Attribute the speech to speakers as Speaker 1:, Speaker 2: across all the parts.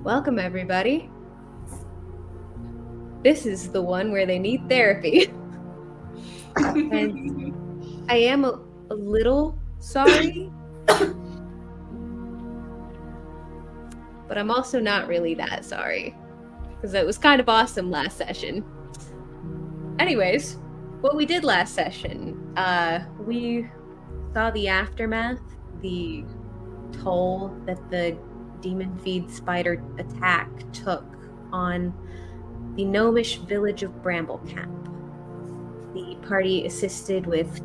Speaker 1: Welcome, everybody. This is the one where they need therapy. And I am a little sorry, but I'm also not really that sorry, because it was kind of awesome last session. Anyways, what we did last session, we saw the aftermath, the toll that the demon feed spider attack took on the gnomish village of Bramblecap. The party assisted with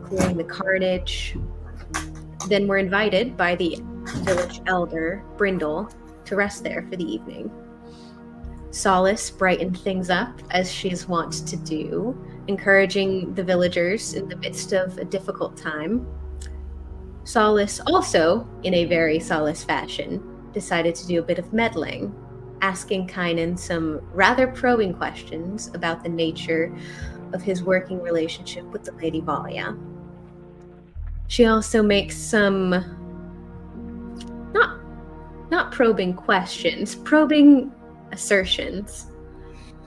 Speaker 1: clearing the carnage, then were invited by the village elder, Brindle, to rest there for the evening. Solace brightened things up, as she's wont to do, encouraging the villagers in the midst of a difficult time. Solace also, in a very Solace fashion, decided to do a bit of meddling, asking Kynan some rather probing questions about the nature of his working relationship with the Lady Valia. She also makes some not probing questions, probing assertions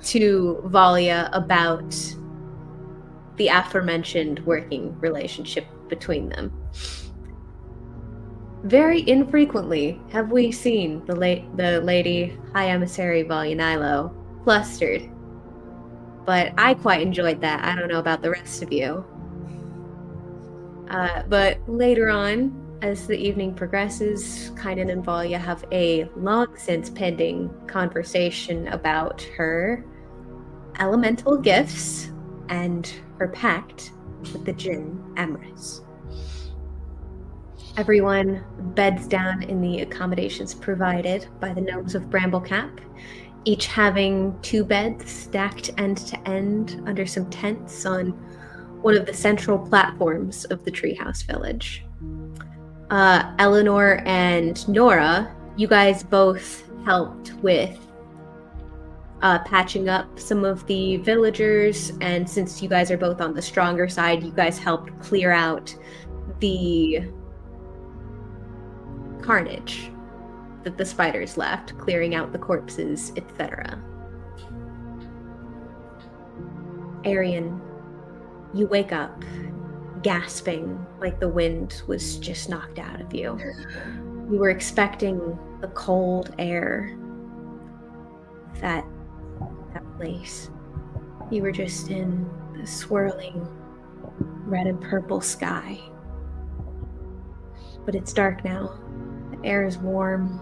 Speaker 1: to Valia about the aforementioned working relationship between them. Very infrequently have we seen the Lady High Emissary Valianilo flustered, but I quite enjoyed that. I don't know about the rest of you. But later on, as the evening progresses, Kynan and Valia have a long-since pending conversation about her elemental gifts and her pact with the Jinn Emrys. Everyone beds down in the accommodations provided by the gnomes of Bramblecap, each having 2 beds stacked end to end under some tents on one of the central platforms of the treehouse village. Eleanor and Nora, you guys both helped with patching up some of the villagers, and since you guys are both on the stronger side, you guys helped clear out the carnage that the spiders left, clearing out the corpses, etc. Arian, you wake up gasping like the wind was just knocked out of you. You were expecting the cold air of that place. You were just in the swirling red and purple sky. But it's dark now. The air is warm,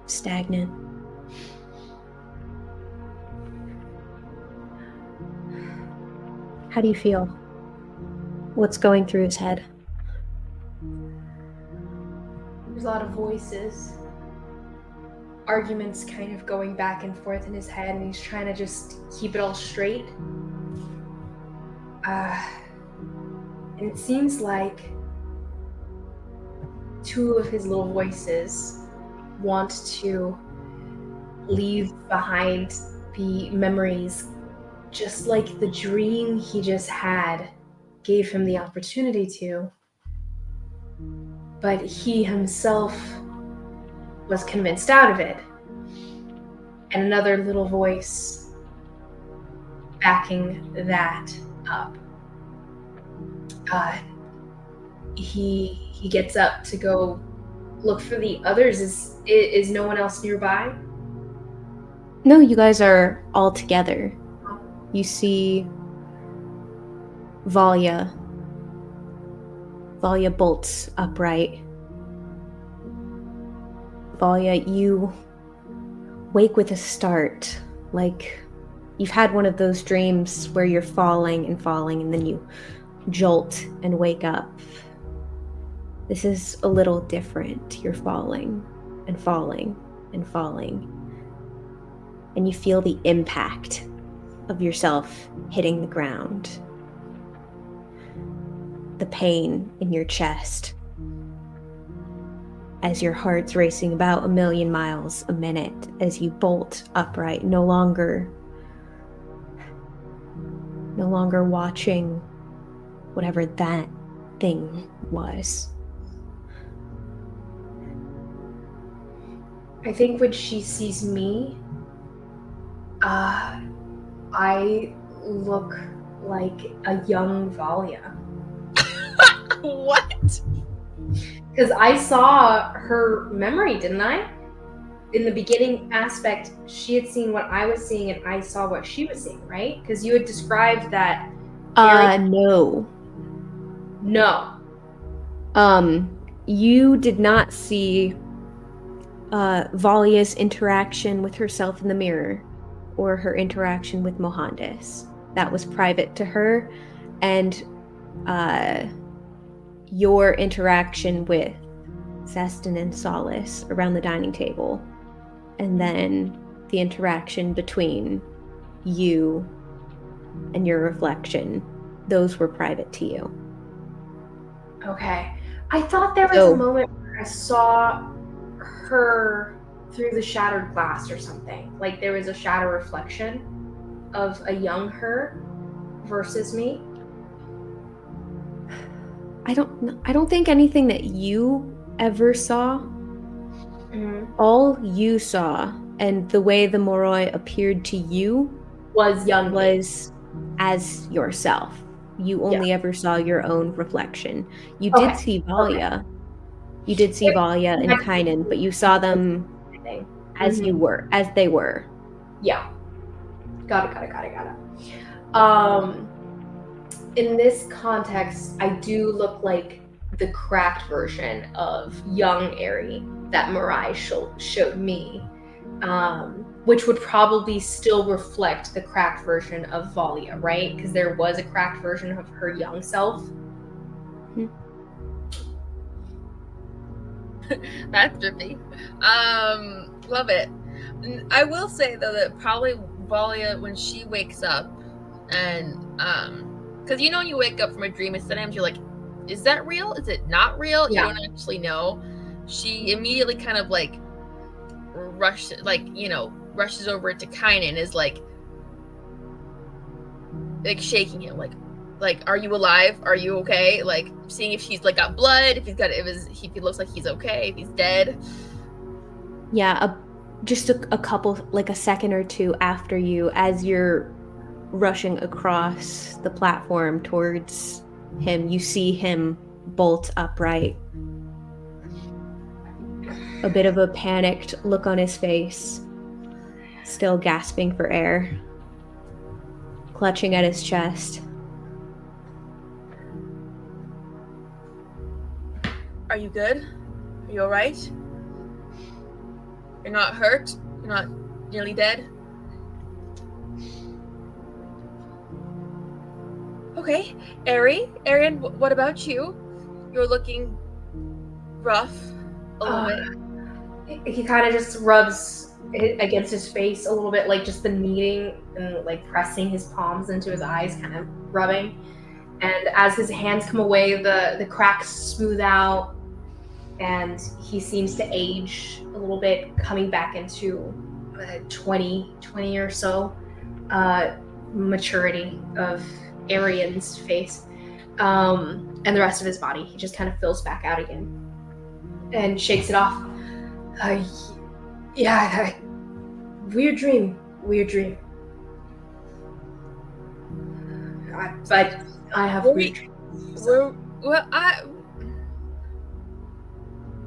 Speaker 1: stagnant. How do you feel? What's going through his head?
Speaker 2: There's a lot of voices. Arguments kind of going back and forth in his head, and he's trying to just keep it all straight. And it seems like 2 of his little voices want to leave behind the memories, just like the dream he just had gave him the opportunity to. But he himself was convinced out of it. And another little voice backing that up. He gets up to go look for the others. Is no one else nearby?
Speaker 1: No, you guys are all together. You see Valia bolts upright. Valia, you wake with a start, like you've had one of those dreams where you're falling and falling and then you jolt and wake up. This is a little different. You're falling and falling and falling. And you feel the impact of yourself hitting the ground. The pain in your chest as your heart's racing about 1,000,000 miles a minute as you bolt upright, no longer watching whatever that thing was.
Speaker 2: I think when she sees me, I look like a young Valia.
Speaker 3: What?
Speaker 2: Because I saw her memory, didn't I? In the beginning aspect, she had seen what I was seeing, and I saw what she was seeing, right? Because you had described that.
Speaker 1: No.
Speaker 2: No.
Speaker 1: You did not see Valia's interaction with herself in the mirror or her interaction with Mohandas. That was private to her, and your interaction with Zestin and Solace around the dining table, and then the interaction between you and your reflection, those were private to you.
Speaker 2: Okay. I thought there was a moment where I saw her through the shattered glass or something. Like there was a shadow reflection of a young her versus me.
Speaker 1: I don't think anything that you ever saw.
Speaker 2: Mm-hmm.
Speaker 1: All you saw and the way the Moroi appeared to you
Speaker 2: was young
Speaker 1: was as yourself. You only ever saw your own reflection. You did see Valia. Okay. You did see Valia and Kynan, but you saw them as you were, as they were.
Speaker 2: Yeah. Got it. In this context, I do look like the cracked version of young Aerie that Mirai showed me, which would probably still reflect the cracked version of Valia, right? Because there was a cracked version of her young self.
Speaker 3: Mm-hmm. That's drippy. Love it. I will say though that probably Valia, when she wakes up, and because you know when you wake up from a dream, and sometimes you're like, is that real? Is it not real? Yeah. You don't actually know. She immediately kind of like rushes over to Kynan and is like shaking him, like, are you alive? Are you okay? Like seeing if she's like got blood, if he looks like he's okay, if he's dead.
Speaker 1: Yeah, just a couple, like a second or two after you, as you're rushing across the platform towards him, you see him bolt upright. A bit of a panicked look on his face, still gasping for air, clutching at his chest.
Speaker 3: Are you good? Are you all right? You're not hurt? You're not nearly dead? Okay. Arian, what about you? You're looking rough a little bit.
Speaker 2: He kind of just rubs against his face a little bit, like just the kneading and like pressing his palms into his eyes, kind of rubbing. And as his hands come away, the cracks smooth out, and he seems to age a little bit, coming back into 20 or so maturity of Arian's face. And the rest of his body, he just kind of fills back out again and shakes it off. Weird dream. But I have weird dreams.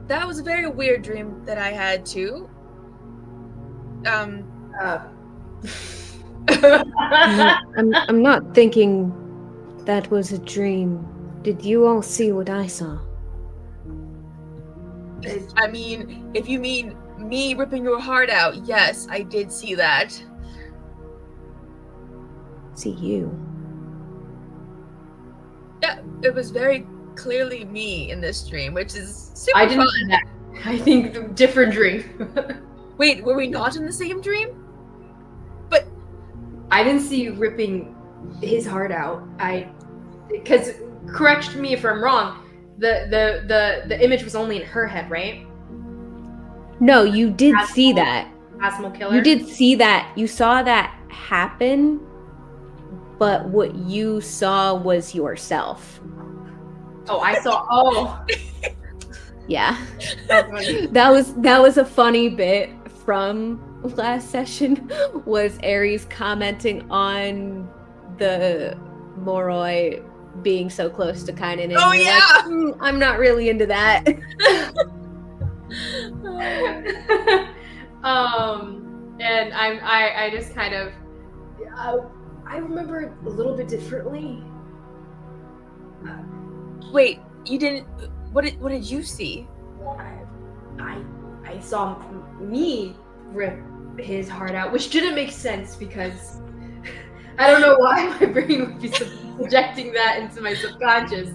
Speaker 3: That was a very weird dream that I had too.
Speaker 1: I'm not thinking that was a dream. Did you all see what I saw?
Speaker 3: I mean, if you mean me ripping your heart out, yes, I did see that.
Speaker 1: See you?
Speaker 3: Yeah, it was very clearly me in this dream, which is super
Speaker 2: I didn't
Speaker 3: fun.
Speaker 2: see that. I think different dream.
Speaker 3: Wait, were we not in the same dream? But
Speaker 2: I didn't see you ripping his heart out. Because correct me if I'm wrong, the image was only in her head, right?
Speaker 1: No, you did see that.
Speaker 2: Asmal killer.
Speaker 1: You did see that. You saw that happen, but what you saw was yourself.
Speaker 2: Oh, I saw. Oh.
Speaker 1: Yeah.
Speaker 2: That's funny.
Speaker 1: That was a funny bit from last session, was Ares commenting on the Moroi being so close to Kynan, and
Speaker 3: Oh,
Speaker 1: you're
Speaker 3: yeah!
Speaker 1: like, I'm not really into that.
Speaker 2: And I just kind of I remember it a little bit differently.
Speaker 3: Wait, you didn't. What did you see?
Speaker 2: I saw me rip his heart out, which didn't make sense because I don't know why my brain would be projecting that into my subconscious.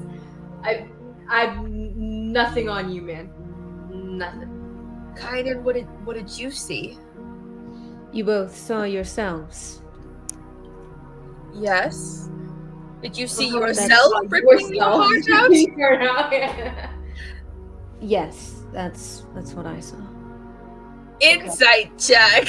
Speaker 2: I've nothing on you, man. Nothing.
Speaker 3: Kaiden, what did you see?
Speaker 1: You both saw yourselves.
Speaker 3: Yes. Did you see
Speaker 2: Oh,
Speaker 3: yourself ripping your heart out?
Speaker 1: Yes, that's what I saw.
Speaker 3: Insight check.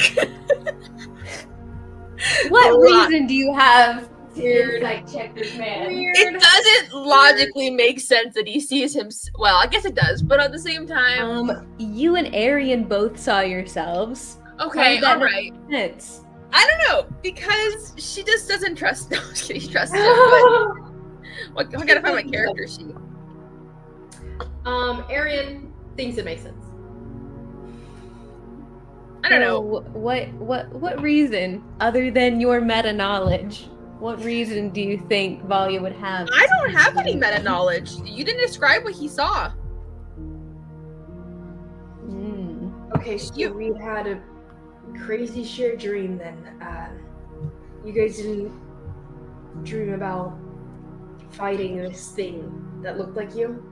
Speaker 1: What
Speaker 3: Lot.
Speaker 1: reason do you have to
Speaker 2: Weird.
Speaker 1: insight check this man?
Speaker 3: It doesn't logically make sense that he sees him. Well, I guess it does, but at the same time.
Speaker 1: You and Arian both saw yourselves.
Speaker 3: Okay,
Speaker 1: that
Speaker 3: all right.
Speaker 1: makes sense?
Speaker 3: I don't know, because she just doesn't trust. No, she trusts him. But I gotta find my character sheet.
Speaker 2: Arian thinks it makes sense.
Speaker 3: I don't know.
Speaker 1: What reason, other than your meta knowledge, what reason do you think Valia would have?
Speaker 3: I don't have any meta knowledge. You didn't describe what he saw.
Speaker 2: Okay, so we had a crazy shared dream then. You guys didn't dream about fighting this thing that looked like you?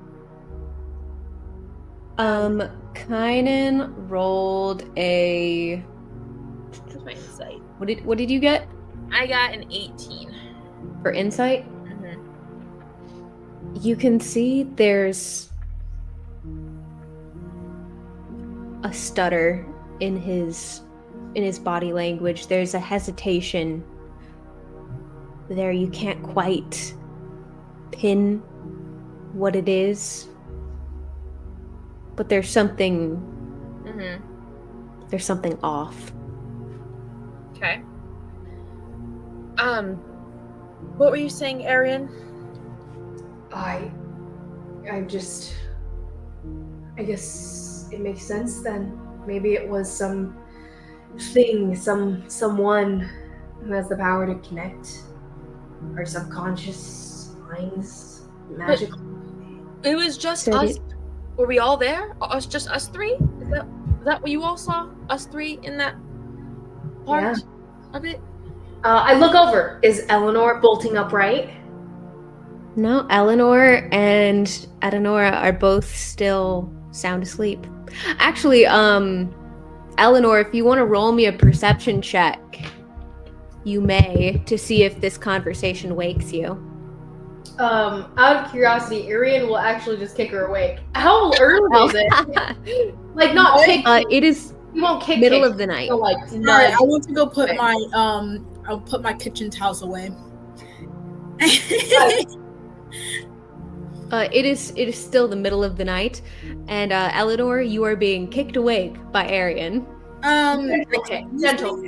Speaker 1: Kynan rolled a.
Speaker 3: What's my insight?
Speaker 1: What did you get
Speaker 3: I got an 18.
Speaker 1: for insight?
Speaker 3: Mm-hmm.
Speaker 1: You can see there's a stutter in his body language. There's a hesitation there. You can't quite pin what it is, but there's something off.
Speaker 3: Okay. What were you saying, Arian?
Speaker 2: I guess it makes sense then. Maybe it was some thing, someone who has the power to connect our subconscious minds, magic.
Speaker 3: It was just
Speaker 1: So
Speaker 3: us. Were we all there? Just us three? Is that what you all saw? Us three in that part of it?
Speaker 2: I look over. Is Eleanor bolting upright?
Speaker 1: No, Eleanor and Adenora are both still sound asleep. Actually, Eleanor, if you want to roll me a perception check, you may, to see if this conversation wakes you.
Speaker 2: Out of curiosity, Irian will actually just kick her awake. How early is it? Like, not kick.
Speaker 1: It is
Speaker 2: You won't kick.
Speaker 1: middle of the night.
Speaker 2: So, like,
Speaker 4: Alright,
Speaker 2: nudge.
Speaker 4: I want to go put my I'll put my kitchen towels away.
Speaker 1: It is still the middle of the night, and Eleanor, you are being kicked awake by Arian.
Speaker 2: Okay, gentle.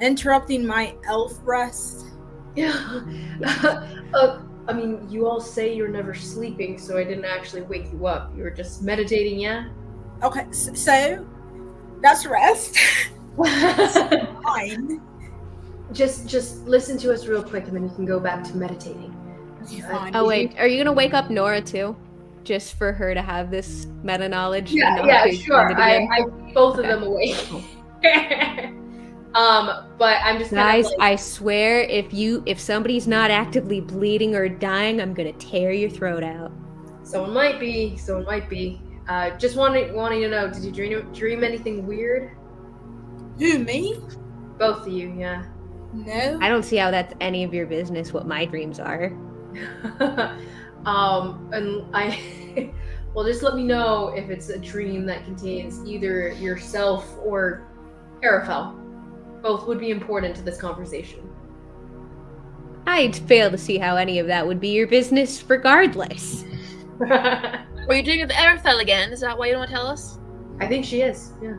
Speaker 4: Interrupting my elf rest.
Speaker 2: Yeah. I mean, you all say you're never sleeping, so I didn't actually wake you up. You were just meditating, yeah?
Speaker 4: Okay, so that's rest. Fine.
Speaker 2: Just listen to us real quick, and then you can go back to meditating.
Speaker 4: Okay, fine.
Speaker 1: Oh wait, are you gonna wake up Nora too, just for her to have this meta knowledge?
Speaker 2: Yeah, sure. I both of
Speaker 1: Okay.
Speaker 2: them awake. But I'm just kind
Speaker 1: Guys,
Speaker 2: of like,
Speaker 1: I swear, if somebody's not actively bleeding or dying, I'm gonna tear your throat out.
Speaker 2: someone might be. Just wanting to know, did you dream anything weird?
Speaker 4: Who, me?
Speaker 2: Both of you, yeah.
Speaker 4: No.
Speaker 1: I don't see how that's any of your business what my dreams are.
Speaker 2: And I well, just let me know if it's a dream that contains either yourself or Arafel. Both would be important to this conversation.
Speaker 1: I'd fail to see how any of that would be your business regardless.
Speaker 3: Were you dreaming of Erithel again? Is that why you don't want to tell us?
Speaker 2: I think she is. Yeah.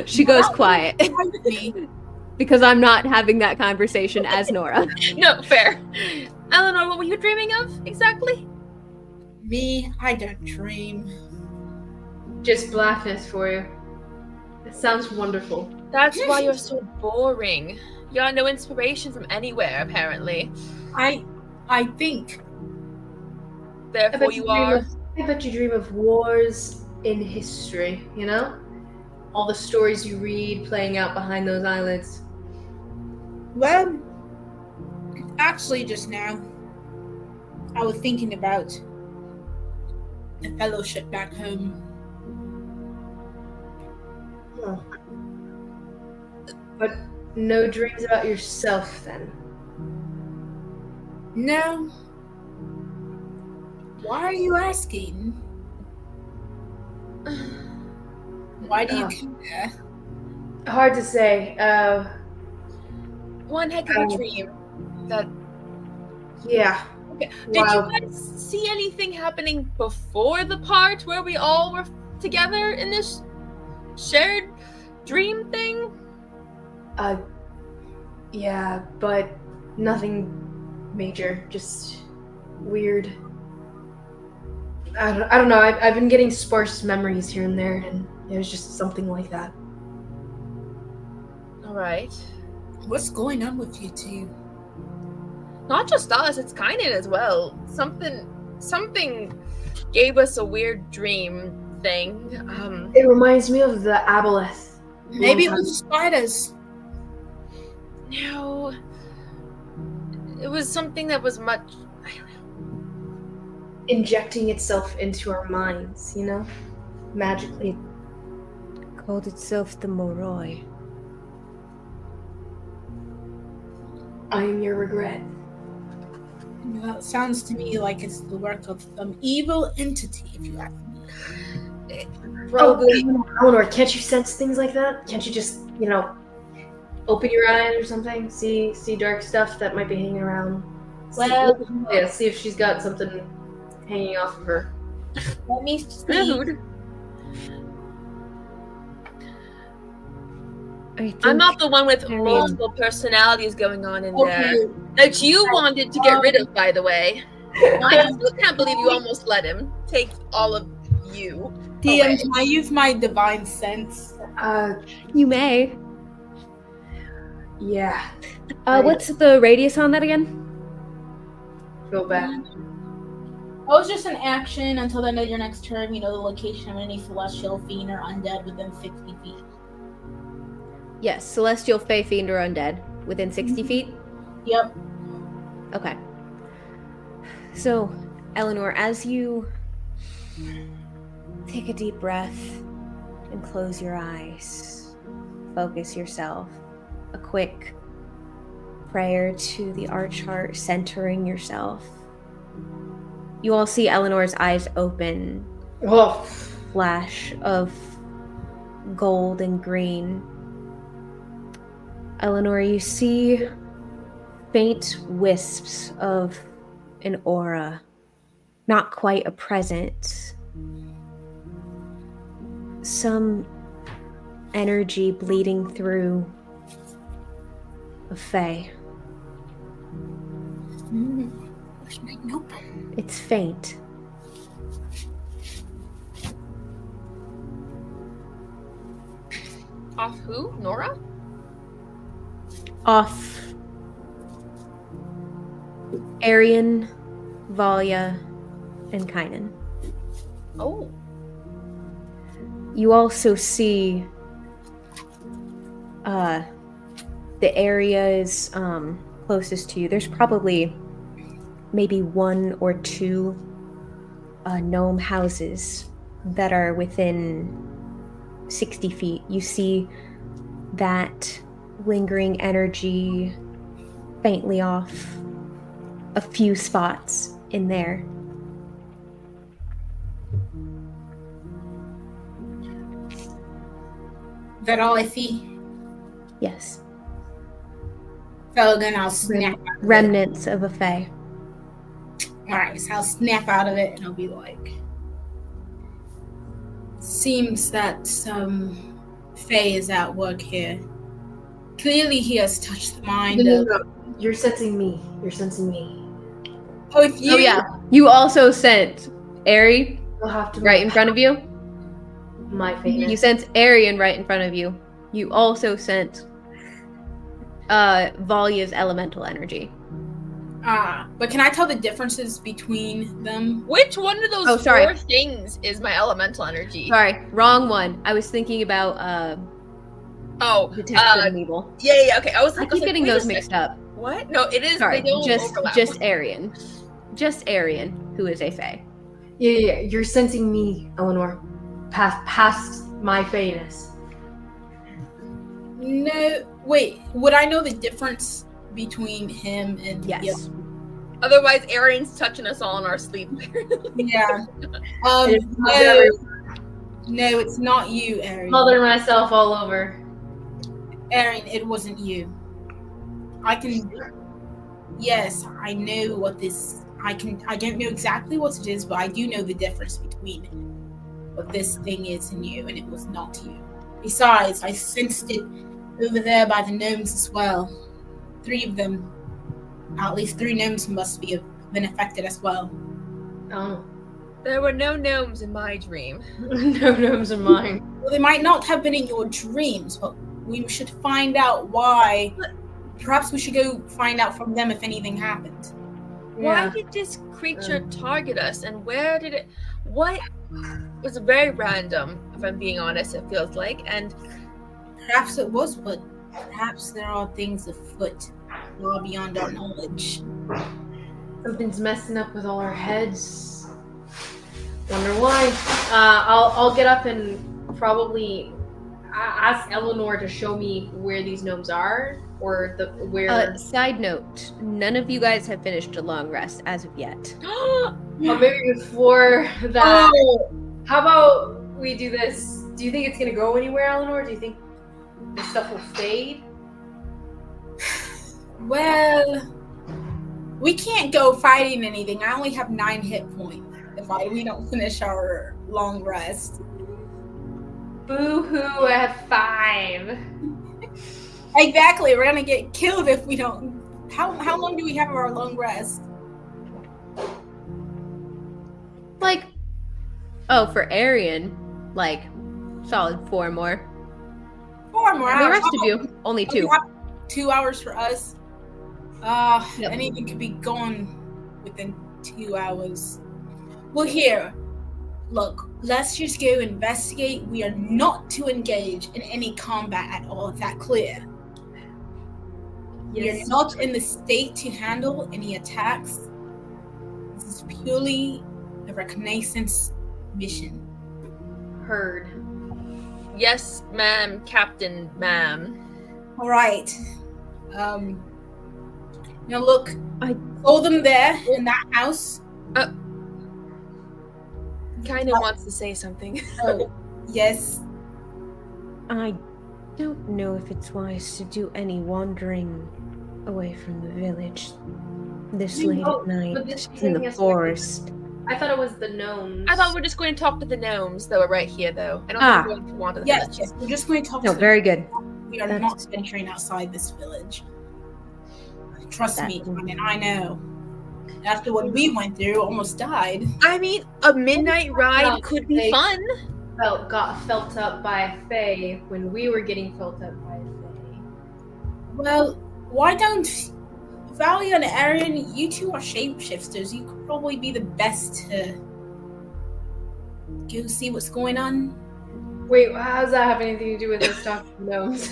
Speaker 1: She goes quiet
Speaker 4: Me.
Speaker 1: because I'm not having that conversation as Nora.
Speaker 3: No, fair. Eleanor, what were you dreaming of exactly?
Speaker 4: Me, I don't dream.
Speaker 2: Just blackness for you. It sounds wonderful.
Speaker 3: That's why you're so boring. You got no inspiration from anywhere, apparently.
Speaker 4: I think.
Speaker 3: Therefore, you are.
Speaker 2: I bet you dream of wars in history, you know? All the stories you read playing out behind those eyelids.
Speaker 4: Well, actually, just now, I was thinking about the fellowship back home.
Speaker 2: Huh. But no dreams about yourself, then?
Speaker 4: No. Why are you asking? Why do you care?
Speaker 2: Hard to say.
Speaker 3: One heck of a dream. That.
Speaker 2: Yeah.
Speaker 3: Okay. Did you guys see anything happening before the part where we all were together in this shared dream thing?
Speaker 2: Yeah, but nothing major. Just weird. I don't know. I've been getting sparse memories here and there, and it was just something like that.
Speaker 3: All right.
Speaker 4: What's going on with you two?
Speaker 3: Not just us, it's Kynan as well. Something gave us a weird dream thing.
Speaker 2: It reminds me of the aboleth.
Speaker 4: Maybe it was the spiders.
Speaker 3: No. It was something that was much. I don't know.
Speaker 2: Injecting itself into our minds, you know? Magically.
Speaker 1: Called itself the Moroi.
Speaker 2: I am your regret.
Speaker 4: That sounds to me like it's the work of some evil entity, if you ask me.
Speaker 3: Probably.
Speaker 2: Eleanor, can't you sense things like that? Can't you just, open your eyes or something? See dark stuff that might be hanging around?
Speaker 4: Well,
Speaker 2: See if she's got something hanging off of her.
Speaker 4: let me see.
Speaker 3: Rude.
Speaker 1: I'm
Speaker 3: not the one with
Speaker 1: Marion.
Speaker 3: multiple personalities going on in there.
Speaker 4: Okay,
Speaker 3: That you wanted to get rid of, by the way. I still can't believe you almost let him take all of you.
Speaker 4: DM,
Speaker 3: away.
Speaker 4: can I use my divine sense?
Speaker 1: You may.
Speaker 2: Yeah.
Speaker 1: What's the radius on that again?
Speaker 2: Go back.
Speaker 4: Oh, it's just an action until the end of your next turn. You know the location of any celestial fiend or undead within 60 feet.
Speaker 1: Yes, celestial, fey, fiend, or undead within 60 feet.
Speaker 4: Yep.
Speaker 1: Okay. So, Eleanor, as you take a deep breath and close your eyes, focus yourself, a quick prayer to the Archheart, centering yourself. You all see Eleanor's eyes open,
Speaker 2: Oh.
Speaker 1: flash of gold and green. Eleanor, you see faint wisps of an aura, not quite a presence. Some energy bleeding through a fae.
Speaker 4: Where's my notebook?
Speaker 1: It's faint.
Speaker 3: Off who? Nora?
Speaker 1: Off Arian, Valia, and Kynan.
Speaker 3: Oh.
Speaker 1: You also see the areas closest to you. There's probably maybe one or two gnome houses that are within 60 feet. You see that lingering energy faintly off a few spots in there.
Speaker 4: Is that all I see?
Speaker 1: Yes.
Speaker 4: So then I'll snap.
Speaker 1: Remnants of a fae.
Speaker 4: Alright, so I'll snap out of it and I'll be like, seems that some Fae is at work here. Clearly he has touched the mind of...
Speaker 2: No. You're sensing me. You're sensing me.
Speaker 4: Oh, it's you?
Speaker 1: Oh yeah. You also sent Ari
Speaker 2: You'll have to
Speaker 1: right in front of you.
Speaker 2: my favorite.
Speaker 1: You sent Arian right in front of you. You also sent Valia's elemental energy.
Speaker 4: But can I tell the differences between them?
Speaker 3: Which one of those
Speaker 1: Oh, sorry.
Speaker 3: 4 things is my elemental energy?
Speaker 1: Sorry, wrong one. I was thinking about detection of evil.
Speaker 3: Yeah, okay. I
Speaker 1: I keep getting those mixed up.
Speaker 3: What? No, it is.
Speaker 1: Sorry,
Speaker 3: they don't overlap.
Speaker 1: just Arian. Just Arian, who is a Fae.
Speaker 2: Yeah. You're sensing me, Eleanor. Past my fayness.
Speaker 4: No, wait. Would I know the difference between him and
Speaker 1: Yes.
Speaker 3: Otherwise, Arian's touching us all in our sleep.
Speaker 4: Yeah.
Speaker 2: It's
Speaker 4: No, it's not you, Arian.
Speaker 2: Mother myself all over.
Speaker 4: Arian, it wasn't you. Yes, I know what this. I don't know exactly what it is, but I do know the difference between what this thing is and you, and it was not you. Besides, I sensed it over there by the gnomes as well. 3 of them. At least 3 gnomes must have been affected as well.
Speaker 2: Oh.
Speaker 3: There were no gnomes in my dream.
Speaker 2: No gnomes in mine.
Speaker 4: Well, they might not have been in your dreams, but we should find out why. Perhaps we should go find out from them if anything happened.
Speaker 3: Why did this creature target us, and where did it? What? It was very random, if I'm being honest. It feels like, and
Speaker 4: Perhaps it was, but perhaps there are things afoot far beyond our knowledge.
Speaker 2: Something's messing up with all our heads. Wonder why. I'll get up and probably ask Eleanor to show me where these gnomes are, or where.
Speaker 1: Side note: none of you guys have finished a long rest as of yet.
Speaker 2: Oh, maybe before that. How about we do this? Do you think it's gonna go anywhere, Eleanor? Do you think the stuff will fade?
Speaker 4: Well, we can't go fighting anything. I only have 9 hit points if we don't finish our long rest.
Speaker 2: Boo-hoo, I have 5.
Speaker 4: Exactly, we're gonna get killed if we don't. How long do we have our long rest?
Speaker 1: Like, for Arian, like, solid 4 more.
Speaker 4: 4 more
Speaker 1: And the
Speaker 4: hours.
Speaker 1: rest of you, only 2.
Speaker 4: 2 hours for us.
Speaker 1: Yep.
Speaker 4: Anything could be gone within 2 hours. Well, here, look, let's just go investigate. We are not to engage in any combat at all. Is that clear? We are not in the state to handle any attacks. This is purely a reconnaissance mission.
Speaker 2: Heard.
Speaker 3: yes, ma'am, Captain, ma'am.
Speaker 4: All right. Now look,
Speaker 1: I-
Speaker 4: hold them there in that house.
Speaker 3: Kind of wants to say something.
Speaker 4: Oh, yes.
Speaker 1: I don't know if it's wise to do any wandering away from the village this
Speaker 2: You
Speaker 1: late
Speaker 2: know,
Speaker 1: at night
Speaker 2: but this is
Speaker 1: in
Speaker 2: taking
Speaker 1: the
Speaker 2: us-
Speaker 1: forest.
Speaker 2: I thought it was the gnomes.
Speaker 3: I thought we were just going to talk to the gnomes that were right here, though. I don't
Speaker 1: Ah.
Speaker 3: think we're going to wander the
Speaker 4: Yes,
Speaker 3: village.
Speaker 4: yes. We're just going to talk
Speaker 1: No,
Speaker 4: to
Speaker 1: very good.
Speaker 4: them. We are
Speaker 1: That's-
Speaker 4: not venturing outside this village. Trust
Speaker 1: That-
Speaker 4: me, I mean, I know. After what we went through, almost died.
Speaker 3: I mean, a midnight ride
Speaker 2: No,
Speaker 3: could be
Speaker 2: they-
Speaker 3: fun.
Speaker 2: Got felt up by a fae when we were getting felt up by a fae.
Speaker 4: Well, why don't Valia and Aaron, you two are shapeshifters. You could probably be the best to go see what's going on.
Speaker 2: Wait, how does that have anything to do with us talking to gnomes?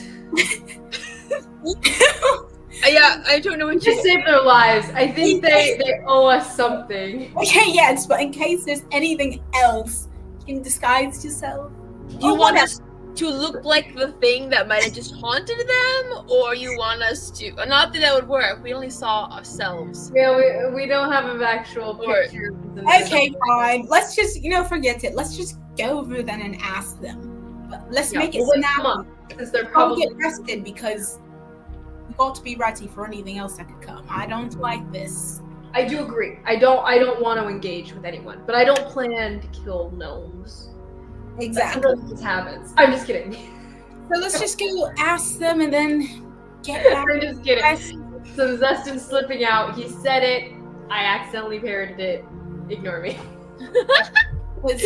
Speaker 3: Yeah, I don't know what
Speaker 2: Just
Speaker 3: you
Speaker 2: save their lives. I think they owe us something.
Speaker 4: Okay, yes, but in case there's anything else, you can disguise yourself.
Speaker 3: you
Speaker 4: Oh,
Speaker 3: want
Speaker 4: whatever.
Speaker 3: us to look like the thing that might have just haunted them, or you want us to? Not that would work. We only saw ourselves.
Speaker 2: Yeah, we don't have an actual
Speaker 3: Or-
Speaker 2: picture.
Speaker 4: Okay, fine. Let's just, forget it. Let's just go over then and ask them. But let's
Speaker 2: Yeah,
Speaker 4: make it
Speaker 2: we'll wake them
Speaker 4: snappy.
Speaker 2: up, since they're
Speaker 4: Probably
Speaker 2: probably
Speaker 4: get rested because we got to be ready for anything else that could come. I don't like this.
Speaker 2: I do agree. I don't want to engage with anyone, but I don't plan to kill gnomes.
Speaker 4: Exactly.
Speaker 2: That's just habits. I'm just kidding.
Speaker 4: So let's just go ask them and then get back.
Speaker 2: I'm just kidding. So Zestin's slipping out. He said it. I accidentally parroted it. Ignore me.
Speaker 4: Was,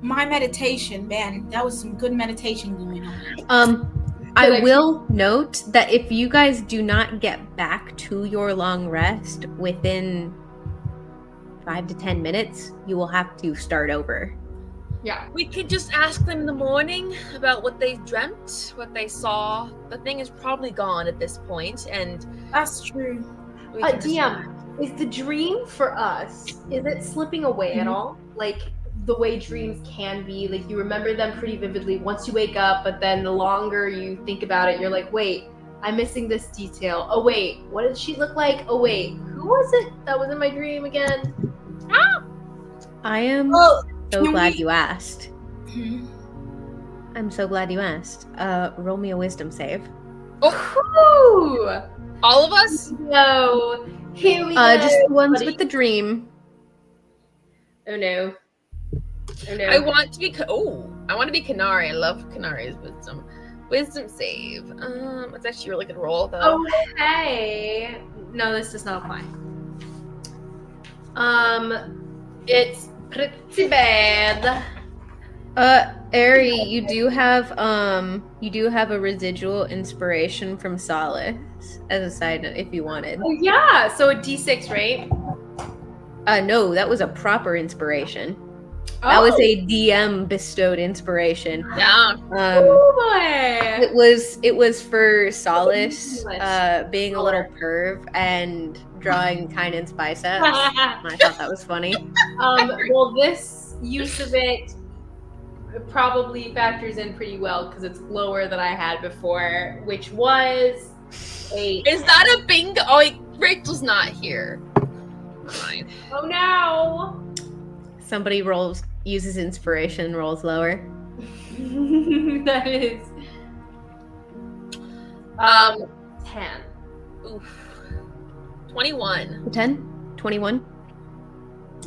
Speaker 4: my meditation, man, that was some good meditation going on.
Speaker 1: I will note that if you guys do not get back to your long rest within 5 to 10 minutes, you will have to start over.
Speaker 2: Yeah.
Speaker 3: We could just ask them in the morning about what they dreamt, what they saw. The thing is probably gone at this point, and
Speaker 4: That's true.
Speaker 3: we can just-
Speaker 2: DM, is the dream for us, is it slipping away at all? Like the way dreams can be, like you remember them pretty vividly once you wake up, but then the longer you think about it, you're like, wait, I'm missing this detail. Oh wait, what did she look like? Oh wait, who was it that was in my dream again?
Speaker 1: I am
Speaker 4: Well,
Speaker 1: so
Speaker 4: can
Speaker 1: glad
Speaker 4: we-
Speaker 1: you asked.
Speaker 4: hmm.
Speaker 1: I'm so glad you asked. Roll me a wisdom save.
Speaker 2: Ooh!
Speaker 3: all of us.
Speaker 2: No. Here we go.
Speaker 1: Just the ones
Speaker 2: buddy.
Speaker 1: with the dream.
Speaker 2: Oh no. Oh no.
Speaker 3: I want to be. I want to be Canary. I love Canary's wisdom. Wisdom save. It's actually a really good roll though.
Speaker 2: Oh hey. No, this does not apply. It's pretty bad.
Speaker 1: Ari, you do have a residual inspiration from Solace as a side note if you wanted.
Speaker 2: Oh yeah. So a D6, right?
Speaker 1: No, that was a proper inspiration. That was a DM bestowed inspiration.
Speaker 3: Yeah.
Speaker 2: Oh boy.
Speaker 1: It was for Solace being a little
Speaker 2: Color.
Speaker 1: perv and drawing Kynan's biceps. I thought that was funny.
Speaker 2: Well, this use of it probably factors in pretty well because it's lower than I had before, which was a.
Speaker 3: Is that a bingo? Oh, wait, Rachel's not here. Fine.
Speaker 2: Oh no!
Speaker 1: Somebody uses inspiration, rolls lower.
Speaker 2: That is 10.
Speaker 3: Oof. 21.
Speaker 1: 10? 21?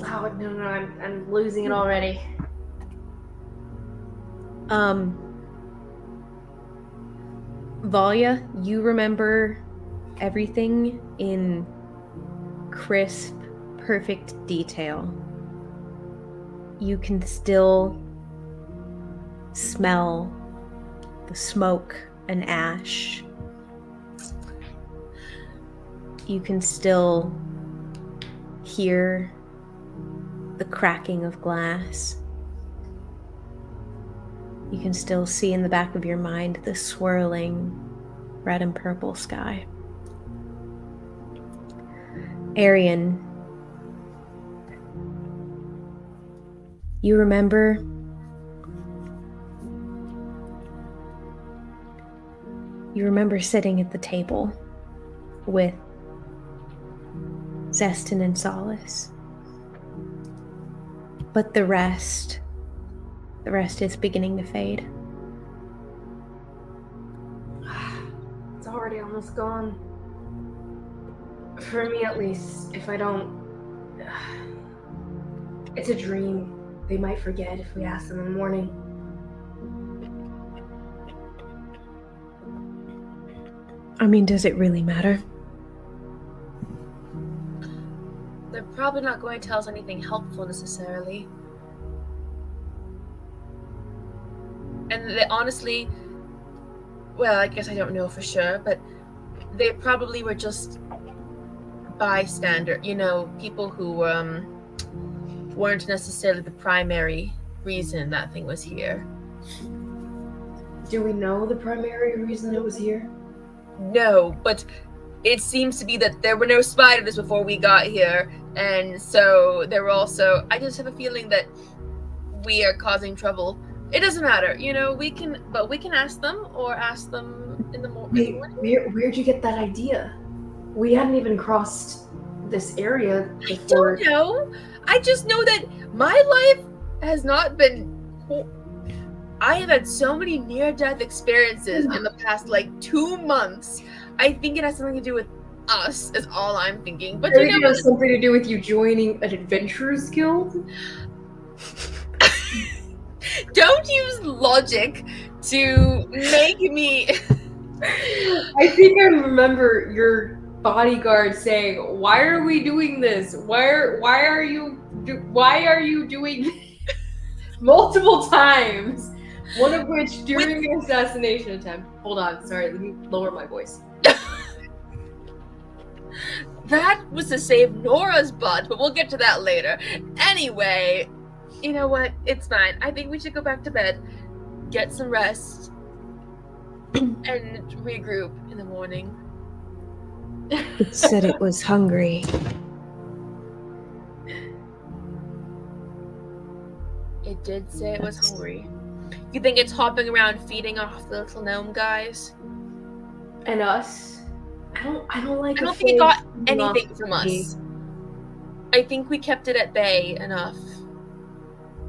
Speaker 2: Oh no, I'm losing it already.
Speaker 1: Valia, you remember everything in crisp, perfect detail. You can still smell the smoke and ash. You can still hear the cracking of glass. You can still see in the back of your mind the swirling red and purple sky. Arian, you remember sitting at the table with Zestin and Solace. But the rest is beginning to fade.
Speaker 2: It's already almost gone. For me, at least. If I don't, it's a dream. They might forget if we ask them in the morning.
Speaker 1: I mean, does it really matter?
Speaker 3: They're probably not going to tell us anything helpful necessarily. And they honestly, well, I guess I don't know for sure, but they probably were just bystander, people who weren't necessarily the primary reason that thing was here.
Speaker 2: Do we know the primary reason it was here?
Speaker 3: No, but it seems to be that there were no spiders before we got here, and so there were also. I just have a feeling that we are causing trouble. It doesn't matter, we can ask them or ask them in the morning.
Speaker 2: Wait, where'd you get that idea? We hadn't even crossed this area before.
Speaker 3: I don't know. I just know that my life has not been. I have had so many near-death experiences in the past 2 months. I think it has something to do with us, is all I'm thinking. But
Speaker 2: I
Speaker 3: you
Speaker 2: think
Speaker 3: know
Speaker 2: it
Speaker 3: what?
Speaker 2: has something to do with you joining an adventurers guild.
Speaker 3: Don't use logic to make me.
Speaker 2: I think I remember your bodyguard saying, "Why are we doing this? Why are you doing this?" multiple times? One of which during the assassination attempt. Hold on, sorry, let me lower my voice.
Speaker 3: That was to save Nora's butt, but we'll get to that later. Anyway, you know what? It's fine. I think we should go back to bed, get some rest, and regroup in the morning.
Speaker 5: It said it was hungry.
Speaker 3: It did say it was hungry. You think it's hopping around feeding off the little gnome guys?
Speaker 2: And us. I don't like.
Speaker 3: I don't
Speaker 2: a
Speaker 3: think it
Speaker 2: full
Speaker 3: got
Speaker 2: feeding off
Speaker 3: anything from
Speaker 2: me.
Speaker 3: us. I think we kept it at bay enough.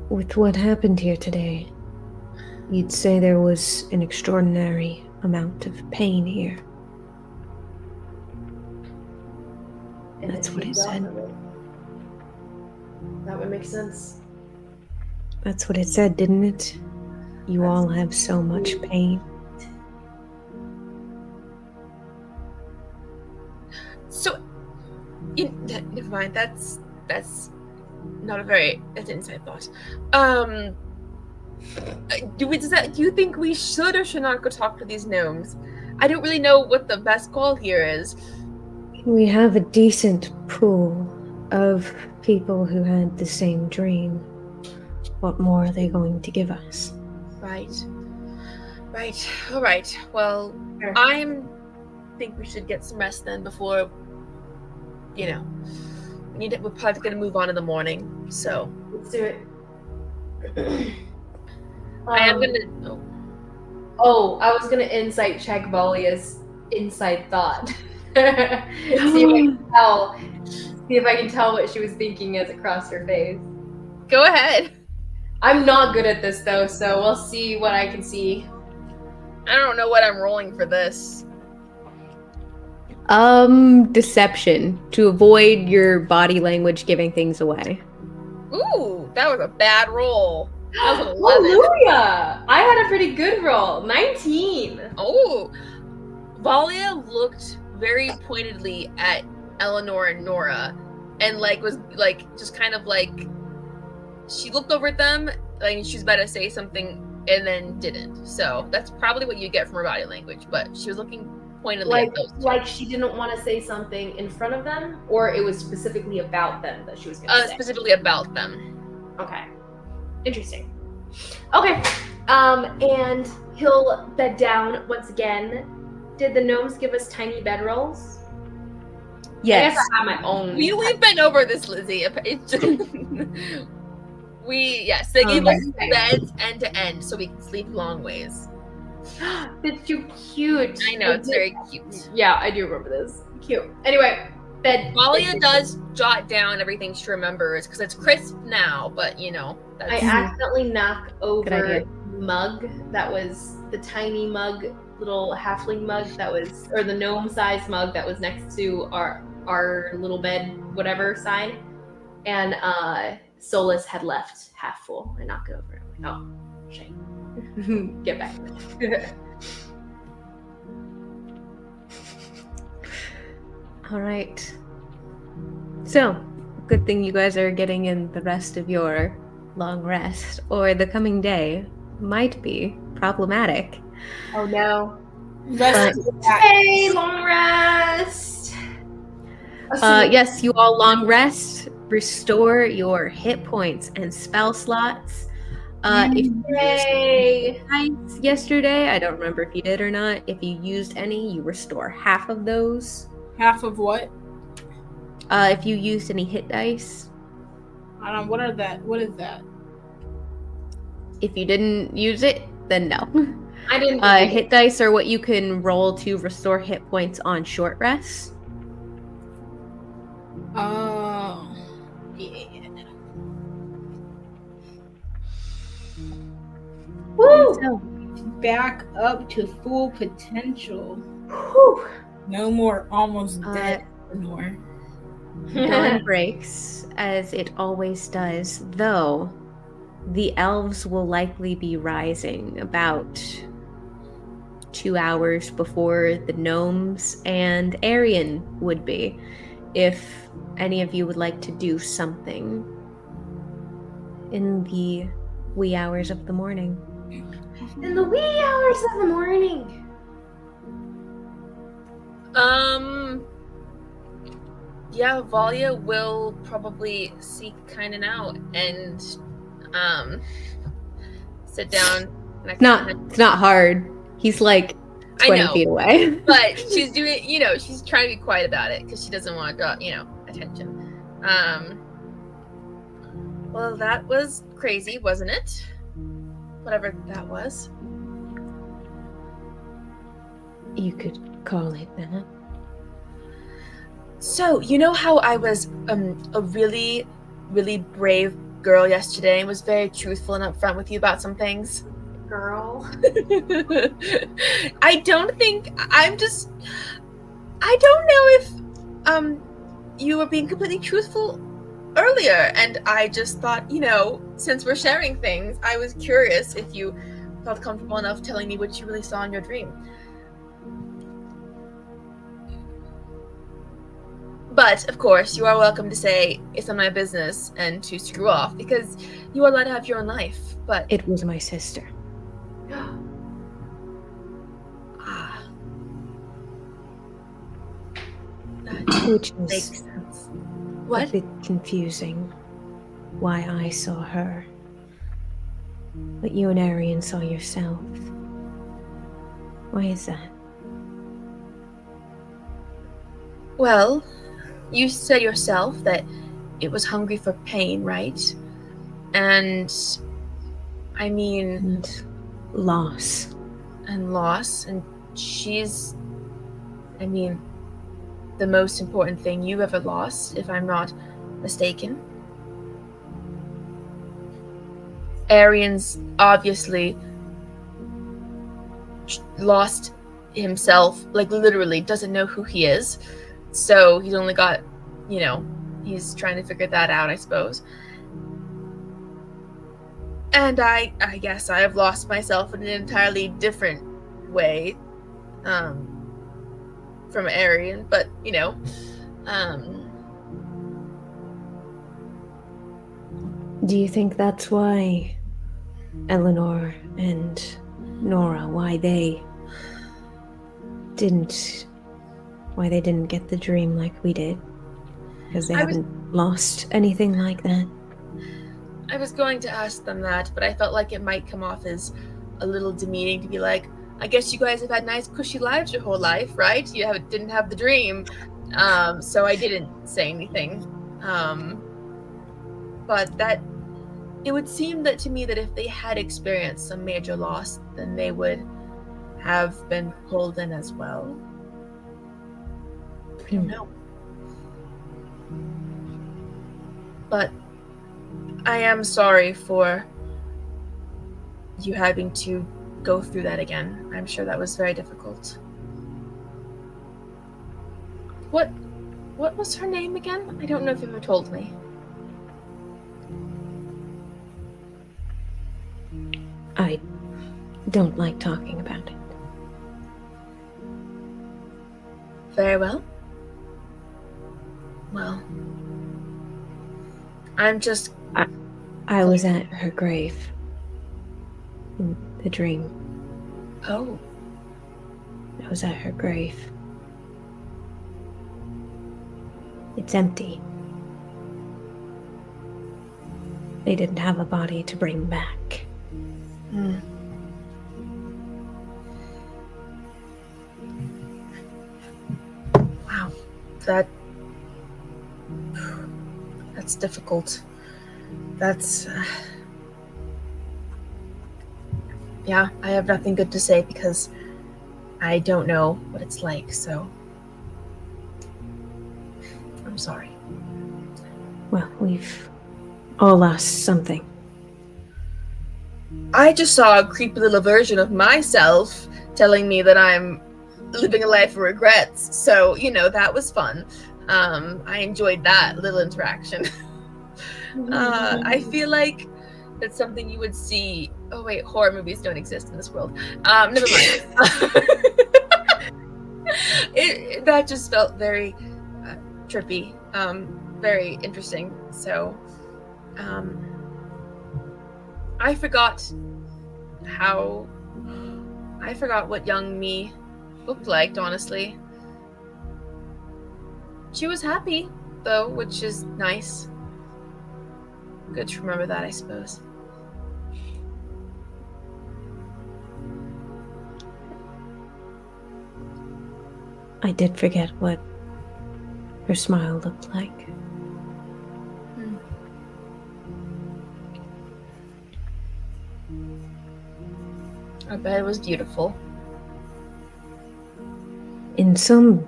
Speaker 5: With what happened here today, you'd say there was an extraordinary amount of pain here.
Speaker 2: And
Speaker 5: That's
Speaker 2: it
Speaker 5: what it
Speaker 2: feeds off
Speaker 5: said.
Speaker 2: of it. That would make sense.
Speaker 5: That's what it said, didn't it? You all have so much pain.
Speaker 3: So, never mind. That's not that's an inside thought. Do you think we should or should not go talk to these gnomes? I don't really know what the best call here is.
Speaker 5: We have a decent pool of people who had the same dream. What more are they going to give us?
Speaker 3: Right. All right. Well,
Speaker 2: Sure.
Speaker 3: think we should get some rest then before, we're probably going to move on in the morning. So
Speaker 2: Let's do it.
Speaker 3: I am going to.
Speaker 2: I was gonna insight check Valia's inside thought. See if I can tell what she was thinking as it crossed her face.
Speaker 3: Go ahead.
Speaker 2: I'm not good at this though, so we'll see what I can see.
Speaker 3: I don't know what I'm rolling for this.
Speaker 1: Deception to avoid your body language giving things away.
Speaker 3: Ooh, that was a bad roll. That was an 11.
Speaker 2: Hallelujah! I had a pretty good roll. 19.
Speaker 3: Oh, Valia looked very pointedly at Eleanor and Nora, and was just kind of she looked over at them, she was about to say something and then didn't. So that's probably what you get from her body language. But she was looking pointedly at those two.
Speaker 2: She didn't want to say something in front of them, or it was specifically about them that she was going to say.
Speaker 3: Specifically about them.
Speaker 2: Okay. Interesting. Okay. And he'll bed down once again. Did the gnomes give us tiny bedrolls?
Speaker 1: Yes.
Speaker 2: I guess I have my own.
Speaker 3: We've been over this, Lizzie. It's just, they gave us beds end to end so we can sleep long ways.
Speaker 2: It's too cute.
Speaker 3: I know, it's very cute.
Speaker 2: Yeah, I do remember this. Cute. Anyway, bed.
Speaker 3: Valia does jot down everything she remembers because it's crisp now, but that's...
Speaker 2: I accidentally knock
Speaker 1: Good
Speaker 2: over
Speaker 1: idea.
Speaker 2: mug that was the tiny mug, little halfling mug that was, or the gnome-sized mug that was next to our little bed, whatever side, and Solus had left half full. I knock it over. I'm like, oh, shame. Get back.
Speaker 1: All right. So, good thing you guys are getting in the rest of your long rest, or the coming day might be problematic.
Speaker 2: Oh no.
Speaker 4: Let's do that.
Speaker 2: Hey, long rest.
Speaker 1: Yes, you all long rest, restore your hit points and spell slots. If you
Speaker 2: Yay.
Speaker 1: used dice yesterday, I don't remember if you did or not. If you used any, you restore half of those.
Speaker 4: Half of what?
Speaker 1: If you used any hit dice.
Speaker 4: I don't. What are that? What is that?
Speaker 1: If you didn't use it, then no.
Speaker 2: I didn't.
Speaker 1: Hit dice are what you can roll to restore hit points on short rests.
Speaker 4: Oh, yeah.
Speaker 2: Woo!
Speaker 4: Back up to full potential.
Speaker 2: Whew.
Speaker 4: No more almost dead Eleanor.
Speaker 5: Dawn breaks, as it always does, though the elves will likely be rising about 2 hours before the gnomes and Arian would be, if any of you would like to do something in the wee hours of the morning.
Speaker 2: In the wee hours of the morning.
Speaker 3: Yeah, Valia will probably seek Kynan out and sit down next to him.
Speaker 5: It's not hard. He's like 20 feet away.
Speaker 3: But she's doing, she's trying to be quiet about it because she doesn't want to draw, attention. Well, that was crazy, wasn't it? Whatever that was.
Speaker 5: You could call it that.
Speaker 3: So, you know how I was a really, really brave girl yesterday and was very truthful and upfront with you about some things?
Speaker 2: Girl.
Speaker 3: I don't know if you were being completely truthful earlier, and I just thought, since we're sharing things, I was curious if you felt comfortable enough telling me what you really saw in your dream. But, of course, you are welcome to say it's not my business and to screw off, because you are allowed to have your own life, but...
Speaker 5: It was my sister. Which
Speaker 3: makes
Speaker 5: is
Speaker 3: sense.
Speaker 5: a
Speaker 3: What?
Speaker 5: bit confusing why I saw her. But you and Arian saw yourself. Why is that?
Speaker 3: Well, you said yourself that it was hungry for pain, right? And I mean...
Speaker 5: And loss.
Speaker 3: And loss. And she's... I mean, the most important thing you ever lost, if I'm not mistaken. Arian's obviously lost himself, like literally doesn't know who he is. So he's only got, he's trying to figure that out, I suppose. And I guess I have lost myself in an entirely different way from Arian, but,
Speaker 5: Do you think that's why Eleanor and Nora, why they didn't get the dream like we did? Because they haven't lost anything like that?
Speaker 3: I was going to ask them that, but I felt like it might come off as a little demeaning to be like, I guess you guys have had nice cushy lives your whole life, right? You didn't have the dream. So I didn't say anything. But it would seem that to me that if they had experienced some major loss, then they would have been pulled in as well. I don't know. But I am sorry for you having to go through that again. I'm sure that was very difficult. What was her name again? I don't know if you ever told me.
Speaker 5: I don't like talking about it.
Speaker 3: Very well. Well, I'm just...
Speaker 5: I was at her grave. In the dream.
Speaker 3: Oh.
Speaker 5: I was at her grave. It's empty. They didn't have a body to bring back.
Speaker 3: Wow. That's difficult. That's... yeah, I have nothing good to say because I don't know what it's like, so... I'm sorry.
Speaker 5: Well, we've all lost something.
Speaker 3: I just saw a creepy little version of myself telling me that I'm living a life of regrets. So, that was fun. I enjoyed that little interaction. I feel like that's something you would see. Oh wait, horror movies don't exist in this world. Never mind. That just felt very trippy, very interesting. So, I forgot what young me looked like, honestly. She was happy, though, which is nice. Good to remember that, I suppose.
Speaker 5: I did forget what her smile looked like.
Speaker 3: I bet it was beautiful.
Speaker 5: In some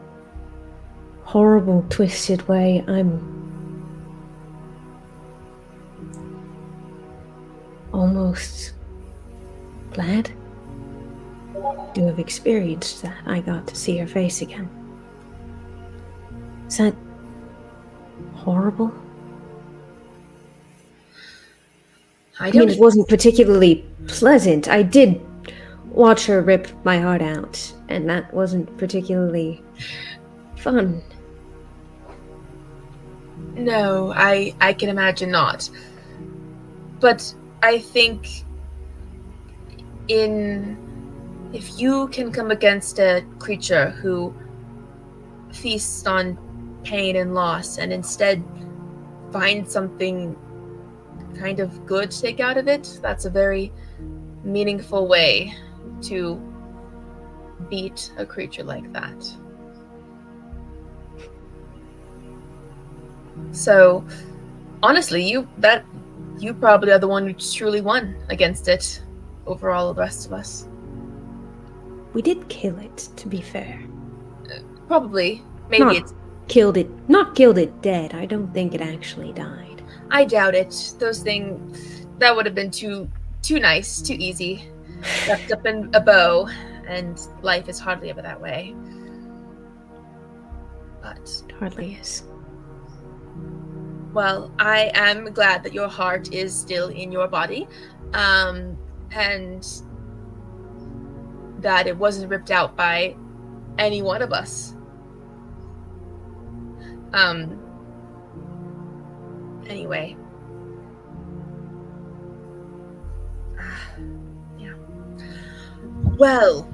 Speaker 5: horrible, twisted way, I'm almost glad to have experienced that. I got to see her face again. Is that horrible? I mean, it wasn't particularly pleasant. I did watch her rip my heart out, and that wasn't particularly fun.
Speaker 3: No, I can imagine not. But I think if you can come against a creature who feasts on pain and loss and instead find something kind of good to take out of it, that's a very meaningful way to beat a creature like that. So, honestly, you probably are the one who truly won against it over all of the rest of us.
Speaker 5: We did kill it, to be fair.
Speaker 3: Probably. Maybe
Speaker 5: not killed it dead. I don't think it actually died.
Speaker 3: I doubt it. Those things, that would have been too nice, too easy. Wrapped up in a bow, and life is hardly ever that way. But
Speaker 5: it hardly is.
Speaker 3: Well, I am glad that your heart is still in your body, and that it wasn't ripped out by any one of us. Anyway. Yeah. Well,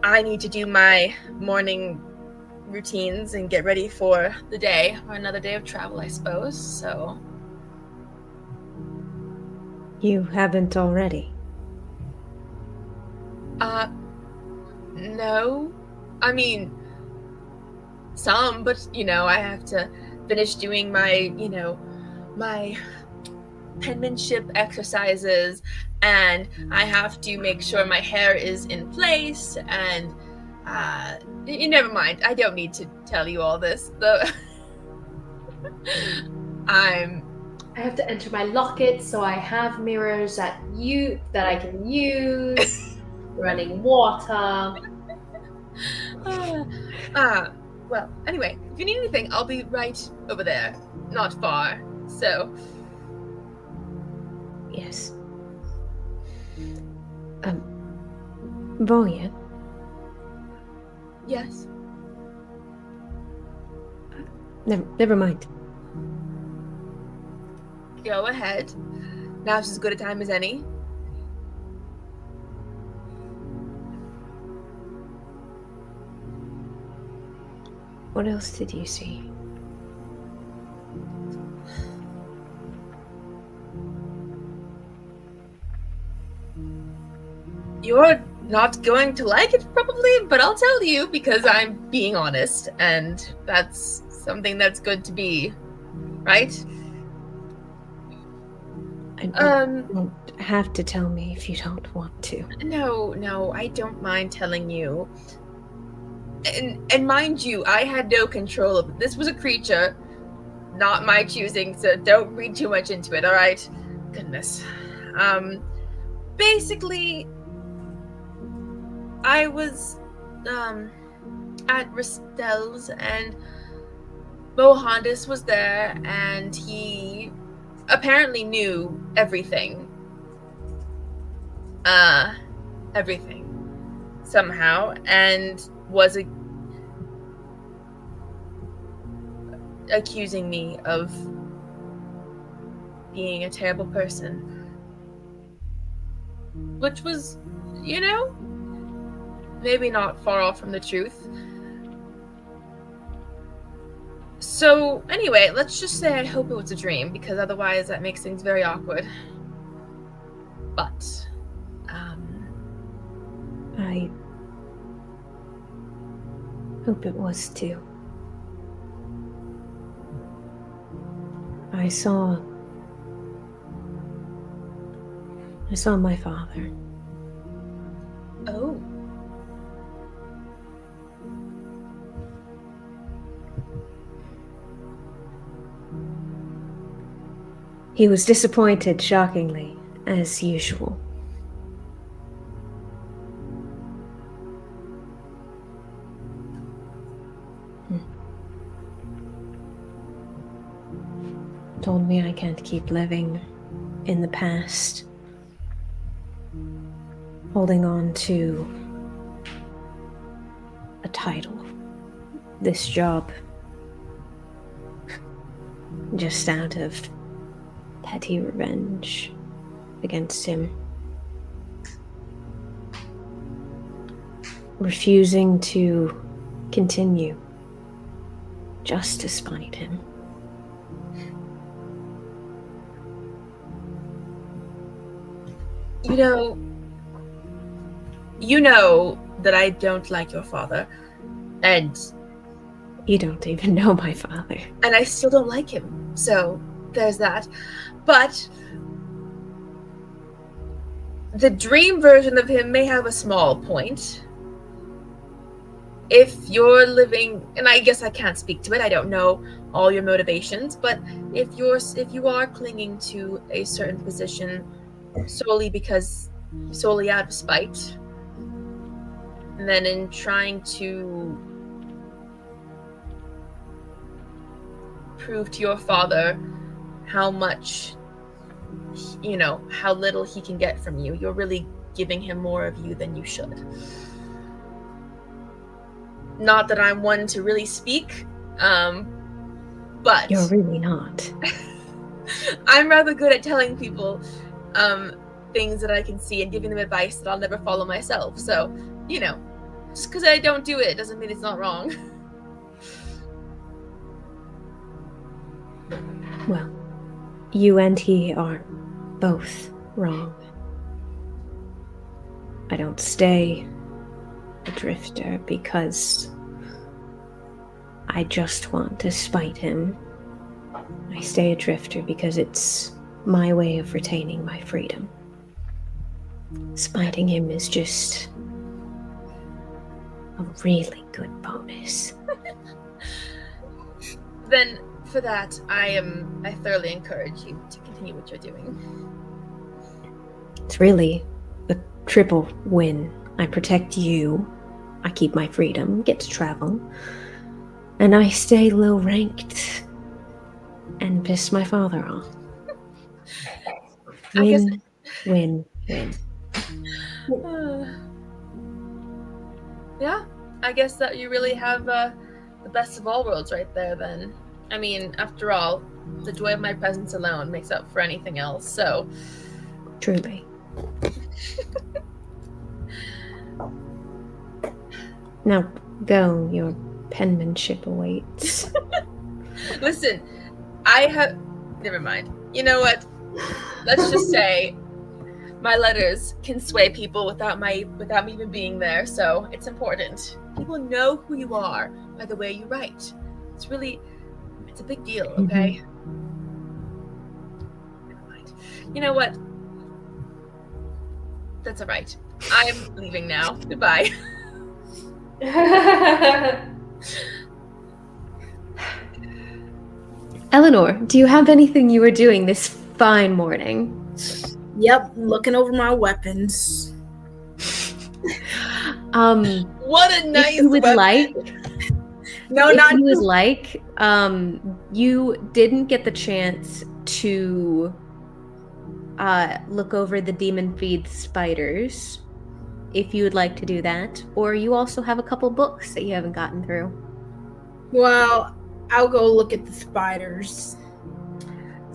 Speaker 3: I need to do my morning routines and get ready for the day, or another day of travel, I suppose, so...
Speaker 5: You haven't already?
Speaker 3: No. I mean, some, but, I have to finish doing my, my penmanship exercises, and I have to make sure my hair is in place, and never mind. I don't need to tell you all this.
Speaker 2: I have to enter my locket, so I have mirrors that I can use. Running water.
Speaker 3: Well, anyway, if you need anything, I'll be right over there. Not far, so...
Speaker 5: Yes. Volya?
Speaker 3: Yes?
Speaker 5: Never mind.
Speaker 3: Go ahead. Now's as good a time as any.
Speaker 5: What else did you see?
Speaker 3: You're not going to like it, probably, but I'll tell you because I'm being honest, and that's something that's good to be, right?
Speaker 5: You don't have to tell me if you don't want to.
Speaker 3: No, I don't mind telling you. And mind you, I had no control of it. This was a creature, not my choosing, so don't read too much into it, alright? Goodness. Basically, I was, at Ristell's, and Mohandis was there, and he apparently knew everything. Everything. Somehow, and was accusing me of being a terrible person. Which was, maybe not far off from the truth. So, anyway, let's just say I hope it was a dream, because otherwise that makes things very awkward. But,
Speaker 5: I hope it was too. I saw my father.
Speaker 3: oh.
Speaker 5: He was disappointed, shockingly, as usual. Told me I can't keep living in the past, holding on to a title, this job, just out of petty revenge against him. Refusing to continue just to spite him.
Speaker 3: You know that I don't like your father, and
Speaker 5: You don't even know my father.
Speaker 3: I still don't like him, so there's that. But the dream version of him may have a small point. If you're living, and I guess I can't speak to it, I don't know all your motivations, but if you are clinging to a certain position solely out of spite, and then in trying to prove to your father how much, how little he can get from you, you're really giving him more of you than you should. Not that I'm one to really speak, but
Speaker 5: You're really not.
Speaker 3: I'm rather good at telling people things that I can see and giving them advice that I'll never follow myself. So, just because I don't do it doesn't mean it's not wrong.
Speaker 5: Well, you and he are both wrong. I don't stay a drifter because I just want to spite him. I stay a drifter because it's my way of retaining my freedom. Spiting him is just a really good bonus.
Speaker 3: Then, for that, I thoroughly encourage you to continue what you're doing.
Speaker 5: It's really a triple win. I protect you, I keep my freedom, get to travel, and I stay low ranked and piss my father off. Win, win, win.
Speaker 3: Yeah, I guess that you really have the best of all worlds right there then. I mean, after all, the joy of my presence alone makes up for anything else, so...
Speaker 5: Truly. Now go, your penmanship awaits.
Speaker 3: Listen, never mind. You know what? Let's just say my letters can sway people without me even being there, so it's important. People know who you are by the way you write. It's a big deal, okay? Never mind. You know what? That's alright. I'm leaving now. Goodbye.
Speaker 5: Eleanor, do you have anything you were doing this fine morning?
Speaker 4: Yep, looking over my weapons.
Speaker 3: What a nice
Speaker 5: if you would
Speaker 3: weapon.
Speaker 5: like,
Speaker 4: No,
Speaker 5: if
Speaker 4: not
Speaker 5: you would
Speaker 4: you.
Speaker 5: like, you didn't get the chance to look over the demon feed spiders. If you would like to do that, or you also have a couple books that you haven't gotten through.
Speaker 4: Well, I'll go look at the spiders.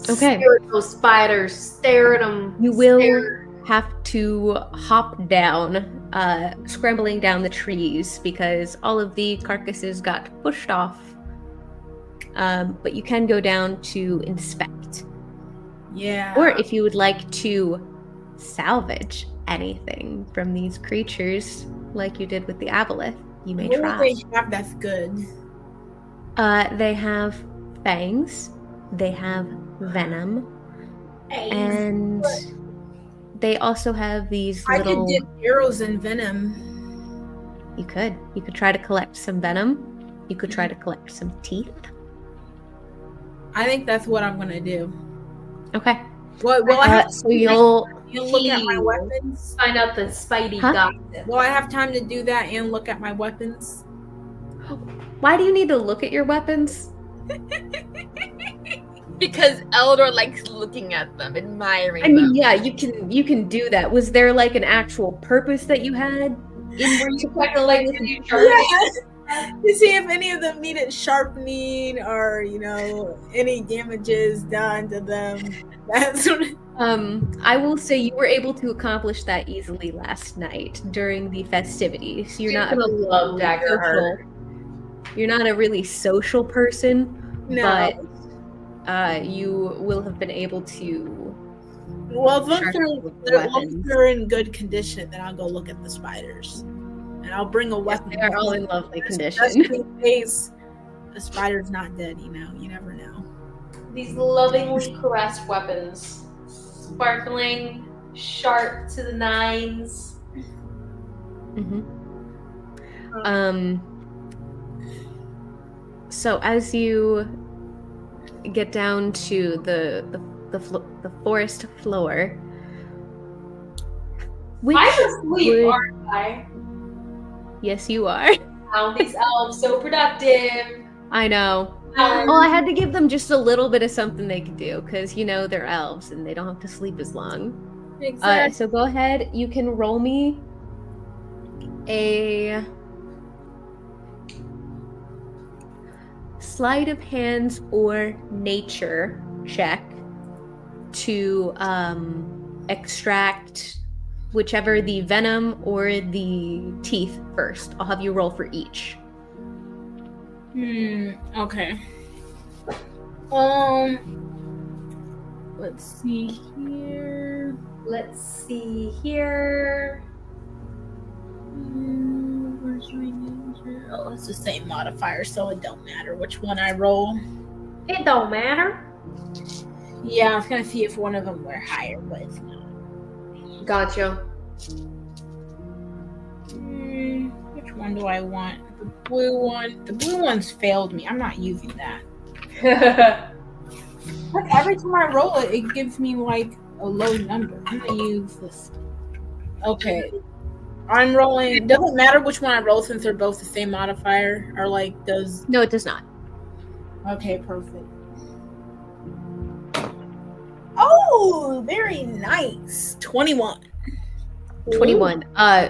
Speaker 5: Okay.
Speaker 2: Stare at those spiders. Stare at them.
Speaker 5: You will have to hop down, scrambling down the trees because all of the carcasses got pushed off. But you can go down to inspect.
Speaker 4: Yeah.
Speaker 5: Or if you would like to salvage anything from these creatures, like you did with the aboleth, you may
Speaker 4: What do
Speaker 5: try.
Speaker 4: they have that's good?
Speaker 5: They have fangs, they have venom, and they also have these
Speaker 4: I
Speaker 5: little...
Speaker 4: could dip arrows in venom.
Speaker 5: You could try to collect some venom. You could try to collect some teeth.
Speaker 4: I think that's what I'm gonna do.
Speaker 5: Okay.
Speaker 4: Well, I have
Speaker 5: So you'll
Speaker 4: look at my weapons.
Speaker 2: Find out the Spidey
Speaker 5: Huh?
Speaker 2: gossip.
Speaker 4: Will I have time to do that and look at my weapons?
Speaker 5: Why do you need to look at your weapons?
Speaker 3: Because Eldor likes looking at them, admiring
Speaker 5: I mean,
Speaker 3: them.
Speaker 5: yeah, you can do that. Was there like an actual purpose that you had in where you
Speaker 2: Like a legacy
Speaker 4: Yeah.
Speaker 2: church.
Speaker 4: To see if any of them needed sharpening or, any damages done to them. That's what
Speaker 5: I will say you were able to accomplish that easily last night during the festivities. You're not
Speaker 2: gonna love
Speaker 5: really
Speaker 2: Daggerheart.
Speaker 5: social. You're not a really social person,
Speaker 4: No.
Speaker 5: but you will have been able to.
Speaker 4: Well, once
Speaker 5: sharpen with
Speaker 4: once they're in good condition, then I'll go look at the spiders. And I'll bring a weapon.
Speaker 5: They are all in lovely
Speaker 4: Just
Speaker 5: condition.
Speaker 4: in case the spider's not dead, you never know.
Speaker 2: These lovingly caressed weapons. Sparkling, sharp to the nines.
Speaker 5: Mm-hmm. So as you get down to the forest floor, which
Speaker 2: I'm asleep,
Speaker 5: would-
Speaker 2: aren't I?
Speaker 5: yes, you are.
Speaker 2: Found these elves so productive.
Speaker 5: I know. Well, I had to give them just a little bit of something they could do because they're elves and they don't have to sleep as long.
Speaker 4: Exactly.
Speaker 5: So go ahead. You can roll me a sleight of hands or nature check to extract whichever the venom or the teeth first. I'll have you roll for each.
Speaker 4: Okay. Let's see here.
Speaker 2: Let's see here.
Speaker 4: Where's my nature? Oh, it's the same modifier, so it don't matter which one I roll.
Speaker 2: It don't matter.
Speaker 4: Yeah, I was gonna see if one of them were higher, but it's not.
Speaker 2: Gotcha.
Speaker 4: Which one do I want? The blue one. The blue one's failed me. I'm not using that. Like every time I roll it, it gives me like a low number. I'm gonna use this. Okay. I'm rolling. Doesn't matter which one I roll since they're both the same modifier. Or like does.
Speaker 5: No, it does not.
Speaker 4: Okay, perfect. Oh, very nice. 21.
Speaker 5: 21.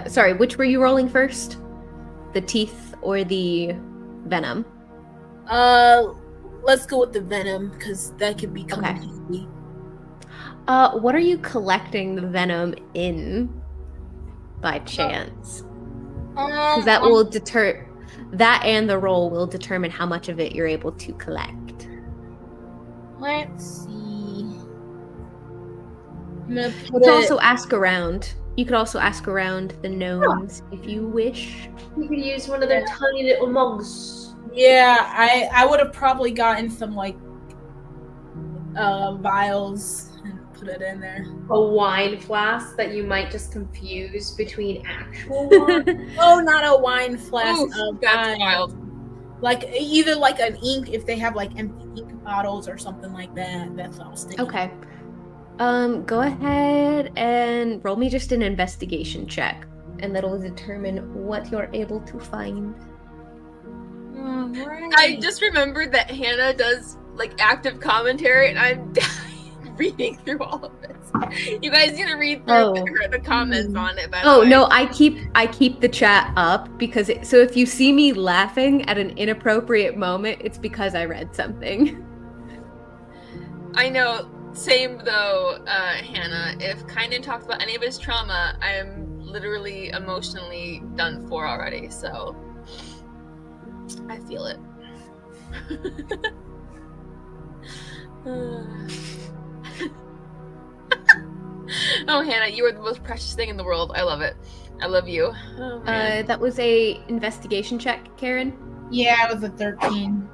Speaker 5: Sorry, which were you rolling first? The teeth or the venom?
Speaker 4: Let's go with the venom because that could be
Speaker 5: Okay.
Speaker 4: easy.
Speaker 5: What are you collecting the venom in by chance? Because that will deter. That and the roll will determine how much of it you're able to collect.
Speaker 4: Let's see. I'm gonna
Speaker 5: You
Speaker 4: put
Speaker 5: could
Speaker 4: it.
Speaker 5: also ask around. You could also ask around the gnomes if you wish.
Speaker 2: You could use one of their tiny little mugs.
Speaker 4: Yeah, I would have probably gotten some like vials and put it in there.
Speaker 2: A wine flask that you might just confuse between actual wine.
Speaker 4: Oh, not a wine flask.
Speaker 3: Oof,
Speaker 4: Of
Speaker 3: that's
Speaker 4: wine.
Speaker 3: wild.
Speaker 4: Like either like an ink if they have like empty ink bottles or something like that. That's all.
Speaker 5: Okay. Go ahead and roll me just an investigation check. and that'll determine what you're able to find.
Speaker 4: Alright.
Speaker 3: I just remembered that Hannah does like active commentary, and I'm reading through all of this. You guys need to read through the comments on it. By the way.
Speaker 5: No, I keep the chat up because so if you see me laughing at an inappropriate moment, it's because I read something.
Speaker 3: I know. Same though, Hannah. If Kynan talks about any of his trauma, I am literally emotionally done for already. So I feel it. Oh, Hannah, you are the most precious thing in the world. I love it. I love you. Oh, man.
Speaker 5: That was a investigation check, Karen.
Speaker 4: Yeah, it was a 13.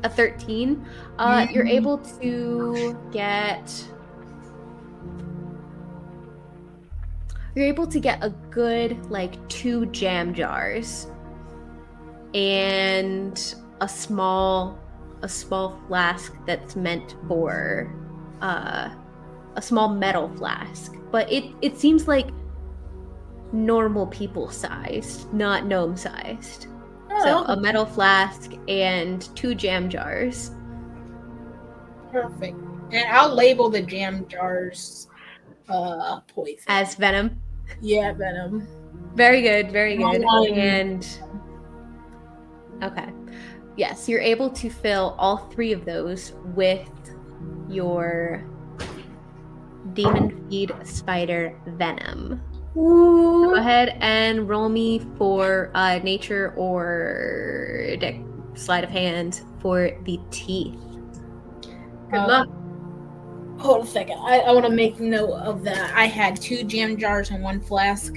Speaker 5: A 13. You're able to get. You're able to get a good 2 jam jars and a small flask that's meant for a small metal flask, but it seems like normal people sized, not gnome sized. So a metal flask and 2 jam jars.
Speaker 4: Perfect. And I'll label the jam jars poison.
Speaker 5: As venom.
Speaker 4: Yeah, venom.
Speaker 5: Very good, very good.
Speaker 4: One.
Speaker 5: And okay. Yes, you're able to fill all 3 of those with your demon feed spider venom. Go ahead and roll me for nature or sleight of hand for the teeth.
Speaker 1: Good luck.
Speaker 4: Hold a second. I want to make note of that. I had 2 jam jars and 1 flask.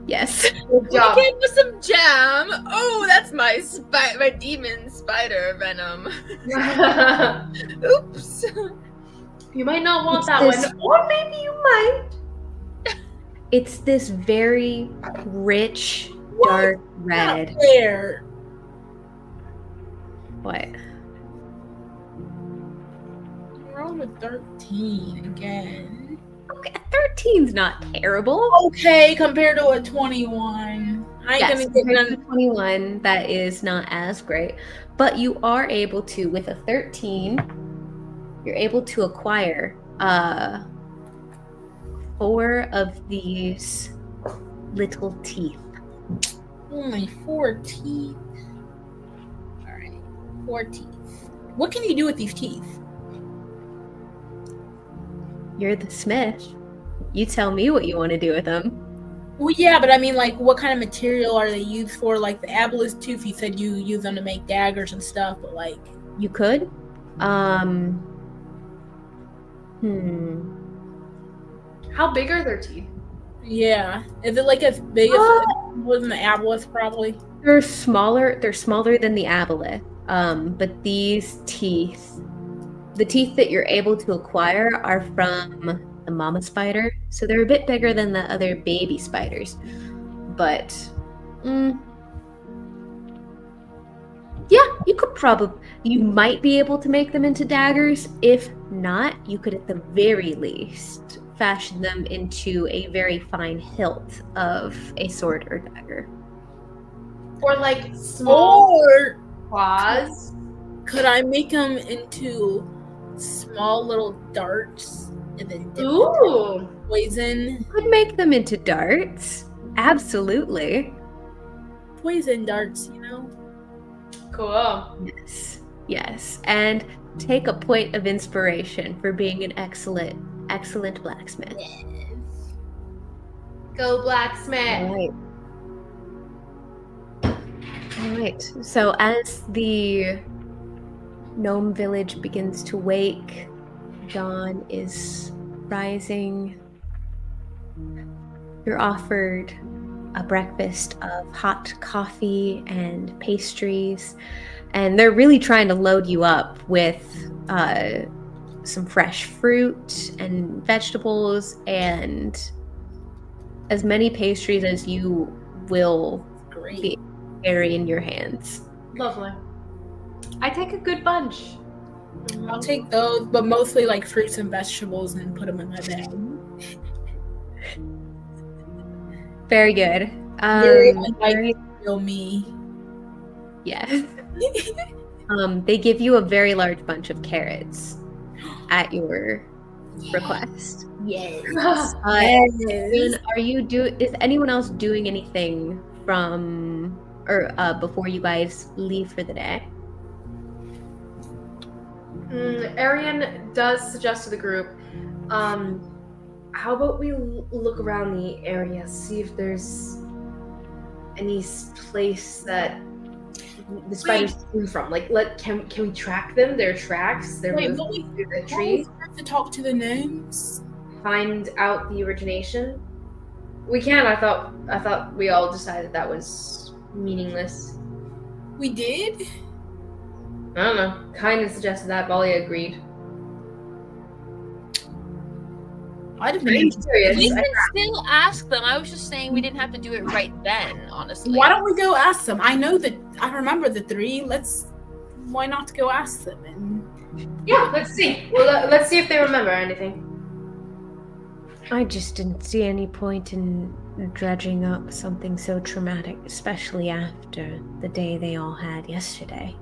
Speaker 5: Yes.
Speaker 1: Good job.
Speaker 3: We came with some jam. Oh, that's my demon spider venom. Oops.
Speaker 1: You might not want
Speaker 5: It's
Speaker 1: that
Speaker 5: this-
Speaker 1: one, or maybe you might.
Speaker 5: It's this very rich,
Speaker 4: What?
Speaker 5: dark red.
Speaker 4: Not fair.
Speaker 5: What?
Speaker 4: Roll a 13 again.
Speaker 5: Okay, 13's not terrible.
Speaker 4: Okay, compared to a 21. I ain't
Speaker 5: Yes,
Speaker 4: gonna get
Speaker 5: compared to
Speaker 4: none.
Speaker 5: 21, that is not as great. But you are able to, with a 13, you're able to acquire 4 of these little teeth.
Speaker 4: Only 4 teeth. Alright, 4 teeth. What can you do with these teeth?
Speaker 5: You're the smith. You tell me what you want to do with them.
Speaker 4: Well, yeah, but I mean, what kind of material are they used for? Like the aboleth tooth, you said you use them to make daggers and stuff, but
Speaker 5: You could.
Speaker 1: How big are their teeth?
Speaker 4: yeah. Is it as big as wasn't the aboleth probably?
Speaker 5: They're smaller. They're smaller than the aboleth. But these teeth, the teeth that you're able to acquire, are from the mama spider, so they're a bit bigger than the other baby spiders. But, yeah, you might be able to make them into daggers. If not, you could at the very least fashion them into a very fine hilt of a sword or dagger.
Speaker 1: Or small
Speaker 4: Or
Speaker 1: claws?
Speaker 4: could I make them into small little darts and then dip
Speaker 1: Ooh.
Speaker 4: them in poison?
Speaker 5: Could make them into darts. Absolutely.
Speaker 4: Poison darts,
Speaker 1: Cool.
Speaker 5: Yes. And take a point of inspiration for being an excellent blacksmith.
Speaker 1: Go blacksmith.
Speaker 5: All right. So as the gnome village begins to wake, dawn is rising. You're offered a breakfast of hot coffee and pastries, and they're really trying to load you up with some fresh fruit and vegetables and as many pastries as you will
Speaker 4: Great.
Speaker 5: carry in your hands.
Speaker 1: Lovely. I take a good bunch.
Speaker 4: I'll take those, but mostly fruits and vegetables and put them in my bag.
Speaker 5: Very good.
Speaker 4: Very unlikely to kill me.
Speaker 5: Yes. They give you a very large bunch of carrots at your request.
Speaker 4: Yes.
Speaker 5: Ian, is anyone else doing anything from or before you guys leave for the day?
Speaker 2: Arian does suggest to the group, how about we look around the area, see if there's any place that the spiders came from. Like, can we track them? Their tracks. They're moving through the tree.
Speaker 4: To talk to the gnomes.
Speaker 2: Find out the origination. We can. I thought we all decided that was meaningless.
Speaker 4: We did.
Speaker 2: I don't know. Kind of suggested that. Balia agreed.
Speaker 4: I'd have
Speaker 2: I'm
Speaker 4: been
Speaker 2: curious.
Speaker 3: We can still ask them. I was just saying we didn't have to do it right then, honestly.
Speaker 4: Why don't we go ask them? I remember the three. Why not go ask them? And
Speaker 2: Yeah, let's see. Well, let's see if they remember anything.
Speaker 5: I just didn't see any point in dredging up something so traumatic, especially after the day they all had yesterday.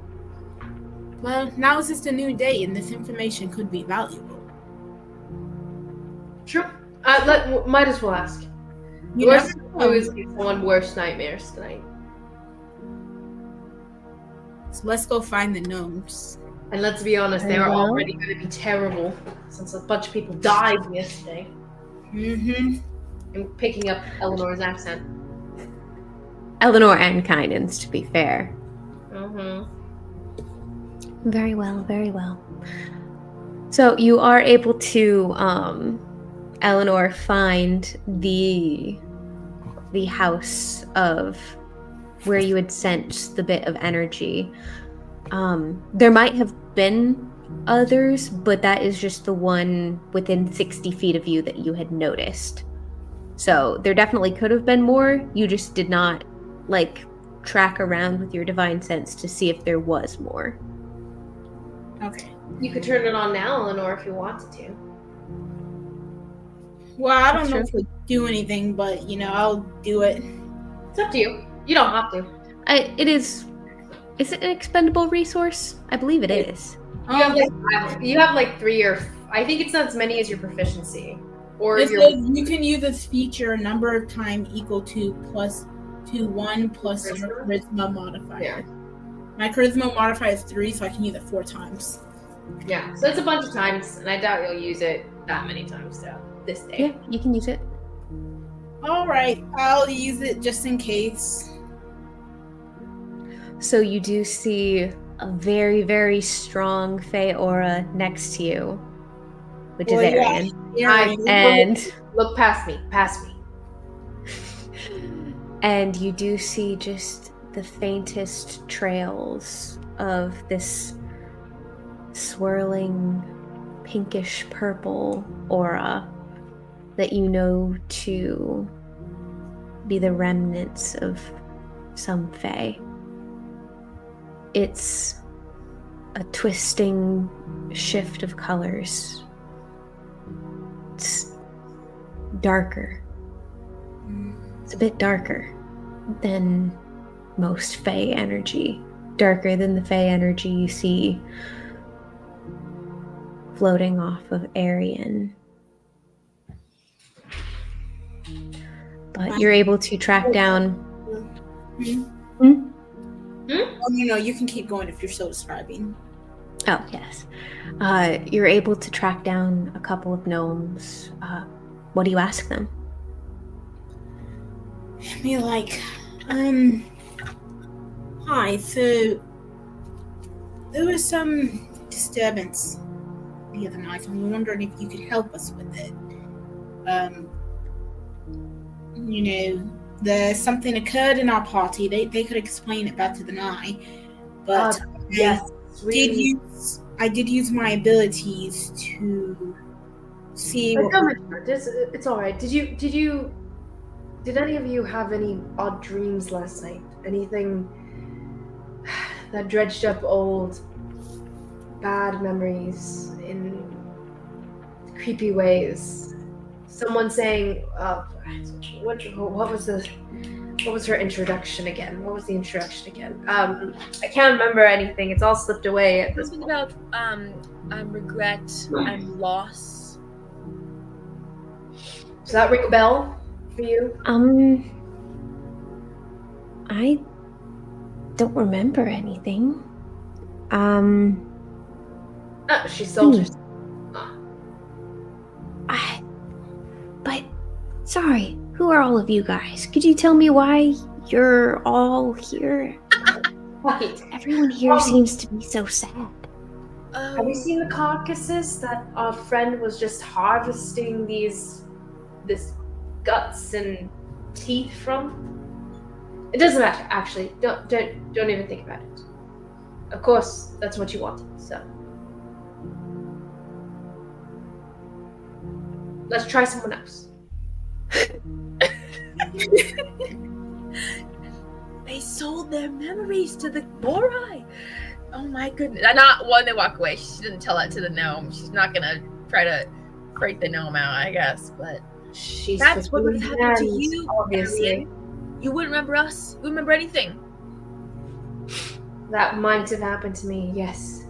Speaker 4: well, now is just a new day, and this information could be valuable.
Speaker 2: Sure. Might as well ask.
Speaker 4: You
Speaker 2: Worst
Speaker 4: never
Speaker 2: thing
Speaker 4: know.
Speaker 2: is give someone worse nightmares tonight.
Speaker 4: So let's go find the gnomes.
Speaker 2: And let's be honest, they are already going to be terrible since a bunch of people died yesterday.
Speaker 4: Mm-hmm.
Speaker 2: I'm picking up Eleanor's accent.
Speaker 5: Eleanor and Kynan's, to be fair.
Speaker 2: Mm-hmm.
Speaker 5: Very well, very well. So you are able to, Eleanor, find the house of where you had sent the bit of energy. There might have been others, but that is just the one within 60 feet of you that you had noticed. So there definitely could have been more. You just did not, track around with your divine sense to see if there was more.
Speaker 4: Okay.
Speaker 2: You could turn it on now, Eleanor, if you wanted to.
Speaker 4: Well, I don't
Speaker 5: That's
Speaker 4: know
Speaker 5: true.
Speaker 4: if we do anything, but I'll do it.
Speaker 2: It's up to you. You don't have to.
Speaker 5: It is. Is it an expendable resource? I believe it is.
Speaker 2: You have like 3 or I think it's not as many as your proficiency. Or
Speaker 4: It
Speaker 2: your
Speaker 4: says you can use this feature a number of times equal to +1 plus your charisma modifier.
Speaker 2: Yeah.
Speaker 4: My charisma modifier is 3, so I can use it 4 times.
Speaker 2: Yeah. So it's a bunch of times, and I doubt you'll use it that many times throughout this day.
Speaker 5: Yeah, you can use it.
Speaker 4: All right, I'll use it just in case.
Speaker 5: So you do see a very, very strong Fey aura next to you, which is
Speaker 4: Well, yeah.
Speaker 5: Arian.
Speaker 4: Yeah,
Speaker 5: And
Speaker 2: Look past me. Past me.
Speaker 5: and you do see just the faintest trails of this swirling pinkish purple aura that you know to be the remnants of some Fae. It's a twisting shift of colors. It's darker. It's a bit darker than most Fae energy. Darker than the Fae energy you see floating off of Arian. But you're able to track down.
Speaker 4: Oh, no, you can keep going if you're still describing.
Speaker 5: Oh, yes. You're able to track down a couple of gnomes. What do you ask them?
Speaker 4: Be like, hi, so there was some disturbance the other night, and we're wondering if you could help us with it. There's something occurred in our party. They could explain it better than I, but
Speaker 2: Yes.
Speaker 4: I did use my abilities to see what
Speaker 2: It's all right. Did any of you have any odd dreams last night? Anything that dredged up old bad memories in creepy ways? Someone saying, What was her introduction again? What was the introduction again? I can't remember anything. It's all slipped away at this
Speaker 3: Something
Speaker 2: point.
Speaker 3: about regret and loss.
Speaker 2: Does that ring a bell for you?
Speaker 5: I don't remember anything.
Speaker 2: She sold herself.
Speaker 5: But sorry, who are all of you guys? Could you tell me why you're all here?
Speaker 2: Right.
Speaker 5: Everyone here seems to be so sad.
Speaker 2: Have you seen the carcasses that our friend was just harvesting this guts and teeth from? It doesn't matter, actually. Don't even think about it. Of course, that's what you wanted, so. Let's try someone else.
Speaker 3: They sold their memories to the Borai. Oh my goodness. Not when they walk away. She didn't tell that to the gnome. She's not gonna try to freak the gnome out, I guess. But that's what would have happened to you,
Speaker 2: obviously.
Speaker 3: Arian. You wouldn't remember us. You wouldn't remember anything.
Speaker 2: That might have happened to me, yes.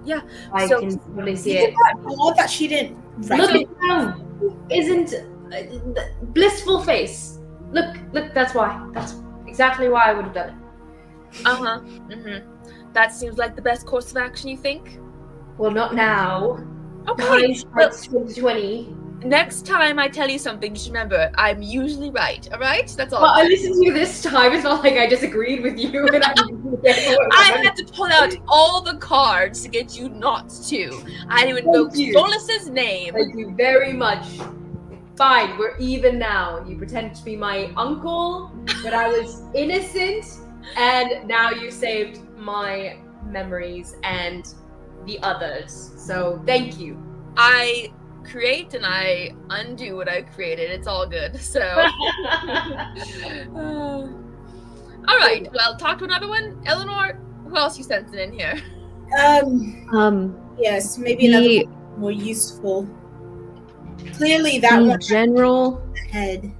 Speaker 3: Yeah.
Speaker 2: I
Speaker 3: so,
Speaker 2: can totally see it.
Speaker 4: I love that she didn't.
Speaker 2: Look at him! Isn't blissful face. Look, that's why. That's exactly why I would have done it.
Speaker 3: Uh-huh. Mm-hmm. That seems like the best course of action, you think?
Speaker 2: Well, not now.
Speaker 3: Okay.
Speaker 2: Hindsight's 2020.
Speaker 3: Next time I tell you something, just remember, I'm usually right, alright? That's all.
Speaker 2: Well, I listened to you this time. It's not like I disagreed with you. And
Speaker 3: I had to pull out all the cards to get you not to. I had to invoke Solus's name.
Speaker 2: Thank you very much. Fine, we're even now. You pretend to be my uncle, but I was innocent, and now you saved my memories and the others. So thank you.
Speaker 3: I create and I undo what I created. It's all good. So, all right. Well, talk to another one. Eleanor, who else you sensing in here?
Speaker 4: Yes, maybe another one more useful. Clearly, that one head.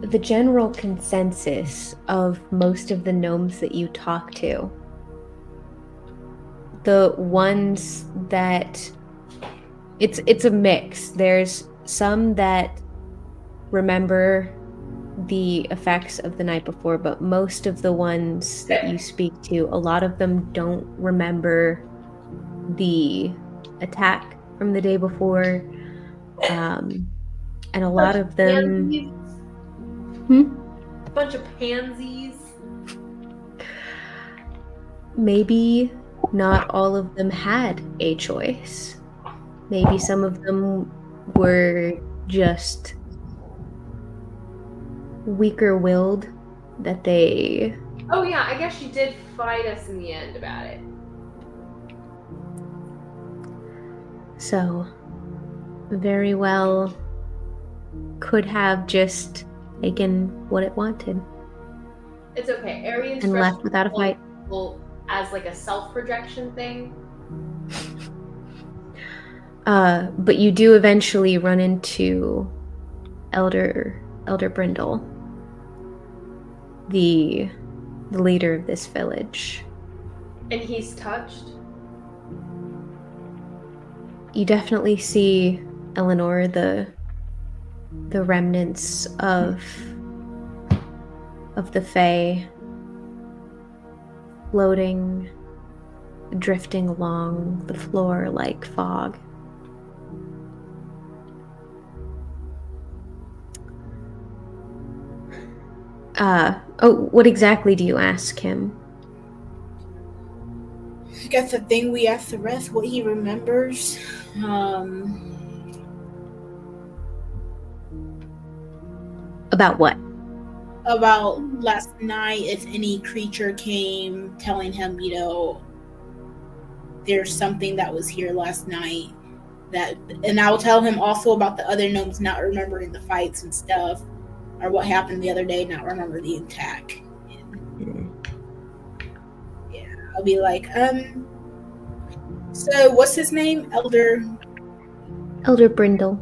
Speaker 5: The general consensus of most of the gnomes that you talk to, the ones that it's a mix. There's some that remember the effects of the night before, but most of the ones that you speak to, a lot of them don't remember the attack from the day before, and a lot of them.
Speaker 2: A bunch of pansies.
Speaker 5: Maybe not all of them had a choice. Maybe some of them were just weaker-willed, that they...
Speaker 2: Oh yeah, I guess she did fight us in the end about it.
Speaker 5: So, very well could have just taken what it wanted.
Speaker 2: It's okay. Arian's
Speaker 5: and left without a fight.
Speaker 2: As like a self-projection thing.
Speaker 5: But you do eventually run into Elder Brindle, the leader of this village.
Speaker 2: And he's touched?
Speaker 5: You definitely see, Eleanor, the remnants of the Fae floating, drifting along the floor like fog. What exactly do you ask him?
Speaker 4: I guess the thing we asked the rest, what he remembers.
Speaker 5: About what?
Speaker 4: About last night, if any creature came telling him, there's something that was here last night. And I'll tell him also about the other gnomes not remembering the fights and stuff, or what happened the other day, not remember the attack. Yeah, I'll be like, so what's his name? Elder
Speaker 5: Brindle.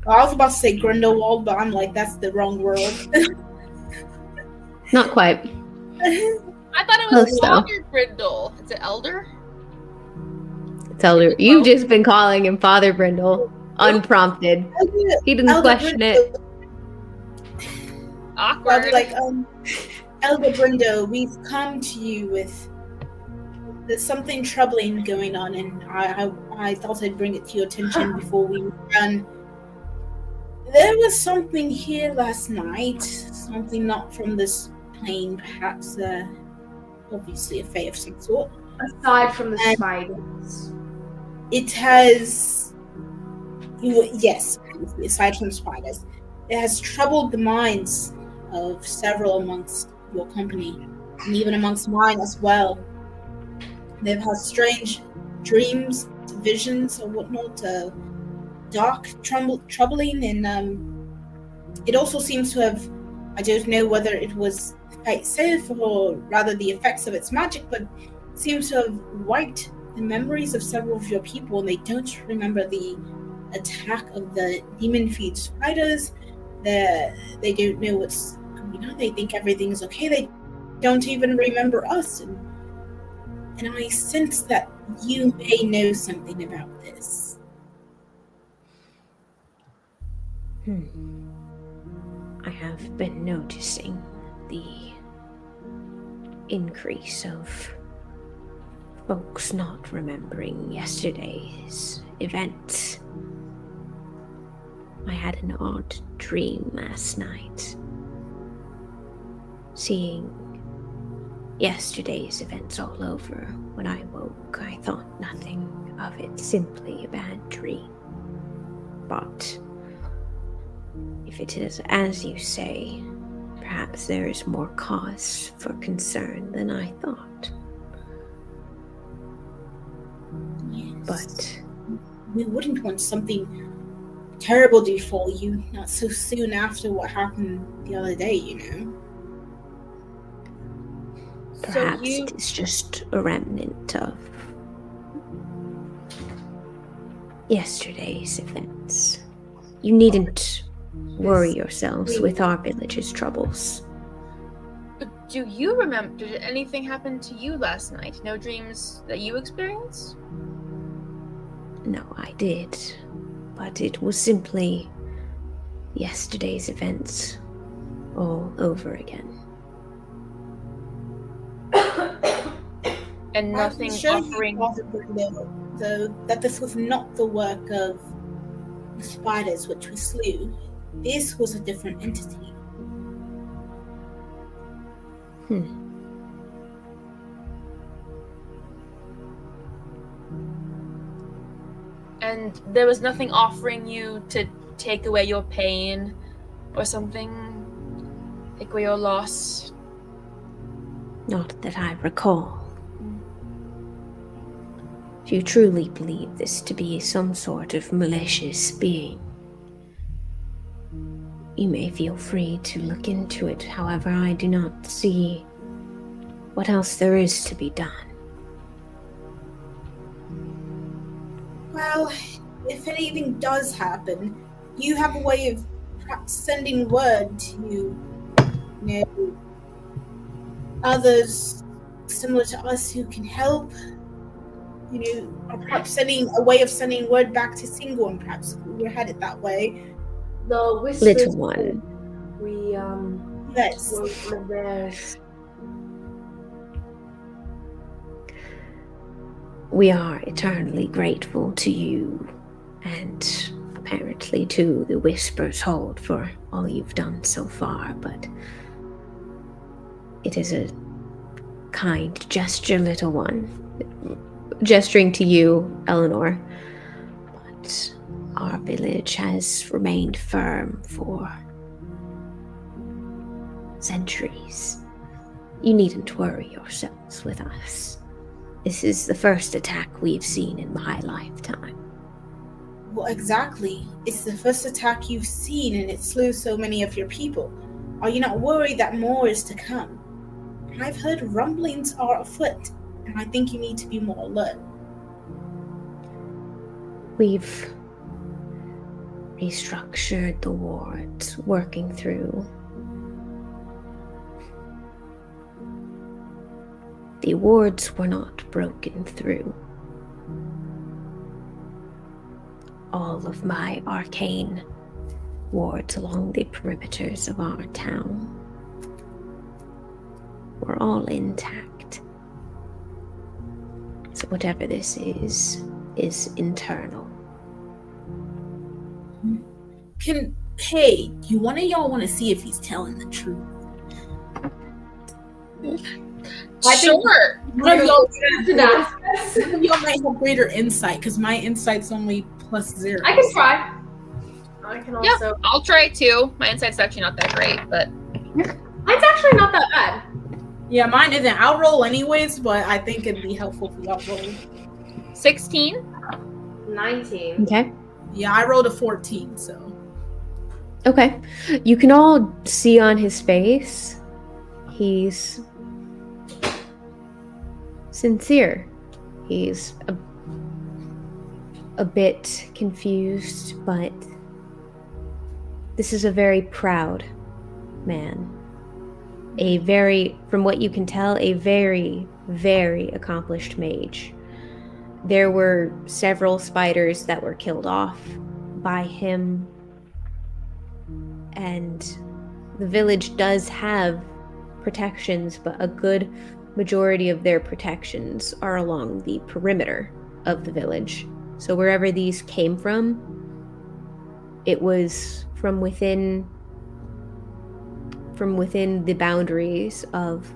Speaker 4: Well, I was about to say Grindelwald, but I'm like, that's the wrong world.
Speaker 5: Not quite.
Speaker 3: I thought it
Speaker 5: Close,
Speaker 3: was
Speaker 5: though.
Speaker 3: Father Brindle. Is it Elder?
Speaker 5: Tell her you've just been calling him Father Brindle, unprompted. He didn't question it.
Speaker 3: Awkward.
Speaker 4: I'll be like, Elder Brindo, we've come to you with there's something troubling going on, and I thought I'd bring it to your attention before we run. There was something here last night, something not from this plane, perhaps, obviously a fae of some sort.
Speaker 2: Aside from the
Speaker 4: And-
Speaker 2: spiders.
Speaker 4: It has, yes, aside from spiders, it has troubled the minds of several amongst your company, and even amongst mine as well. They've had strange dreams, visions, or whatnot, dark, troubling, and it also seems to have, I don't know whether it was the fight itself or rather the effects of its magic, but it seems to have wiped the memories of several of your people, and they don't remember the attack of the demon-feed spiders. They don't know what's going on. They think everything's okay. They don't even remember us. And I sense that you may know something about this.
Speaker 5: I have been noticing the increase of folks not remembering yesterday's events. I had an odd dream last night, seeing yesterday's events all over. When I woke, I thought nothing of it, simply a bad dream. But if it is as you say, perhaps there is more cause for concern than I thought.
Speaker 4: Yes.
Speaker 5: But
Speaker 4: We wouldn't want something terrible to befall you, not so soon after what happened the other day, you know.
Speaker 5: perhaps it is just a remnant of yesterday's events. You needn't worry yourselves with our village's troubles.
Speaker 3: Do you remember? Did anything happen to you last night? No dreams that you experienced?
Speaker 5: No, I did. But it was simply yesterday's events all over again.
Speaker 3: And nothing offering.
Speaker 4: Though that this was not the work of the spiders which we slew. This was a different entity.
Speaker 3: And there was nothing offering you to take away your pain or something? Take away your loss?
Speaker 5: Not that I recall. If you truly believe this to be some sort of malicious being, you may feel free to look into it. However, I do not see what else there is to be done.
Speaker 4: Well, if anything does happen, you have a way of perhaps sending word to, others similar to us who can help. Or perhaps sending a way of sending word back to Singorn. Perhaps we're headed that way.
Speaker 2: The whispers.
Speaker 5: Little one,
Speaker 2: We
Speaker 4: Yes.
Speaker 2: were theirs.
Speaker 5: we are eternally grateful to you, and apparently to the Whispers Hold for all you've done so far, but it is a kind gesture, little one. Gesturing to you, Eleanor. But our village has remained firm for centuries. You needn't worry yourselves with us. This is the first attack we've seen in my lifetime.
Speaker 4: Well, exactly. It's the first attack you've seen, and it slew so many of your people. Are you not worried that more is to come? I've heard rumblings are afoot, and I think you need to be more alert.
Speaker 5: We've restructured the wards, working through. The wards were not broken through. All of my arcane wards along the perimeters of our town were all intact. So whatever this is internal.
Speaker 4: Hey, do one of y'all want to see if he's telling the truth?
Speaker 3: Sure.
Speaker 4: One of y'all might have greater insight, because my insight's only +0.
Speaker 2: I can try. I can also.
Speaker 3: Yeah, I'll try too. My insight's actually not that great, but
Speaker 2: Mine's actually not that bad.
Speaker 4: Yeah, mine isn't. I'll roll anyways, but I think it'd be helpful for y'all roll.
Speaker 3: 16.
Speaker 2: 19.
Speaker 5: Okay.
Speaker 4: Yeah, I rolled a 14, so.
Speaker 5: Okay. You can all see on his face, he's sincere. He's a bit confused, but this is a very proud man. From what you can tell, a very, very accomplished mage. There were several spiders that were killed off by him, and the village does have protections, but a good majority of their protections are along the perimeter of the village. So wherever these came from, it was from within the boundaries of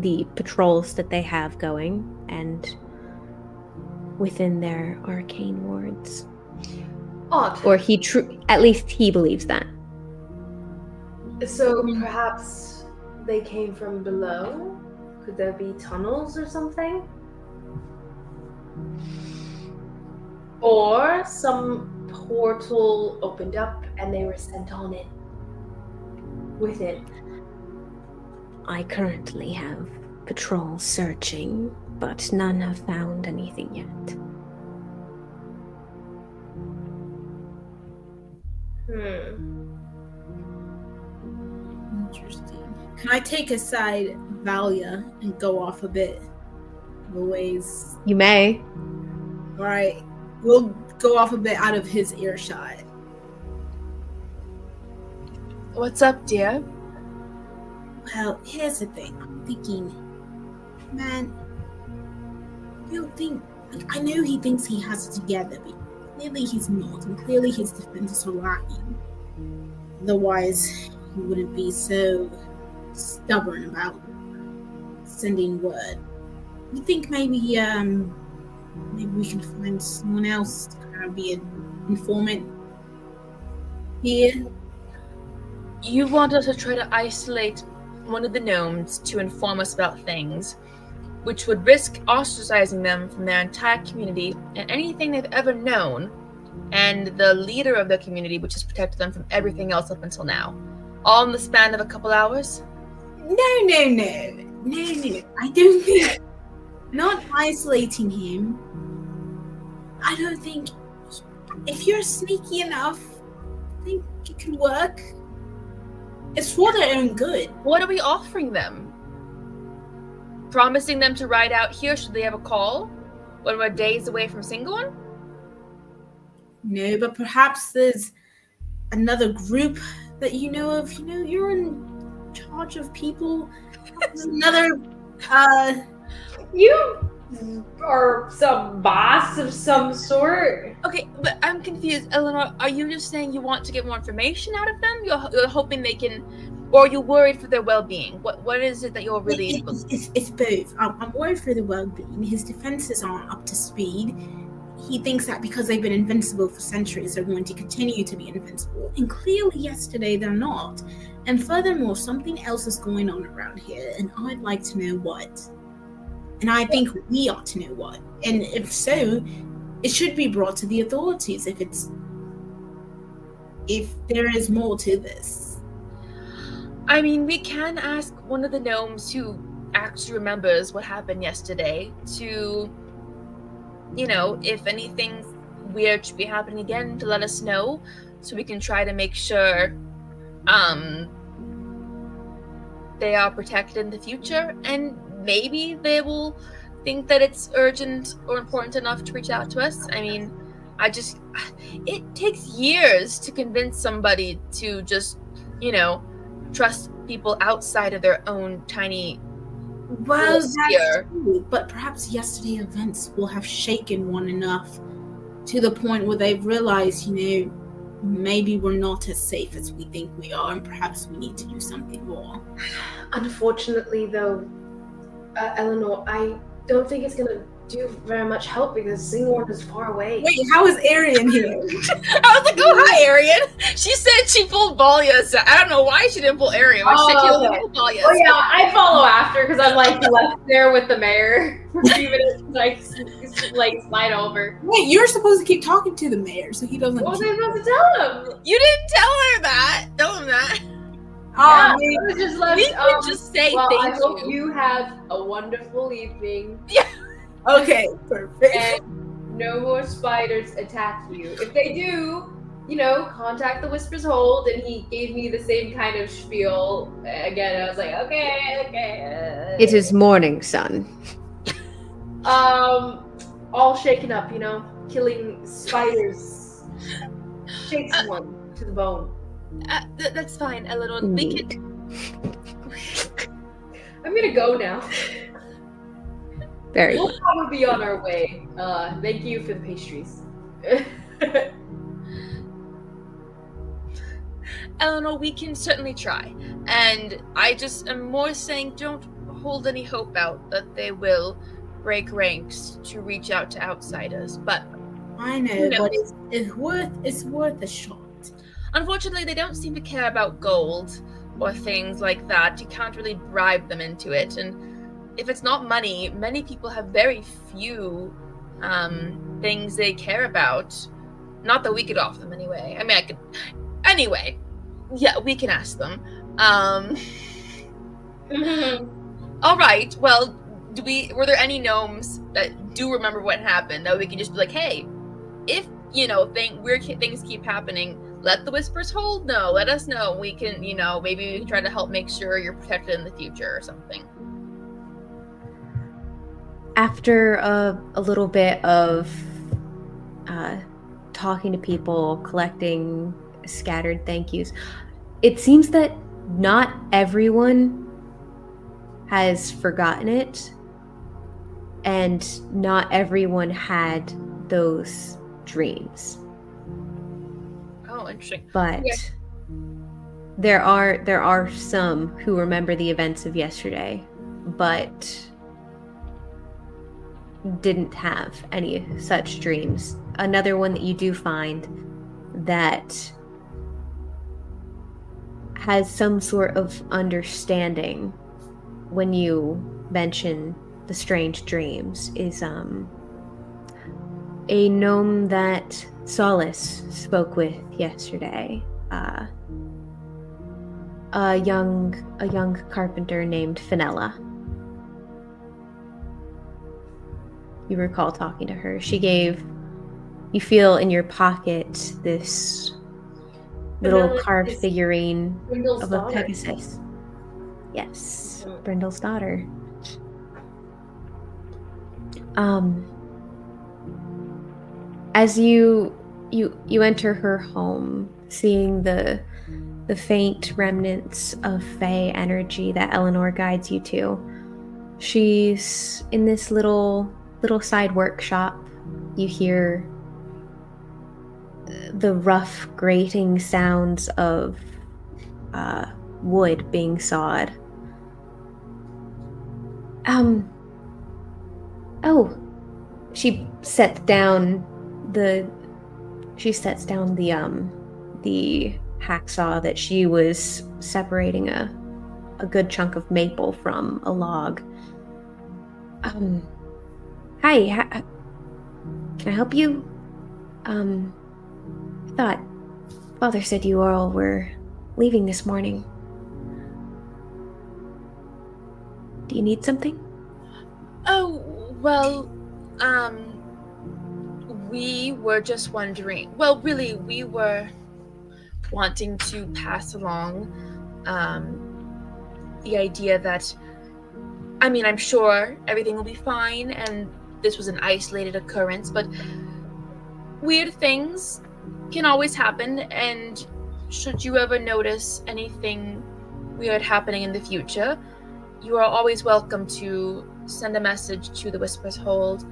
Speaker 5: the patrols that they have going and within their arcane wards.
Speaker 2: Odd.
Speaker 5: Or at least he believes that.
Speaker 2: So perhaps they came from below? Could there be tunnels or something? Or some portal opened up and they were sent on in. Within.
Speaker 5: I currently have patrols searching, but none have found anything yet.
Speaker 4: Interesting. Can I take aside Valia and go off a bit of a ways?
Speaker 5: You may.
Speaker 4: Alright. We'll go off a bit out of his earshot.
Speaker 3: What's up, dear?
Speaker 4: Well, here's the thing. I'm thinking, man, you don't think... I know he thinks he has it together, but clearly he's not, and clearly his defenses are lacking. Otherwise, he wouldn't be so stubborn about sending word. You think maybe we can find someone else to kind of be an informant here?
Speaker 3: You want us to try to isolate one of the gnomes to inform us about things, which would risk ostracizing them from their entire community and anything they've ever known, and the leader of the community, which has protected them from everything else up until now, all in the span of a couple hours?
Speaker 4: No. I don't think... Not isolating him. I don't think... If you're sneaky enough, I think it could work. It's for their own good.
Speaker 3: What are we offering them? Promising them to ride out here should they have a call when we're days away from Singoan?
Speaker 4: No, but perhaps there's another group that you know of. You know, you're in charge of people. There's another,
Speaker 2: You are some boss of some sort.
Speaker 3: Okay, but I'm confused. Eleanor, are you just saying you want to get more information out of them? You're hoping they can... Or are you worried for their well-being? What is it that you're really...
Speaker 4: It's both. I'm worried for their well-being. His defenses aren't up to speed. He thinks that because they've been invincible for centuries, they're going to continue to be invincible. And clearly yesterday they're not. And furthermore, something else is going on around here, and I'd like to know what. And I think we ought to know what. And if so, it should be brought to the authorities if there is more to this.
Speaker 3: I mean, we can ask one of the gnomes who actually remembers what happened yesterday to, if anything weird should be happening again, to let us know, so we can try to make sure they are protected in the future, and maybe they will think that it's urgent or important enough to reach out to us. I mean, it takes years to convince somebody to just, trust people outside of their own tiny
Speaker 4: Well,
Speaker 3: sphere.
Speaker 4: that's true, but perhaps yesterday events will have shaken one enough to the point where they've realized, maybe we're not as safe as we think we are, and perhaps we need to do something more.
Speaker 2: Unfortunately, though, Eleanor, I don't think it's gonna do very much help because Singorn is far away.
Speaker 4: Wait, how is Arian here?
Speaker 3: I was like, oh, hi, Arian. She said she pulled Balya's. I don't know why she didn't pull Arian. But she said she
Speaker 2: okay.
Speaker 3: pulled Balya's.
Speaker 2: Oh yeah, I follow after because I'm like left there with the mayor for a few minutes, like slide over.
Speaker 4: Wait, you're supposed to keep talking to the mayor so he doesn't.
Speaker 2: What was I supposed to tell him?
Speaker 3: You didn't tell her that. Tell him that.
Speaker 2: Yeah, I was just left.
Speaker 3: We could just say
Speaker 2: well,
Speaker 3: thank
Speaker 2: I hope
Speaker 3: you.
Speaker 2: you have a wonderful evening.
Speaker 3: Yeah.
Speaker 4: Okay, perfect.
Speaker 2: And no more spiders attack you. If they do, contact the Whispers Hold. And he gave me the same kind of spiel. Again, I was like, okay.
Speaker 5: It is morning, son.
Speaker 2: All shaken up, killing spiders. Shakes one to the bone.
Speaker 3: That's fine, Eleanor.
Speaker 5: Indeed.
Speaker 2: I'm gonna go now.
Speaker 5: Very
Speaker 2: We'll
Speaker 5: good.
Speaker 2: probably be on our way. Thank you for the pastries.
Speaker 3: Eleanor, we can certainly try. And I just am more saying don't hold any hope out that they will break ranks to reach out to outsiders. But
Speaker 4: I know, but it's worth a shot.
Speaker 3: unfortunately, they don't seem to care about gold or things like that. You can't really bribe them into it. And if it's not money, many people have very few things they care about. Not that we could offer them anyway. I mean, I could. Anyway, yeah, we can ask them. All right. Well, were there any gnomes that do remember what happened that we can just be like, hey, if weird things keep happening, let the Whispers Hold know. Let us know. We can, maybe we can try to help make sure you're protected in the future or something.
Speaker 5: After a little bit of talking to people, collecting scattered thank yous, it seems that not everyone has forgotten it, and not everyone had those dreams.
Speaker 3: Oh, interesting.
Speaker 5: But
Speaker 3: Yeah.
Speaker 5: there are some who remember the events of yesterday, but didn't have any such dreams. Another one that you do find that has some sort of understanding when you mention the strange dreams is a gnome that Solace spoke with yesterday. A young carpenter named Finella. You recall talking to her. She gave, you feel in your pocket this little
Speaker 2: Finella
Speaker 5: carved
Speaker 2: is
Speaker 5: figurine
Speaker 2: Brindle's
Speaker 5: of a
Speaker 2: daughter.
Speaker 5: Pegasus. Yes, Brindle's daughter. As you enter her home, seeing the faint remnants of Fae energy that Eleanor guides you to, she's in this little side workshop. You hear the rough grating sounds of wood being sawed. She sets down the hacksaw that she was separating a good chunk of maple from a log. Hi, can I help you? I thought Father said you all were leaving this morning. Do you need something?
Speaker 3: Oh, well, we were just wondering. Well, really, we were wanting to pass along the idea that, I mean, I'm sure everything will be fine, and this was an isolated occurrence, but weird things can always happen, and should you ever notice anything weird happening in the future, you are always welcome to send a message to the Whispers Hold,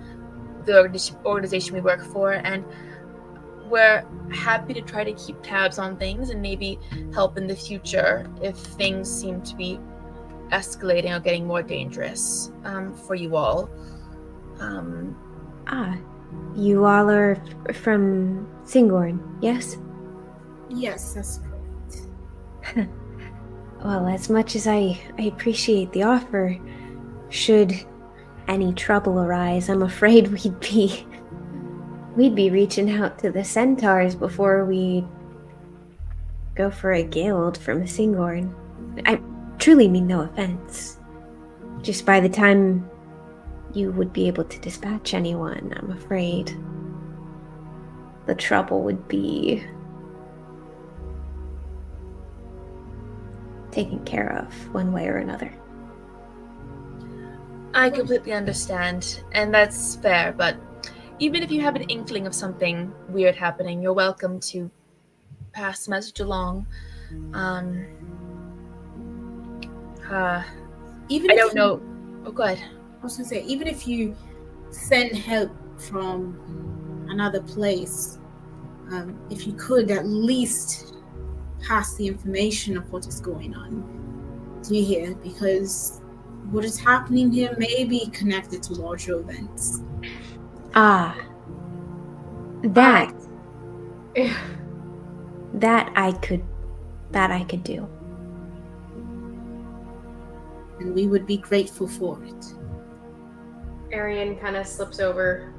Speaker 3: the organization we work for, and we're happy to try to keep tabs on things and maybe help in the future if things seem to be escalating or getting more dangerous for you all.
Speaker 5: You all are from Singorn, yes?
Speaker 4: Yes, that's correct.
Speaker 5: Well, as much as I appreciate the offer, should any trouble arise, I'm afraid we'd be reaching out to the centaurs before we go for a guild from Singorn. I truly mean no offense. Just by the time you would be able to dispatch anyone, I'm afraid the trouble would be taken care of one way or another.
Speaker 3: I completely understand, and that's fair, but even if you have an inkling of something weird happening, you're welcome to pass the message along.
Speaker 4: Even
Speaker 3: I
Speaker 4: if
Speaker 3: don't know. Oh, go ahead.
Speaker 4: I was gonna say, even if you send help from another place, if you could at least pass the information of what is going on to here, because what is happening here may be connected to larger events.
Speaker 5: That I could do.
Speaker 4: And we would be grateful for it.
Speaker 2: Arian kind of slips over.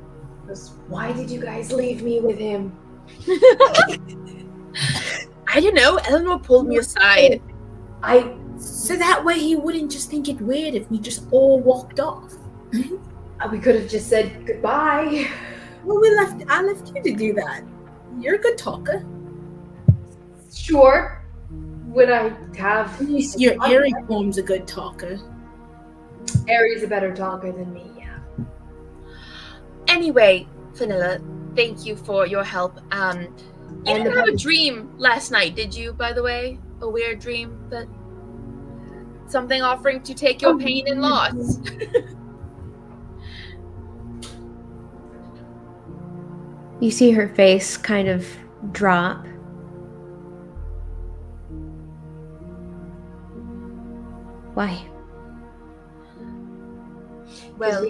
Speaker 2: Goes, why did you guys leave me with him?
Speaker 3: I don't know. Eleanor pulled me aside.
Speaker 4: So that way he wouldn't just think it weird if we just all walked off.
Speaker 2: We could have just said goodbye.
Speaker 4: Well, I left you to do that. You're a good talker.
Speaker 2: Sure. Would I have...
Speaker 4: At least your Eerie form's a good talker.
Speaker 2: Aries a better talker than me, yeah.
Speaker 3: Anyway, Vanilla, thank you for your help. You didn't have a dream last night, did you, by the way? A weird dream that... something offering to take your pain and loss.
Speaker 5: You see her face kind of drop. Why?
Speaker 3: Well,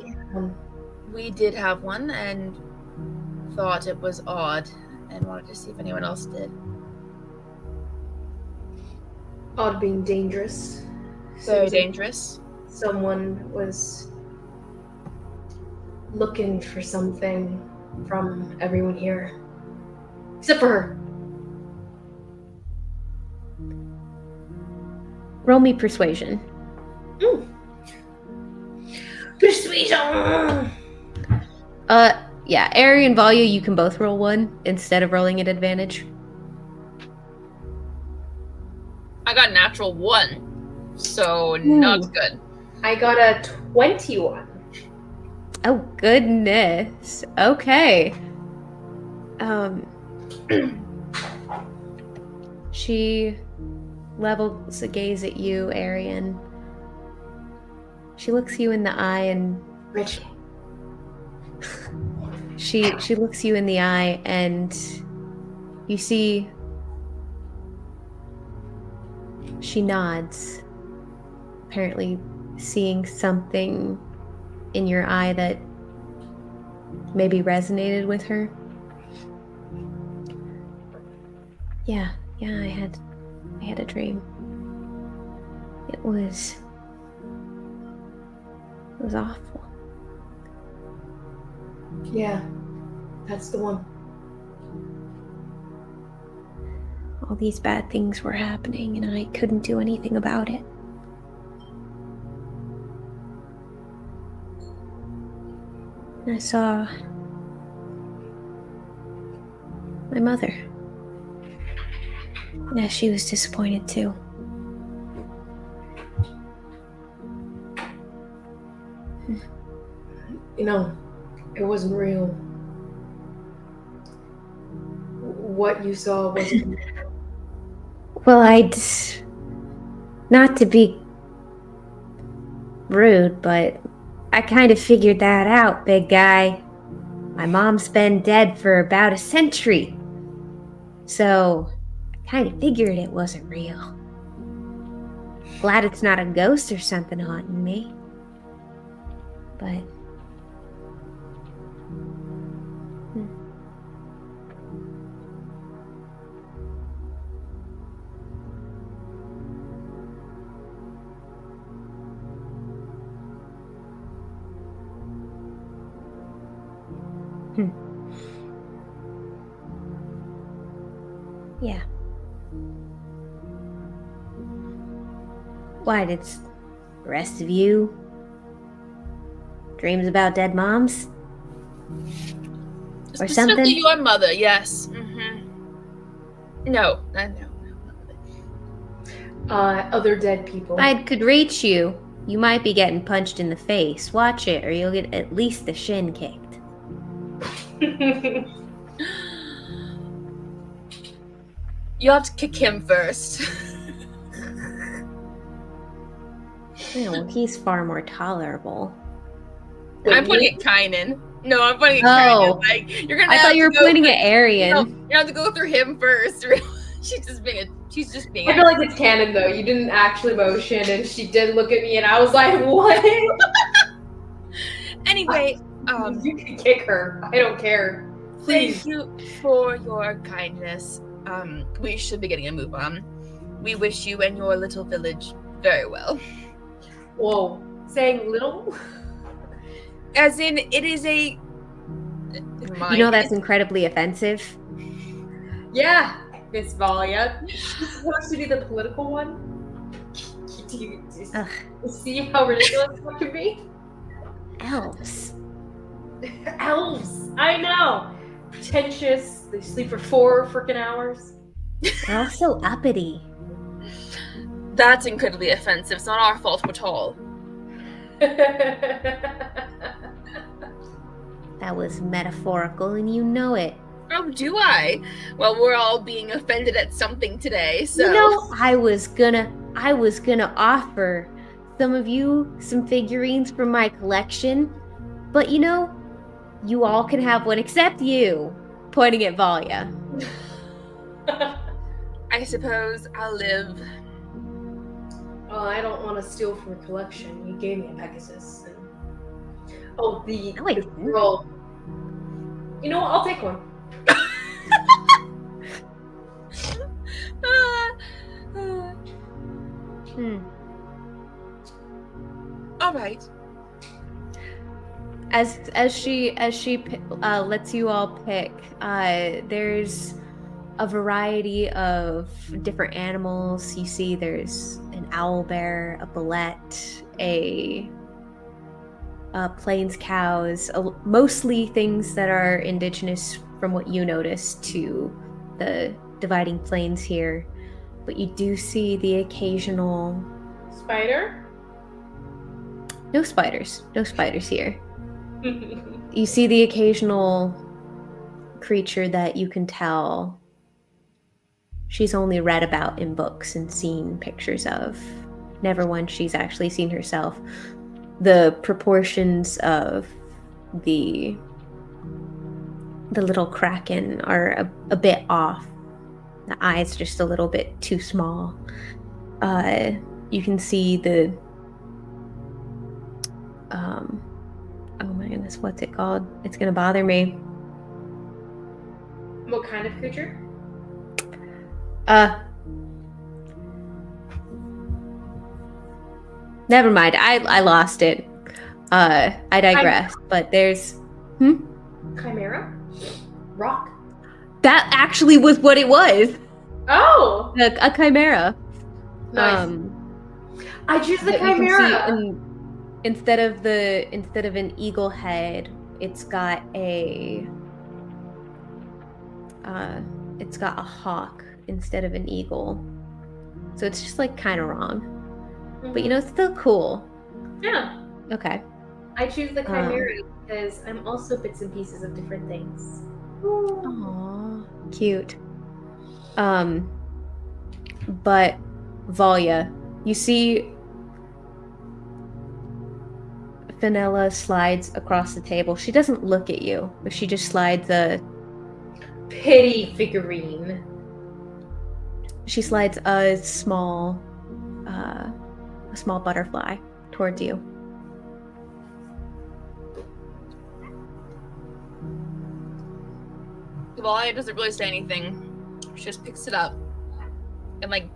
Speaker 3: we did have one and thought it was odd and wanted to see if anyone else did.
Speaker 2: Odd being dangerous.
Speaker 3: Very dangerous.
Speaker 2: Someone was looking for something from everyone here. Except for her.
Speaker 5: Roll me persuasion.
Speaker 2: Persuasion!
Speaker 5: Yeah, Ari and Valia, you can both roll one instead of rolling at advantage.
Speaker 3: I got a natural 1, so not good.
Speaker 2: I got a 21.
Speaker 5: Oh, goodness. Okay. She levels a gaze at you, Arian. She looks you in the eye and...
Speaker 2: Rich.
Speaker 5: She looks you in the eye and you see she nods, apparently seeing something in your eye that maybe resonated with her. Yeah, I had a dream. It was awful.
Speaker 2: Yeah, that's the one.
Speaker 5: All these bad things were happening and I couldn't do anything about it. And I saw My mother. Yeah, she was disappointed too.
Speaker 2: You know, it wasn't real. What you saw wasn't.
Speaker 5: Well, not to be rude, but I kind of figured that out, big guy. My mom's been dead for about a century. So, I kind of figured it wasn't real. Glad it's not a ghost or something haunting me. But... Yeah. Why, did the rest of you dreams about dead moms? Or
Speaker 3: Specifically
Speaker 5: something?
Speaker 3: your mother, yes. No.
Speaker 2: Other dead people.
Speaker 5: If I could reach you, you might be getting punched in the face. Watch it, or you'll get at least the shin kicked.
Speaker 3: You have to kick him first.
Speaker 5: Yeah, well, he's far more tolerable.
Speaker 3: I'm pointing at Kynan. No, I'm pointing at
Speaker 5: Oh.
Speaker 3: Kynan. Like, you're gonna.
Speaker 5: I thought you were pointing at Arian.
Speaker 3: No, you have to go through him first. She's just being.
Speaker 2: I feel like it's canon though. You didn't actually motion, and she did look at me, and I was like, "What?"
Speaker 3: Anyway,
Speaker 2: you can kick her. I don't care. Please.
Speaker 3: Thank you for your kindness. We should be getting a move on. We wish you and your little village very well.
Speaker 2: Whoa, saying little?
Speaker 3: As in, it is a. Never mind.
Speaker 5: You know that's incredibly offensive.
Speaker 2: Yeah, Miss Valia. She's supposed to be the political one. Do you see how ridiculous that can be?
Speaker 5: Elves.
Speaker 2: Elves. I know. Pretentious. They sleep for 4 freaking hours.
Speaker 5: They're all so uppity.
Speaker 3: That's incredibly offensive. It's not our fault we're tall.
Speaker 5: That was metaphorical, and you know it.
Speaker 3: Oh, do I? Well, we're all being offended at something today, so.
Speaker 5: You know, I was gonna offer some of you some figurines from my collection, but you know, you all can have one except you. Pointing at Valia.
Speaker 3: I suppose I'll live.
Speaker 2: Oh, I don't want to steal from your collection. You gave me a Pegasus. And... Oh, the girl. You know what? I'll take one.
Speaker 3: All right.
Speaker 5: As she lets you all pick, there's a variety of different animals. You see there's an owl bear, a bullet, a plains cows, mostly things that are indigenous from what you notice to the dividing plains here. But you do see the occasional...
Speaker 2: Spider?
Speaker 5: No spiders. No spiders here. You see the occasional creature that you can tell she's only read about in books and seen pictures of. Never one she's actually seen herself. The proportions of the little kraken are a bit off. The eyes just a little bit too small. You can see the oh my goodness, what's it called? It's gonna bother me.
Speaker 2: What kind of creature?
Speaker 5: Never mind. I lost it. I digress. But there's
Speaker 2: Chimera? Rock?
Speaker 5: That actually was what it was.
Speaker 2: Oh!
Speaker 5: A chimera.
Speaker 2: Nice. I choose the
Speaker 5: that you can
Speaker 2: chimera.
Speaker 5: see instead of an eagle head, it's got a it's got a hawk instead of an eagle. So it's just like kind of wrong. But it's still cool.
Speaker 2: Yeah.
Speaker 5: Okay.
Speaker 2: I choose the chimera because I'm also bits and pieces of different things.
Speaker 5: Aww, cute. But Valia, you see Fenella slides across the table. She doesn't look at you, but she just slides
Speaker 2: Pity figurine.
Speaker 5: She slides a small butterfly towards you.
Speaker 3: Valia doesn't really say anything. She just picks it up and like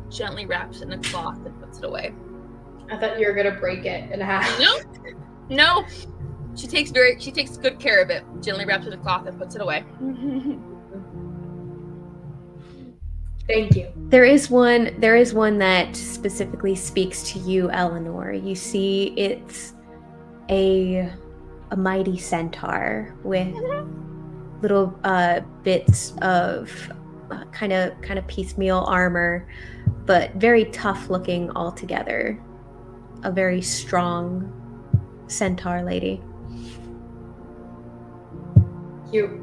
Speaker 3: gently wraps it in a cloth and puts it away.
Speaker 2: I thought you were gonna break it in half.
Speaker 3: No. She takes good care of it. Gently wraps it in a cloth and puts it away.
Speaker 2: Thank you.
Speaker 5: There is one that specifically speaks to you, Eleanor. You see it's a mighty centaur with little bits of kind of piecemeal armor, but very tough looking altogether. A very strong centaur lady.
Speaker 2: Cute.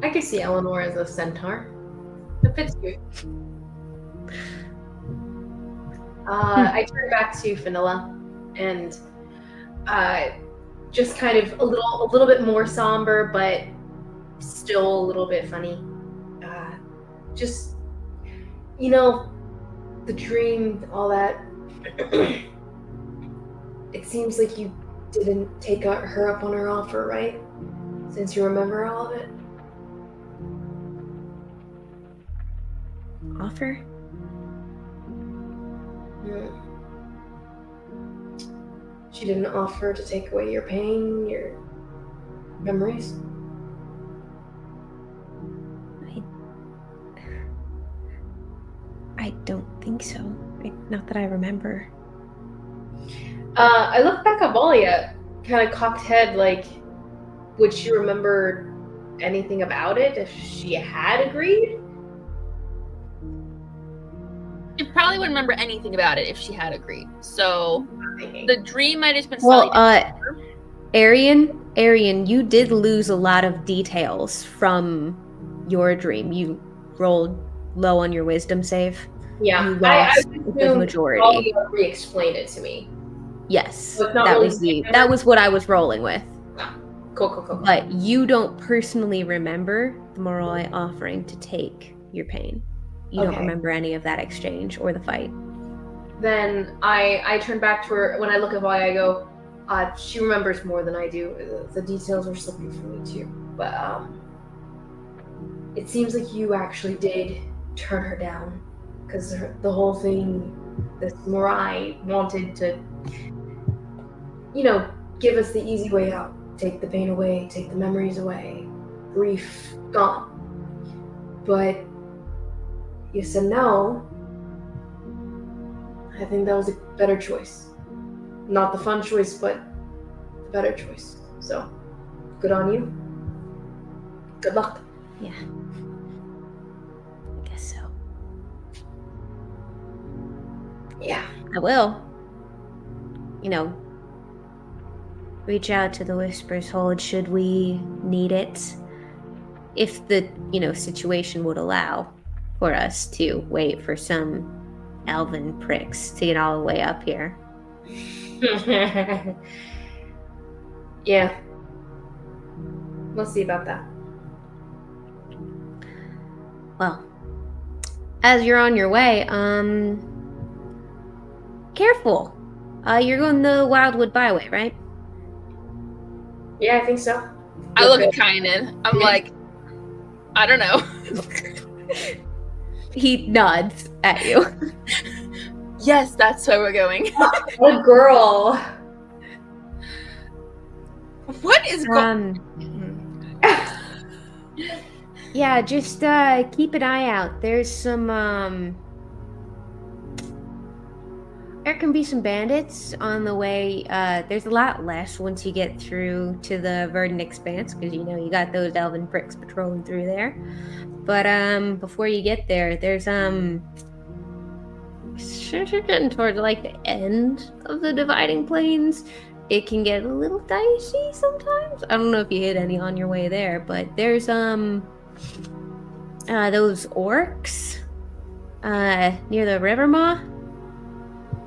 Speaker 2: I could see Eleanor as a centaur. It fits you. I turn back to Fenella and just kind of a little bit more somber, but still a little bit funny. Just the dream, all that. It seems like you didn't take her up on her offer, right? Since you remember all of it.
Speaker 5: Offer?
Speaker 2: Yeah. She didn't offer to take away your pain, your memories.
Speaker 5: I don't think so. Not that I remember.
Speaker 2: I look back at Valia, kind of cocked head, like, would she remember anything about it if she had agreed?
Speaker 3: She probably wouldn't remember anything about it if she had agreed. So the dream might have been
Speaker 5: Well,
Speaker 3: slightly
Speaker 5: Arian, you did lose a lot of details from your dream. You rolled low on your wisdom save.
Speaker 2: Yeah,
Speaker 5: you lost a good majority.
Speaker 2: Valia re-explained it to me.
Speaker 5: Yes,
Speaker 2: So it's not
Speaker 5: that
Speaker 2: really
Speaker 5: that was what I was rolling with.
Speaker 2: Cool.
Speaker 5: But you don't personally remember the Moroi offering to take your pain. You don't remember any of that exchange or the fight.
Speaker 2: Then I turn back to her. When I look at Valia, I go, she remembers more than I do. The details are slipping from me too. But it seems like you actually did turn her down. Because the whole thing, this Moroi wanted to, give us the easy way out. Take the pain away, take the memories away. Grief gone. But you said no. I think that was a better choice. Not the fun choice, but the better choice. So, good on you. Good luck.
Speaker 5: Yeah. I guess so.
Speaker 2: Yeah.
Speaker 5: I will. Reach out to the Whisper's Hold should we need it. If the, situation would allow for us to wait for some elven pricks to get all the way up here.
Speaker 2: Yeah. We'll see about that.
Speaker 5: Well, as you're on your way, careful. You're going the Wildwood Byway, right?
Speaker 2: Yeah, I think so.
Speaker 3: I look at Kynan. I'm like, I don't know.
Speaker 5: He nods at you.
Speaker 3: Yes, that's where we're going.
Speaker 2: What girl?
Speaker 3: What is going?
Speaker 5: Yeah, just keep an eye out. There's some There can be some bandits on the way. There's a lot less once you get through to the Verdant Expanse, because you got those elven pricks patrolling through there. But before you get there, there's since you're getting towards like the end of the Dividing Plains, it can get a little dicey sometimes. I don't know if you hit any on your way there, but there's those orcs near the River Maw.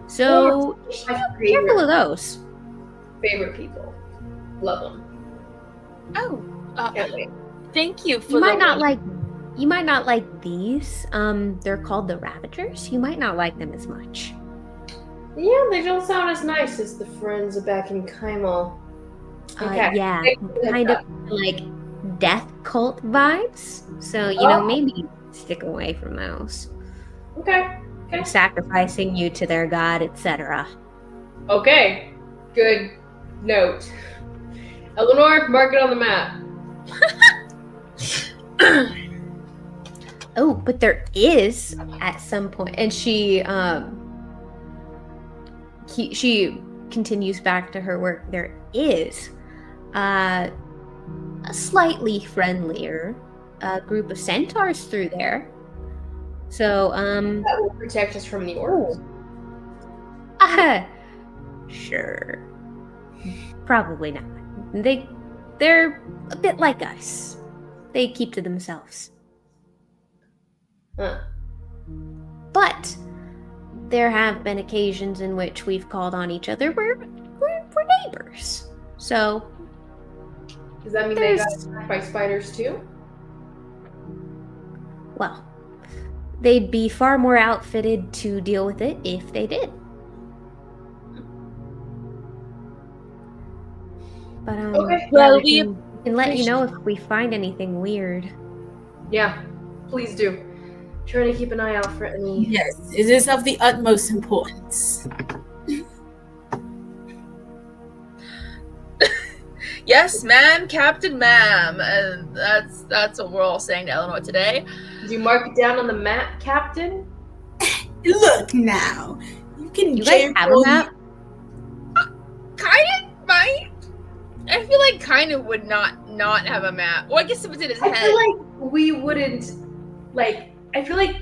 Speaker 5: So careful of those.
Speaker 2: Favorite people. Love them.
Speaker 3: Oh,
Speaker 2: Can't wait.
Speaker 3: thank you for
Speaker 5: You might not like these. They're called the Ravagers. You might not like them as much.
Speaker 2: Yeah, they don't sound as nice as the friends back in Kaimal. Okay.
Speaker 5: Yeah,
Speaker 2: Thank you for
Speaker 5: kind
Speaker 2: that.
Speaker 5: of like death cult vibes. So maybe stick away from those.
Speaker 2: Okay.
Speaker 5: They're sacrificing you to their god, etc.
Speaker 2: Okay. Good note. Eleanor, mark it on the map.
Speaker 5: Oh, but there is at some point, and she continues back to her work. There is a slightly friendlier group of centaurs through there. So
Speaker 2: That will protect us from the orcs.
Speaker 5: sure, probably not. They're a bit like us. They keep to themselves.
Speaker 2: Huh.
Speaker 5: But there have been occasions in which we've called on each other. We're neighbors. So
Speaker 2: Does that mean they got attacked by spiders too?
Speaker 5: well, they'd be far more outfitted to deal with it if they did. But
Speaker 2: Okay.
Speaker 3: Well,
Speaker 5: we can let you know if we find anything weird.
Speaker 2: Yeah, please do. Trying to keep an eye out for any.
Speaker 4: Yes, it is of the utmost importance.
Speaker 3: yes, ma'am, Captain, ma'am, and that's what we're all saying to Eleanor today.
Speaker 2: Did you mark it down on the map, Captain?
Speaker 4: Look now, you can
Speaker 5: You guys have a map?
Speaker 3: Kind of might. I feel like kind of would not have a map. Well, I guess if it's in his
Speaker 2: I
Speaker 3: head.
Speaker 2: feel like we wouldn't. I feel like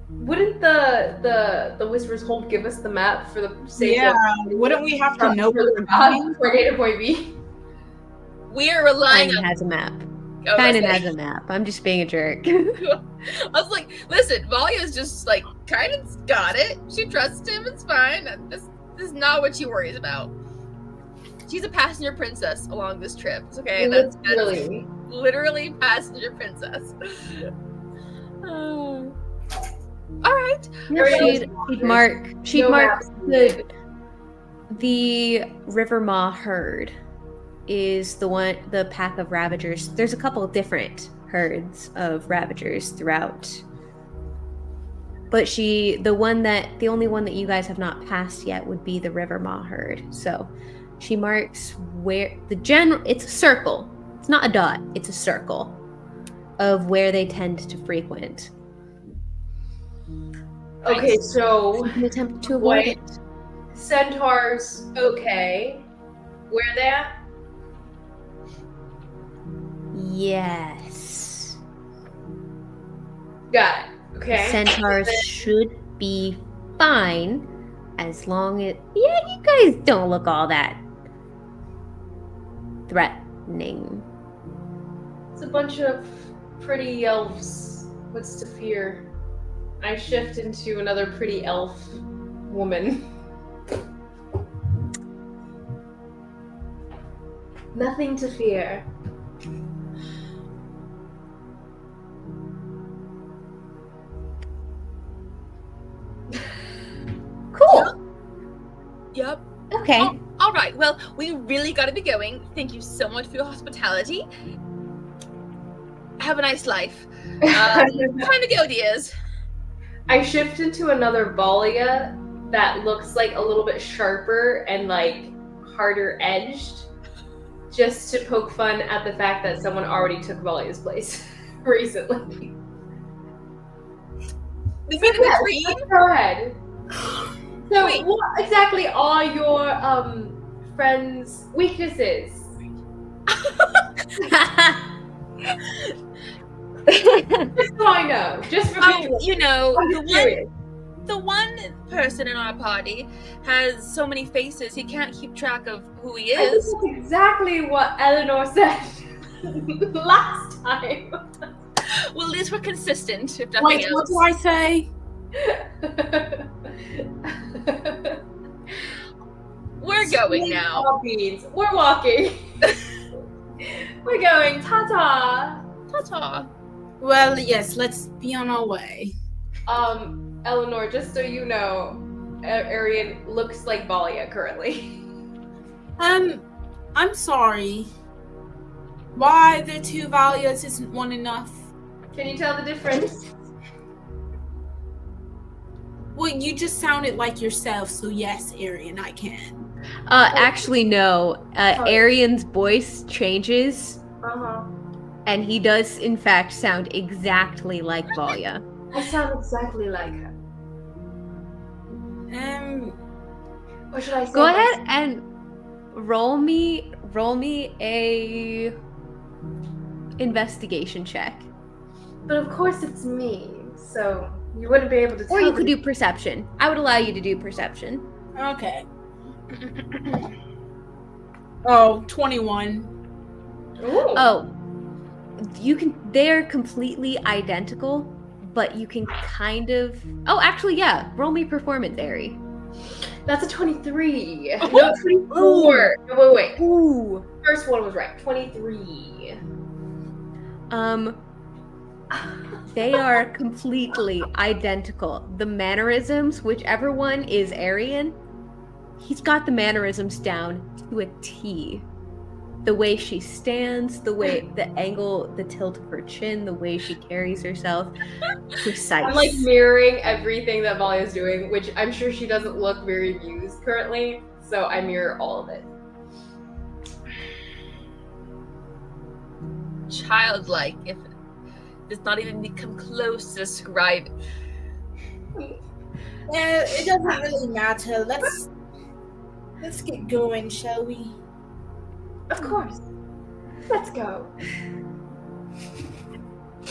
Speaker 2: wouldn't the Whisper's Hold give us the map for the sake
Speaker 4: Yeah,
Speaker 2: of
Speaker 4: wouldn't we have to know
Speaker 2: for
Speaker 4: where
Speaker 2: the
Speaker 4: we're going?
Speaker 2: for A to point B?
Speaker 3: We are relying
Speaker 5: Kainen
Speaker 3: on.
Speaker 5: has a map.
Speaker 3: Oh,
Speaker 5: Kainen
Speaker 3: that's
Speaker 5: has a map. I'm just being a jerk.
Speaker 3: I was like, listen, Valia's just like, Kainen's got it. She trusts him. It's fine. This is not what she worries about. She's a passenger princess along this trip. It's okay. That's
Speaker 2: Literally.
Speaker 3: literally passenger princess. All right.
Speaker 5: She'd mark
Speaker 2: No maps needed.
Speaker 5: the River Maw herd is the pack of Ravagers. There's a couple of different herds of Ravagers throughout. But the only one that you guys have not passed yet would be the River Maw herd. So she marks where it's a circle. It's not a dot, it's a circle of where they tend to frequent.
Speaker 2: Okay, so
Speaker 5: You can attempt to avoid
Speaker 2: Wait.
Speaker 5: it.
Speaker 2: centaurs. Okay, where they at?
Speaker 5: Yes.
Speaker 2: Got it. Okay.
Speaker 5: Centaurs should be fine as long as you guys don't look all that threatening.
Speaker 2: It's a bunch of pretty elves. What's to fear? I shift into another pretty elf woman. Nothing to fear.
Speaker 5: Cool.
Speaker 3: Yep.
Speaker 5: Okay.
Speaker 3: All right. Well, we really got to be going. Thank you so much for your hospitality. Have a nice life. Time to go, dears.
Speaker 2: I shift into another Valia that looks like a little bit sharper and like harder edged, just to poke fun at the fact that someone already took Valia's place recently.
Speaker 3: Is it in the dream?
Speaker 2: Go ahead. So,
Speaker 3: Wait.
Speaker 2: what exactly are your friends' weaknesses? Just so I know. Just for me.
Speaker 3: You know,
Speaker 2: I'm just curious.
Speaker 3: the one person in our party has so many faces he can't keep track of who he
Speaker 2: I think
Speaker 3: is.
Speaker 2: that's exactly what Eleanor said last time.
Speaker 3: Well, at least we're consistent, if nothing
Speaker 4: Wait, what
Speaker 3: else.
Speaker 4: do I say?
Speaker 3: We're going now.
Speaker 2: Small beans. We're walking. We're going. Ta-ta.
Speaker 3: Ta-ta.
Speaker 4: Well, yes, let's be on our way.
Speaker 2: Eleanor, just so you know, Arian looks like Valia currently.
Speaker 4: I'm sorry. Why the two Valias isn't one enough?
Speaker 2: Can you tell the difference?
Speaker 4: Well, you just sounded like yourself, so yes, Arian, I can.
Speaker 5: Actually, no. Arian's voice changes,
Speaker 2: Uh-huh.
Speaker 5: and he does, in fact, sound exactly like Valia.
Speaker 2: I sound exactly like her. Or should I say
Speaker 5: Go
Speaker 2: this?
Speaker 5: ahead and roll me a investigation check.
Speaker 2: But of course it's me, so you wouldn't be able to tell.
Speaker 5: Or you could do perception. I would allow you to do perception.
Speaker 4: Okay. Oh, 21.
Speaker 2: Ooh.
Speaker 5: Oh, they're completely identical, but you can kind of, oh, actually, yeah, roll me performance, Ari.
Speaker 2: That's a 23. No, 24. No, wait.
Speaker 5: Ooh.
Speaker 2: First one was right. 23.
Speaker 5: They are completely identical. The mannerisms, whichever one is Arian, he's got the mannerisms down to a T. The way she stands, the angle, the tilt of her chin, the way she carries herself, precise.
Speaker 2: I'm like mirroring everything that Valia's doing, which I'm sure she doesn't look very amused currently, so I mirror all of it.
Speaker 3: Childlike, if it does not even become close to describe.
Speaker 4: It doesn't really matter. Let's get going, shall we?
Speaker 2: Of course. Let's go.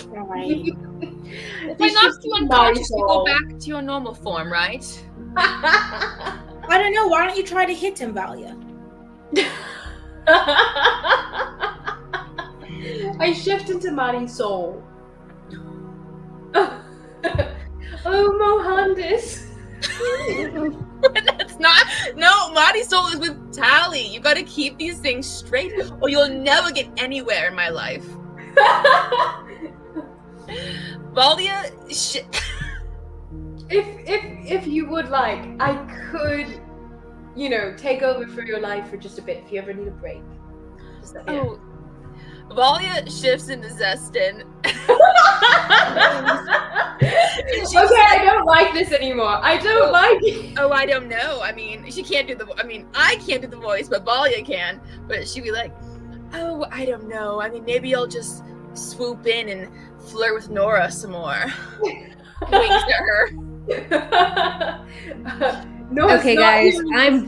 Speaker 4: Right.
Speaker 3: If I knock you unconscious, you go back to your normal form, right?
Speaker 4: I don't know. Why don't you try to hit him, Valia?
Speaker 2: I shift into Mari's soul. Oh, Mohandis.
Speaker 3: That's not. No, Mari's soul is with Tally. You gotta keep these things straight, or you'll never get anywhere in my life. Valia,
Speaker 2: If you would like, I could, take over for your life for just a bit if you ever need a break. Just let me know.
Speaker 3: Valia shifts into Zestin.
Speaker 2: Okay, I don't like this anymore. I don't like it.
Speaker 3: Oh, I don't know. I mean, she can't do I can't do the voice, but Valia can. But she'd be like, oh, I don't know. I mean, maybe I'll just swoop in and flirt with Nora some more. Winks at her.
Speaker 2: No,
Speaker 5: Okay, guys, I'm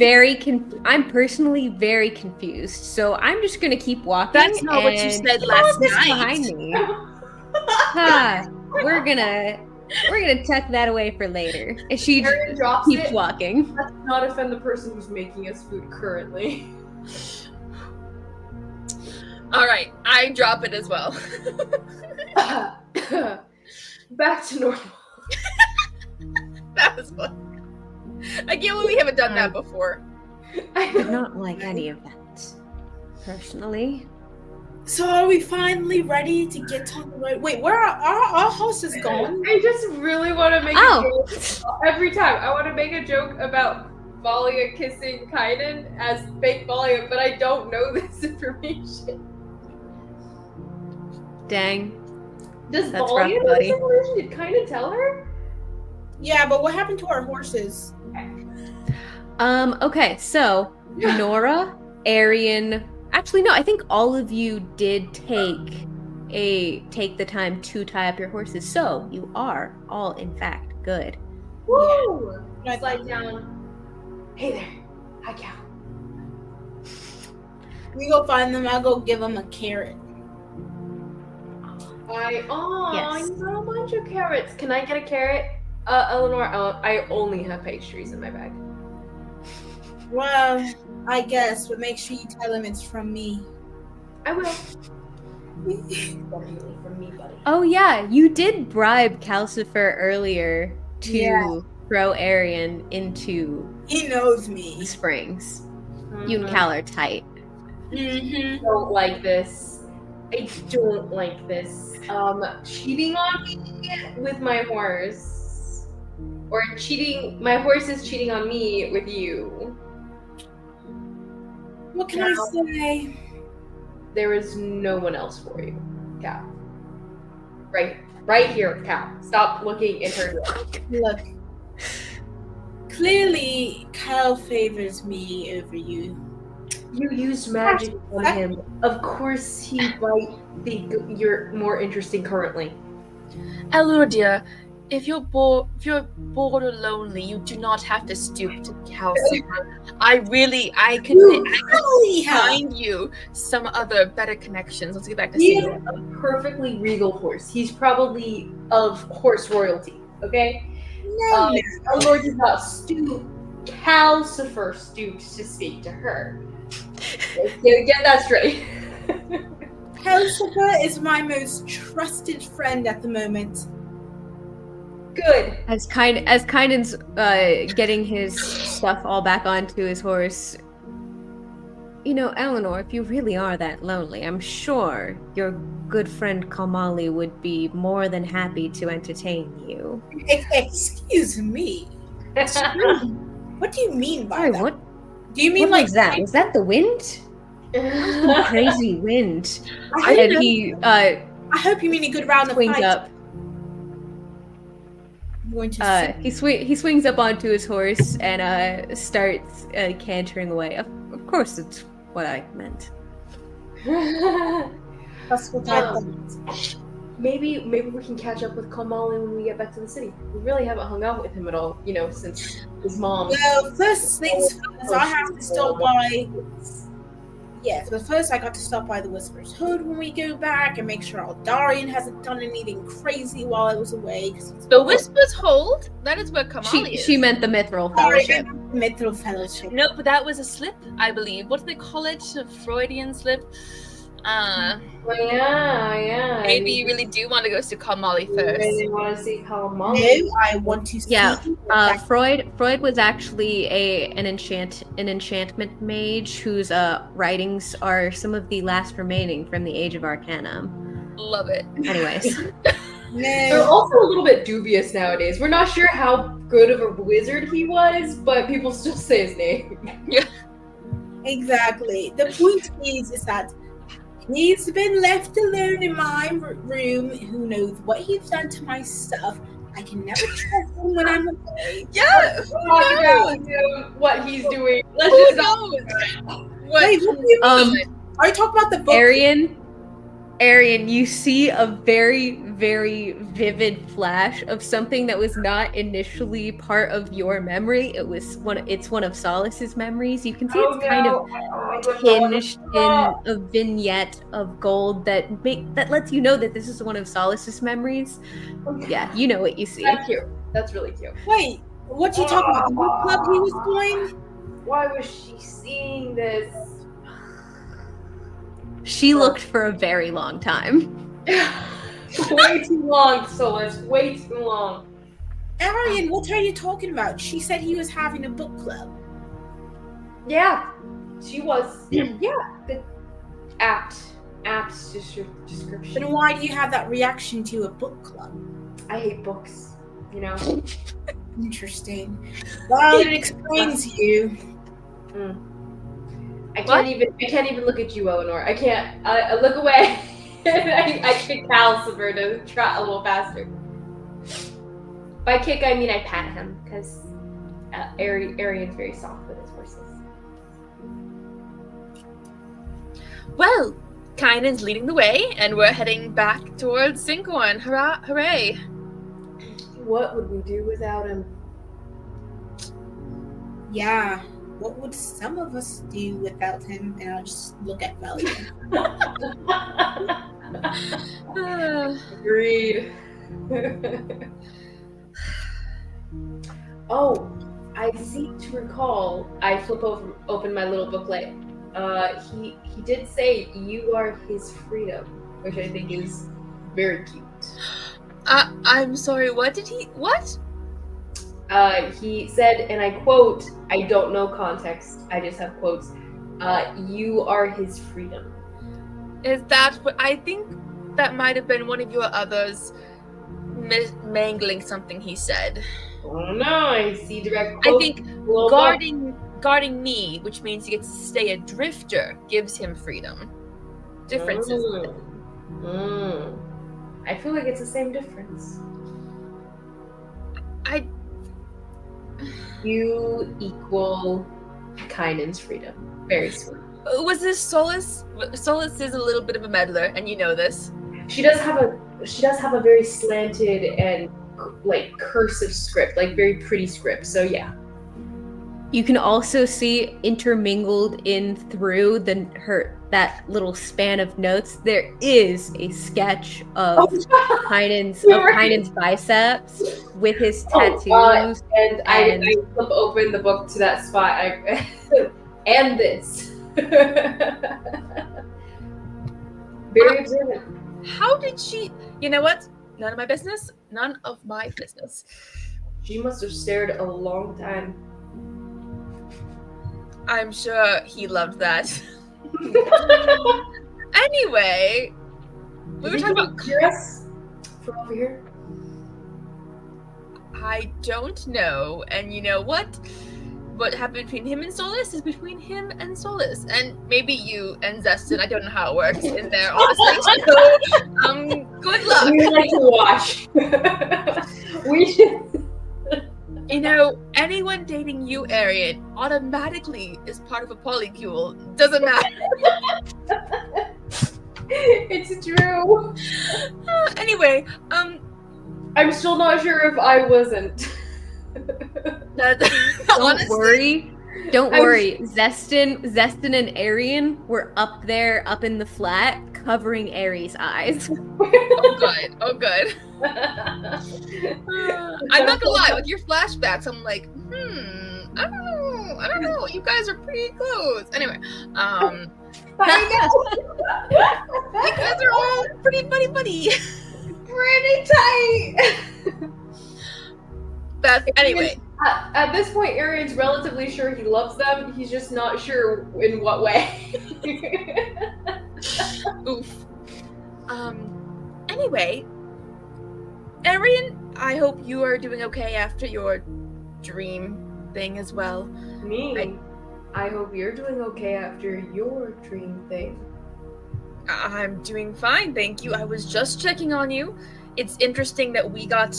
Speaker 5: personally very confused. So I'm just gonna keep walking.
Speaker 3: That's not what you said last
Speaker 5: What's
Speaker 3: night.
Speaker 5: behind me? We're gonna tuck that away for later. And she
Speaker 2: Aaron drops
Speaker 5: keeps
Speaker 2: it.
Speaker 5: walking.
Speaker 2: Let's not offend the person who's making us food currently.
Speaker 3: All right, I drop it as well.
Speaker 2: Back to normal.
Speaker 3: That was fun. I can't believe we haven't done that before.
Speaker 5: I did not like any of that, personally.
Speaker 4: So are we finally ready to get on the road? Wait, where are our horses gone?
Speaker 2: I just really want to make a joke every time. I want to make a joke about Valia kissing Kaiden as fake Valia, but I don't know this information.
Speaker 5: Dang.
Speaker 2: Does
Speaker 5: That's
Speaker 2: Valia
Speaker 5: rough,
Speaker 2: know
Speaker 5: buddy.
Speaker 2: this information? Did Kaiden tell her?
Speaker 4: Yeah, but what happened to our horses?
Speaker 5: Okay, so Nora, Arian. Actually, no, I think all of you did take the time to tie up your horses, so you are all in fact good.
Speaker 2: Woo!
Speaker 4: Yeah.
Speaker 2: Slide down Hey there. Hi, Cal.
Speaker 4: We go find them. I'll go give them a carrot.
Speaker 2: Yes.
Speaker 5: Yes.
Speaker 2: You got a bunch of carrots. Can I get a carrot? Eleanor, I only have pastries in my bag.
Speaker 4: Well, I guess, but make sure you tell them it's from me.
Speaker 2: I will. Definitely from me, buddy.
Speaker 5: Oh yeah, you did bribe Calcifer earlier to
Speaker 4: Yeah.
Speaker 5: throw Arian into
Speaker 4: He knows
Speaker 5: the
Speaker 4: me.
Speaker 5: springs. You and Cal are tight.
Speaker 4: Mm-hmm.
Speaker 2: Don't like this. I don't like this. Cheating on me with my horse. Or my horse is cheating on me with you.
Speaker 4: What can I say?
Speaker 2: There is no one else for you, Cal. Right here, Cal. Stop looking in her direction.
Speaker 4: Look. Clearly, Kyle favors me over you.
Speaker 2: You used magic on him. Of course he might think you're more interesting currently.
Speaker 3: Eleanor, dear, if you're bored or lonely, you do not have to stoop to Calcifer. I could find you some other better connections. Let's get back to
Speaker 2: He is
Speaker 3: Singleton.
Speaker 2: a perfectly regal horse. He's probably of horse royalty, okay?
Speaker 4: No.
Speaker 2: Eleanor did not stoop. Calcifer stooped to speak to her. Get that straight.
Speaker 4: Calcifer is my most trusted friend at the moment.
Speaker 2: Good.
Speaker 5: As Kynan's getting his stuff all back onto his horse. You know, Eleanor, if you really are that lonely, I'm sure your good friend Kamali would be more than happy to entertain you.
Speaker 4: Excuse me. What do you mean by
Speaker 5: Sorry,
Speaker 4: that?
Speaker 5: what?
Speaker 4: Do you mean
Speaker 5: What
Speaker 4: like
Speaker 5: was that? Was that the wind? Crazy wind.
Speaker 4: I
Speaker 5: And
Speaker 4: hope,
Speaker 5: he
Speaker 4: I hope you mean a good round of
Speaker 5: swings
Speaker 4: fights.
Speaker 5: up.
Speaker 4: I'm going to
Speaker 5: He swings up onto his horse and starts cantering away. Of course, it's what I meant.
Speaker 4: That's what I thought.
Speaker 2: Maybe we can catch up with Kamali when we get back to the city. We really haven't hung out with him at all, since his mom.
Speaker 4: Well, first things first, I have to stop by. Yeah, for the first, I got to stop by the Whisper's Hood when we go back and make sure Aldarian hasn't done anything crazy while I was away.
Speaker 3: The Whispers Hold? That is where Kamali is.
Speaker 5: She meant the Mithril
Speaker 4: Sorry,
Speaker 5: Fellowship.
Speaker 4: Mithril Fellowship.
Speaker 3: No, but that was a slip, I believe. What do they call it? A Freudian slip?
Speaker 2: Well, yeah.
Speaker 3: Maybe you really do want to go to Kamali first.
Speaker 2: Really want to see Kamali.
Speaker 4: No, I want to see.
Speaker 5: Yeah, Freud was actually an enchantment mage whose writings are some of the last remaining from the Age of Arcana.
Speaker 3: Love it.
Speaker 5: Anyways,
Speaker 2: They're
Speaker 4: No,
Speaker 2: also a little bit dubious nowadays. We're not sure how good of a wizard he was, but people still say his name.
Speaker 4: exactly. The point is that he's been left alone in my room. Who knows what he's done to my stuff? I can never trust him when I'm away.
Speaker 3: Yeah,
Speaker 2: Talk about what he's doing. Let's
Speaker 3: who
Speaker 2: just
Speaker 3: knows?
Speaker 4: Wait, what do you
Speaker 5: Um,
Speaker 4: mean? Are you talking about the book?
Speaker 5: Arian, you see a very, very vivid flash of something that was not initially part of your memory. It's one of Solace's memories. You can see it's kind of hinged in a vignette of gold that lets you know that this is one of Solace's memories. Yeah, you know what you see.
Speaker 2: That's cute. That's really cute.
Speaker 4: Wait, what you talking about? The book club he was going?
Speaker 2: Why was she seeing this?
Speaker 5: She looked for a very long time.
Speaker 2: Way too long, Solace. Way too long.
Speaker 4: Arian, what are you talking about? She said he was having a book club.
Speaker 2: Yeah, she was. Yeah, the apt description.
Speaker 4: Then why do you have that reaction to a book club?
Speaker 2: I hate books.
Speaker 4: Interesting. Well, it explains you.
Speaker 2: I can't even look at you, Eleanor. I can't. I look away. I kick Calcifer to trot a little faster. By kick, I mean I pat him because Arian's very soft with his horses.
Speaker 3: Well, Kynan's leading the way, and we're heading back towards Sinkhorn. Hurrah! Hooray!
Speaker 2: What would we do without him?
Speaker 4: Yeah. What would some of us do without him? And I'll just look at Valia.
Speaker 2: Agreed. Oh, I seem to recall. I open my little booklet. He did say you are his freedom, which I think is very cute.
Speaker 3: I'm sorry, what?
Speaker 2: He said, and I quote, I don't know context, I just have quotes, you are his freedom.
Speaker 3: Is that what? I think that might have been one of your others mangling something he said.
Speaker 2: Oh no, I see direct
Speaker 3: I
Speaker 2: quotes.
Speaker 3: think
Speaker 2: Global.
Speaker 3: guarding me, which means he gets to stay a drifter, gives him freedom. Differences.
Speaker 2: I feel like it's the same difference. You equal Kainen's freedom. Very sweet.
Speaker 3: Was this Solus? Solus is a little bit of a meddler, and you know this.
Speaker 2: She does have a very slanted and like cursive script, like very pretty script. So yeah.
Speaker 5: You can also see intermingled in through that little span of notes, there is a sketch of Kainen's biceps with his tattoos.
Speaker 2: And I flip open the book to that spot. And this. Very observant.
Speaker 3: How did she? You know what? None of my business. None of my business.
Speaker 2: She must have stared a long time.
Speaker 3: I'm sure he loved that. Anyway, we were talking about
Speaker 2: dress from over here.
Speaker 3: I don't know, and you know what? What happened between him and Solus is between him and Solus, and maybe you and Zestin. I don't know how it works in there, honestly. So, good luck.
Speaker 2: We like to watch. We should.
Speaker 3: You know, anyone dating you, Arian, automatically is part of a polycule. Doesn't matter.
Speaker 2: It's true.
Speaker 3: Anyway,
Speaker 2: I'm still not sure if I wasn't.
Speaker 5: Don't worry. Don't worry. Zestin and Arian were up there, up in the flat, covering Aries' eyes.
Speaker 3: Oh good. I'm not gonna lie, with your flashbacks, I'm like, I don't know. You guys are pretty close. Anyway, you guys are all pretty buddy.
Speaker 2: Pretty tight.
Speaker 3: Anyway.
Speaker 2: At this point, Arian's relatively sure he loves them. He's just not sure in what way.
Speaker 3: Oof. Anyway, Arian, I hope you are doing okay after your dream thing as well.
Speaker 2: Me? I hope you're doing okay after your dream thing.
Speaker 3: I'm doing fine, thank you. I was just checking on you. It's interesting that we got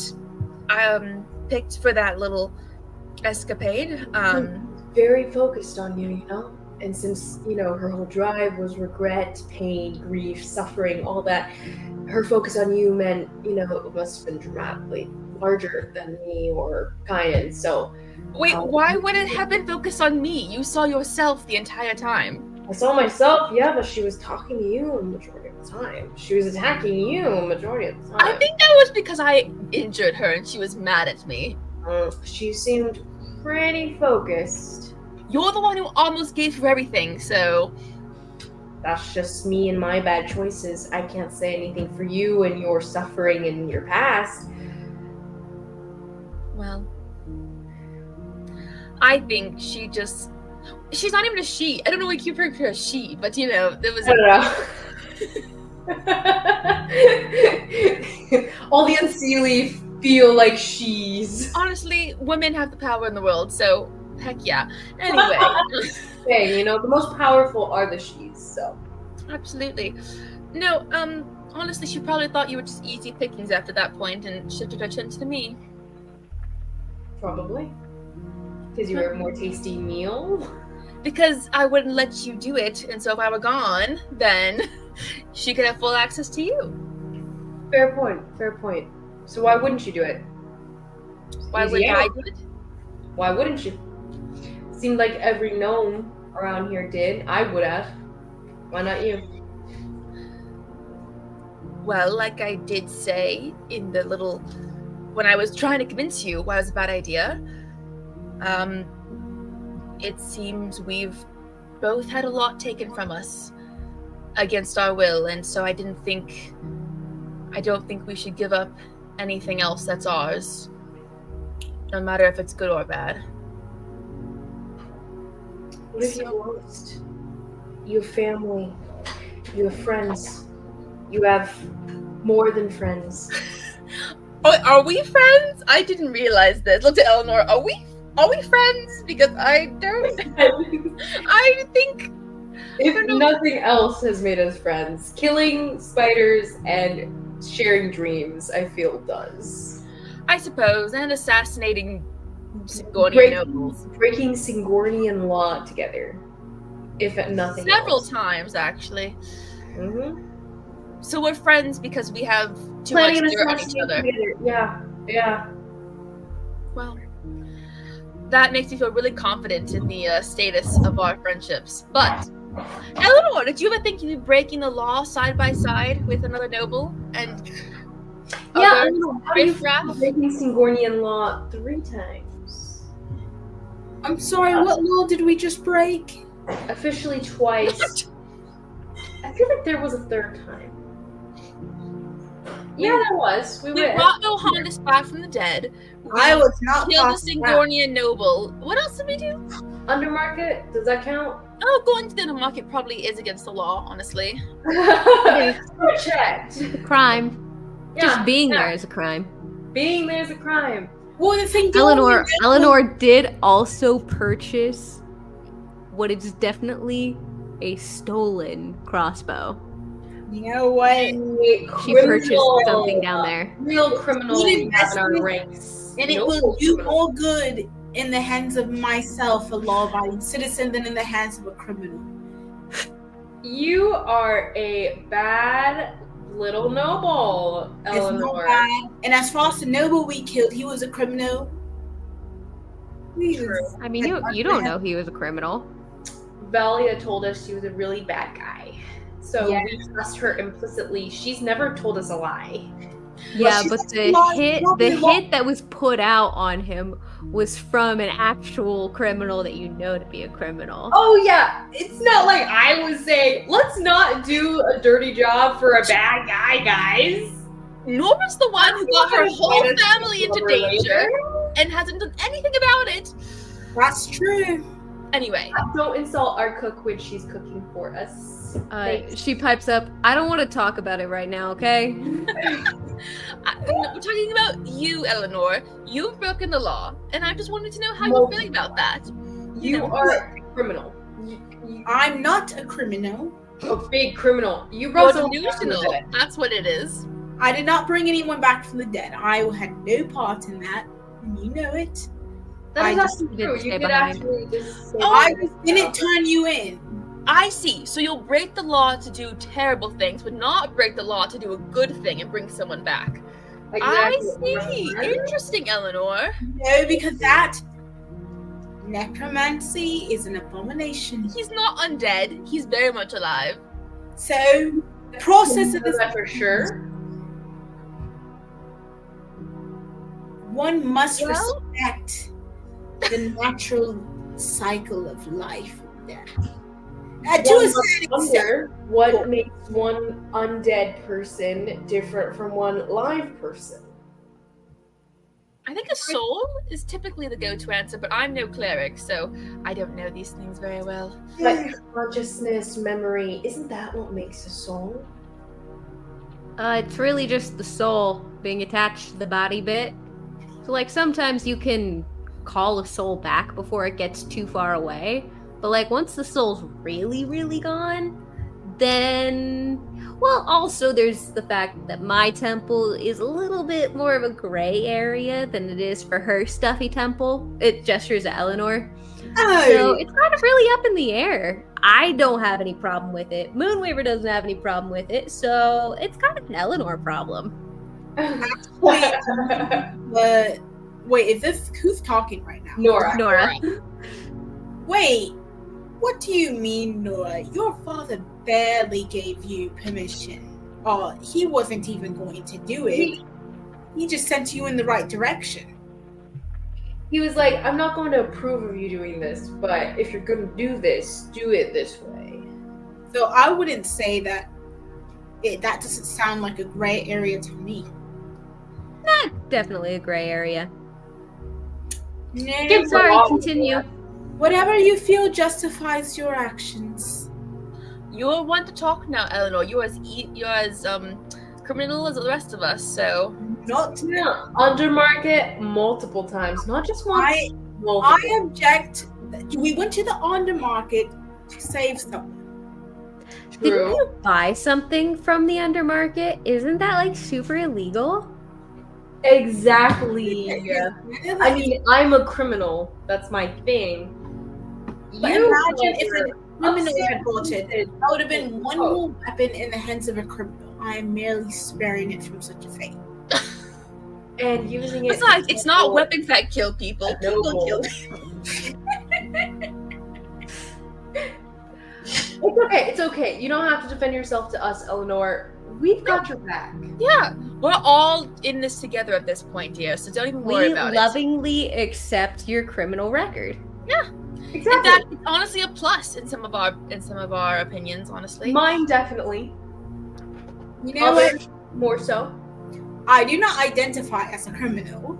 Speaker 3: picked for that little escapade.
Speaker 2: Very focused on you, you know? And since, you know, her whole drive was regret, pain, grief, suffering, all that, her focus on you meant, you know, it must have been dramatically larger than me or Kainen, so...
Speaker 3: Wait, why would it have been focused on me? You saw yourself the entire time.
Speaker 2: I saw myself, yeah, but she was talking to you the majority of the time. She was attacking you the majority of the time.
Speaker 3: I think that was because I injured her and she was mad at me.
Speaker 2: She seemed pretty focused.
Speaker 3: You're the one who almost gave her everything, so...
Speaker 2: That's just me and my bad choices. I can't say anything for you and your suffering in your past.
Speaker 3: Well... I think she just... She's not even a she. I don't know why you keep referring to her as she, but you know, there was...
Speaker 2: I don't know. All the unseelie feel like she's.
Speaker 3: Honestly, women have the power in the world, so heck yeah. Anyway.
Speaker 2: Hey, you know, the most powerful are the she's, so.
Speaker 3: Absolutely. No, honestly, she probably thought you were just easy pickings after that point and shifted her chin to me.
Speaker 2: Probably. Because you were a more tasty meal?
Speaker 3: Because I wouldn't let you do it, and so if I were gone, then she could have full access to you.
Speaker 2: Fair point. So why wouldn't you do it?
Speaker 3: Why wouldn't I do it?
Speaker 2: Why wouldn't you? Seemed like every gnome around here did. I would have. Why not you?
Speaker 3: Well, like I did say in the little when I was trying to convince you why it was a bad idea, it seems we've both had a lot taken from us against our will, and so I don't think we should give up anything else that's ours, no matter if it's good or bad.
Speaker 2: What have you lost? You have family. You have friends. You have more than friends.
Speaker 3: Oh, are we friends? I didn't realize this. Look at Eleanor. Are we friends? Because I don't. I think.
Speaker 2: If nothing else has made us friends, killing spiders and sharing dreams, I feel does.
Speaker 3: I suppose, and assassinating Sigornian nobles.
Speaker 2: Breaking Sigornian law together. If at nothing
Speaker 3: Several
Speaker 2: else.
Speaker 3: times, actually.
Speaker 2: Mm-hmm.
Speaker 3: So we're friends because we have too
Speaker 2: Planning
Speaker 3: much
Speaker 2: an
Speaker 3: dirt on each
Speaker 2: assassination
Speaker 3: other.
Speaker 2: together. Yeah.
Speaker 3: Well, that makes me feel really confident in the status of our friendships. But, Eleanor, did you ever think you'd be breaking the law side by side with another noble? And
Speaker 2: Yeah,
Speaker 3: other
Speaker 2: how do you
Speaker 3: riffraff?
Speaker 2: feel breaking Sigornian law 3 times?
Speaker 4: I'm sorry, what law did we just break?
Speaker 2: Officially twice. I feel like there was a 3rd time. Yeah, there was.
Speaker 3: We brought Mohandas back from the dead.
Speaker 4: I was not
Speaker 3: Killed a
Speaker 4: possible.
Speaker 3: Sigornian noble. What else did we do?
Speaker 2: Undermarket? Does that count?
Speaker 3: Oh, going to the market probably is against the law, honestly.
Speaker 2: Checked.
Speaker 5: A crime.
Speaker 2: Yeah,
Speaker 5: Just being
Speaker 2: yeah.
Speaker 5: there is a crime.
Speaker 2: Being there's a crime.
Speaker 4: Well, the thing
Speaker 5: Eleanor did also purchase what is definitely a stolen crossbow.
Speaker 4: You know what?
Speaker 5: She purchased something down there.
Speaker 2: Real criminal
Speaker 4: We
Speaker 2: in our
Speaker 4: invested,
Speaker 2: ranks.
Speaker 4: And it
Speaker 2: No
Speaker 4: will do
Speaker 2: criminal.
Speaker 4: more good in the hands of myself, a law-abiding citizen, than in the hands of a criminal.
Speaker 2: You are a bad little noble,
Speaker 4: It's not
Speaker 2: Eleanor.
Speaker 4: bad. And as far as the noble we killed, he was a criminal.
Speaker 2: True.
Speaker 5: I mean, you don't know he was a criminal.
Speaker 2: Valia told us she was a really bad guy. So
Speaker 4: Yeah.
Speaker 2: we trust her implicitly. She's never told us a lie.
Speaker 5: Yeah,
Speaker 4: she's
Speaker 5: but
Speaker 4: not-
Speaker 5: the hit that was put out on him was from an actual criminal that you know to be a criminal.
Speaker 2: Oh yeah, it's not like I was saying, let's not do a dirty job for a bad guy, guys.
Speaker 3: Nora's the one who got her whole family into danger
Speaker 2: Later.
Speaker 3: and hasn't done anything about it.
Speaker 4: That's true.
Speaker 3: Anyway,
Speaker 2: Don't insult our cook when she's cooking for us. Thanks.
Speaker 5: She pipes up, I don't want to talk about it right now, okay?
Speaker 3: we're talking about you, Eleanor. You've broken the law, and I just wanted to know how
Speaker 2: Well,
Speaker 3: you're feeling about that.
Speaker 2: You
Speaker 3: know.
Speaker 2: are a criminal. You
Speaker 4: I'm not a criminal.
Speaker 2: a big criminal. You
Speaker 3: You're
Speaker 2: brought someone back from the
Speaker 3: delusional.
Speaker 2: dead.
Speaker 3: That's what it is.
Speaker 4: I did not bring anyone back from the dead. I had no part in that, and you know it.
Speaker 2: That is
Speaker 4: I
Speaker 2: actually
Speaker 5: did
Speaker 2: true.
Speaker 5: stay
Speaker 2: You did
Speaker 5: behind.
Speaker 2: actually just stay
Speaker 3: Oh,
Speaker 4: I
Speaker 2: behind.
Speaker 4: just didn't turn you in.
Speaker 3: I see. So you'll break the law to do terrible things, but not break the law to do a good thing and bring someone back.
Speaker 2: Exactly.
Speaker 3: I see. Interesting, Eleanor.
Speaker 4: No, because that necromancy is an abomination.
Speaker 3: He's not undead. He's very much alive.
Speaker 4: So the process of
Speaker 2: Know
Speaker 4: this,
Speaker 2: that for sure.
Speaker 4: one must
Speaker 3: Well-
Speaker 4: respect the natural cycle of life and death. To a
Speaker 2: One must
Speaker 4: certain extent.
Speaker 2: wonder what makes one undead person different from one live person.
Speaker 3: I think a soul is typically the go-to answer, but I'm no cleric, so I don't know these things very well.
Speaker 2: Like consciousness, memory, isn't that what makes a soul?
Speaker 5: It's really just the soul being attached to the body bit. So, like, sometimes you can call a soul back before it gets too far away. But, like, once the soul's really, really gone, then... Well, also, there's the fact that my temple is a little bit more of a gray area than it is for her stuffy temple. It gestures at Eleanor.
Speaker 4: Oh,
Speaker 5: So, it's kind of really up in the air. I don't have any problem with it. Moonwaver doesn't have any problem with it, so it's kind of an Eleanor problem.
Speaker 4: but wait, is this who's talking right now?
Speaker 2: Nora.
Speaker 5: Nora.
Speaker 4: Wait, what do you mean, Nora? Your father barely gave you permission. Or he wasn't even going to do it. He just sent you in the right direction.
Speaker 2: He was like, I'm not going to approve of you doing this, but if you're going to do this, do it this way.
Speaker 4: So I wouldn't say that that doesn't sound like a gray area to me.
Speaker 5: Definitely a gray area.
Speaker 4: No,
Speaker 5: Sorry, continue.
Speaker 4: whatever you feel justifies your actions.
Speaker 3: You're one to talk now, Eleanor. You're as criminal as the rest of us. So
Speaker 4: Not
Speaker 2: Yeah, undermarket multiple times, not just once. Multiple.
Speaker 4: I object. We went to the undermarket to save someone.
Speaker 5: Didn't
Speaker 2: True.
Speaker 5: you buy something from the undermarket? Isn't that like super illegal?
Speaker 2: Exactly. I mean, I'm a criminal. That's my thing.
Speaker 4: But
Speaker 2: You
Speaker 4: imagine if
Speaker 2: were
Speaker 4: a criminal
Speaker 2: upset
Speaker 4: had bought it.
Speaker 2: with-
Speaker 4: That would have been one
Speaker 2: Oh.
Speaker 4: more weapon in the hands of a criminal. I am merely sparing it from such a fate.
Speaker 2: and using it.
Speaker 3: besides, it's not
Speaker 2: for-
Speaker 3: weapons that kill people.
Speaker 2: A
Speaker 3: People
Speaker 2: noble.
Speaker 3: kill.
Speaker 2: It's okay. It's okay. You don't have to defend yourself to us, Eleanor. We've got your back.
Speaker 3: Yeah, we're all in this together at this point, dear. So don't even worry
Speaker 5: We
Speaker 3: about
Speaker 5: lovingly accept your criminal record.
Speaker 3: it. In fact, it's honestly a plus in some of our opinions. Honestly,
Speaker 2: Mine definitely.
Speaker 4: You know what?
Speaker 2: Others more so.
Speaker 4: I do not identify as a criminal.